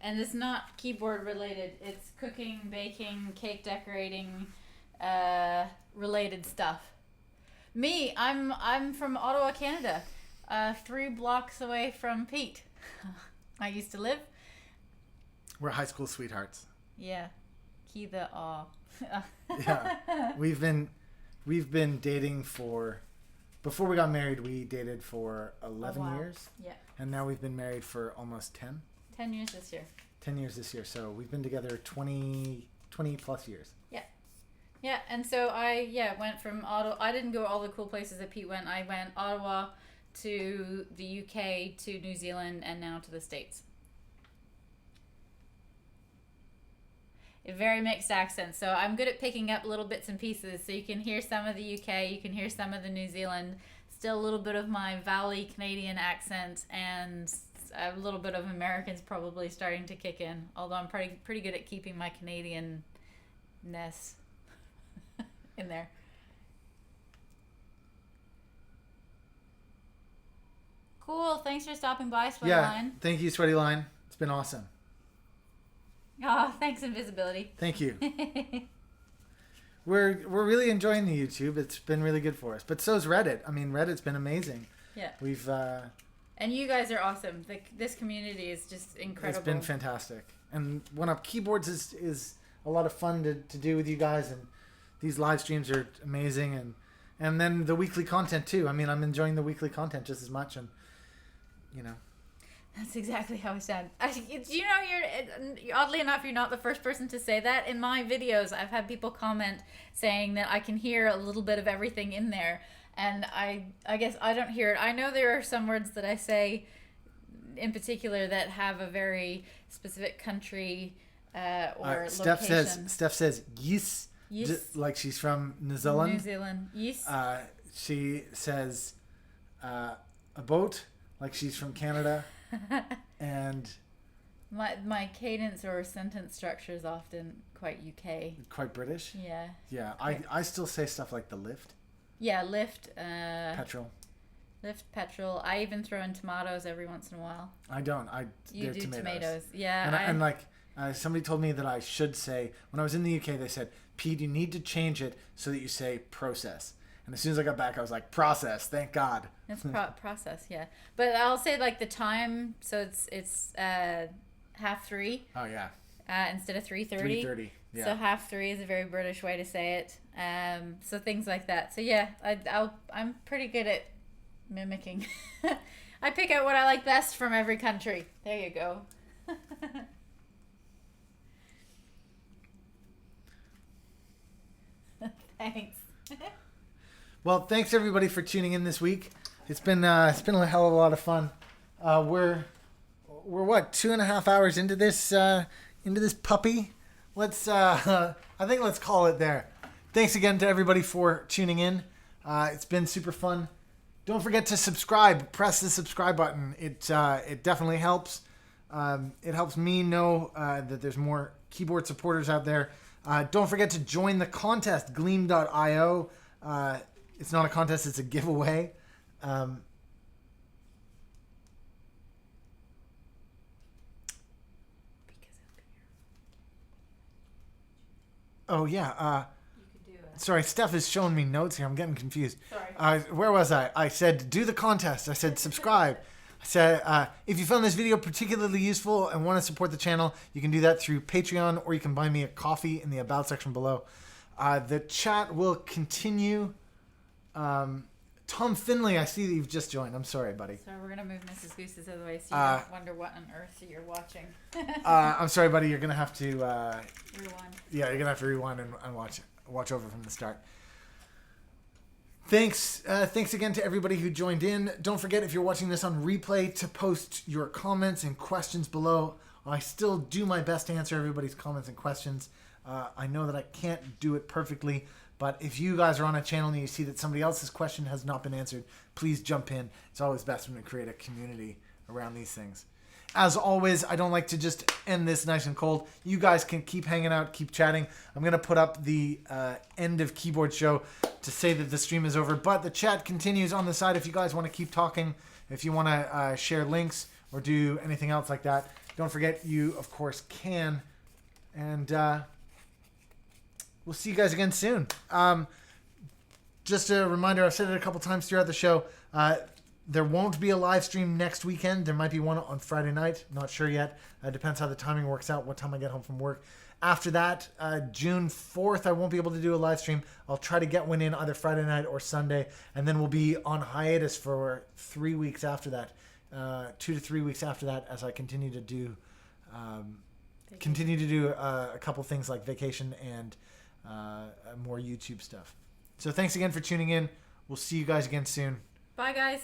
And it's not keyboard related. It's cooking, baking, cake decorating related stuff. Me, I'm from Ottawa, Canada, 3 blocks away from Pete. I used to live. We're high school sweethearts. Yeah, key the aw. Yeah, we've been dating for. Before we got married, we dated for 11 years. Yeah. And now we've been married for almost 10. 10 years this year. 10 years this year. So we've been together 20 plus years. Yeah. Yeah, and so I went from Ottawa. I didn't go all the cool places that Pete went. I went Ottawa to the UK, to New Zealand, and now to the States. A very mixed accent. So I'm good at picking up little bits and pieces. So you can hear some of the UK, you can hear some of the New Zealand, still a little bit of my Valley Canadian accent, and a little bit of American's probably starting to kick in. Although I'm pretty good at keeping my Canadian-ness in there. Cool. Thanks for stopping by, Sweaty Line. Thank you, Sweaty Line. It's been awesome. Oh, thanks, Invisibility. Thank you. We're really enjoying the YouTube. It's been really good for us. But so's Reddit. I mean, Reddit's been amazing. Yeah. We've and you guys are awesome. This community is just incredible. It's been fantastic. And OneUp Keyboards is a lot of fun to do with you guys, and these live streams are amazing, and then the weekly content too. I mean, I'm enjoying the weekly content just as much, and you know. That's exactly how I sound. You know, you're oddly enough, you're not the first person to say that. In my videos, I've had people comment saying that I can hear a little bit of everything in there, and I guess I don't hear it. I know there are some words that I say in particular that have a very specific country or location. Steph says yes, like she's from New Zealand. New Zealand, yes. She says a boat, like she's from Canada. And my cadence or sentence structure is often quite UK. Quite British? Yeah. Yeah. I still say stuff like the lift. Yeah, lift. Petrol. Lift, petrol. I even throw in tomatoes every once in a while. I don't. You they're do tomatoes. Yeah. And like somebody told me that I should say, when I was in the UK, they said, Pete, you need to change it so that you say process. And as soon as I got back, I was like, process, thank God. It's process, yeah. But I'll say like the time, so it's 3:30. Oh, yeah. Instead of 3:30. 3:30, yeah. So 3:30 is a very British way to say it. So things like that. So yeah, I'm pretty good at mimicking. I pick out what I like best from every country. There you go. Thanks. Well, thanks everybody for tuning in this week. It's been a hell of a lot of fun. We're what, 2.5 hours into this puppy. Let's let's call it there. Thanks again to everybody for tuning in. It's been super fun. Don't forget to subscribe. Press the subscribe button. It definitely helps. It helps me know that there's more keyboard supporters out there. Don't forget to join the contest, gleam.io. It's not a contest, it's a giveaway. Oh, yeah. Sorry, Steph is showing me notes here. I'm getting confused. Sorry. Where was I? I said, do the contest. I said, subscribe. I said, if you found this video particularly useful and want to support the channel, you can do that through Patreon, or you can buy me a coffee in the About section below. The chat will continue. Tom Finley, I see that you've just joined. I'm sorry, buddy. So we're going to move Mrs. Goose's out of the way so you don't wonder what on earth you're watching. I'm sorry, buddy. You're going to have to... Rewind. Yeah, you're going to have to rewind and watch over from the start. Thanks again to everybody who joined in. Don't forget, if you're watching this on replay, to post your comments and questions below. I still do my best to answer everybody's comments and questions. I know that I can't do it perfectly, but if you guys are on a channel and you see that somebody else's question has not been answered, please jump in. It's always best when we create a community around these things. As always, I don't like to just end this nice and cold. You guys can keep hanging out, keep chatting. I'm going to put up the end of Keyboard Show to say that the stream is over, but the chat continues on the side if you guys want to keep talking, if you want to share links or do anything else like that. Don't forget, you, of course, can. And we'll see you guys again soon. just a reminder, I've said it a couple times throughout the show. There won't be a live stream next weekend. There might be one on Friday night. Not sure yet. Depends how the timing works out, what time I get home from work. After that, June 4th, I won't be able to do a live stream. I'll try to get one in either Friday night or Sunday. And then we'll be on hiatus for 3 weeks after that. 2 to 3 weeks after that, as I continue to do a couple things like vacation and more YouTube stuff. So thanks again for tuning in. We'll see you guys again soon. Bye, guys.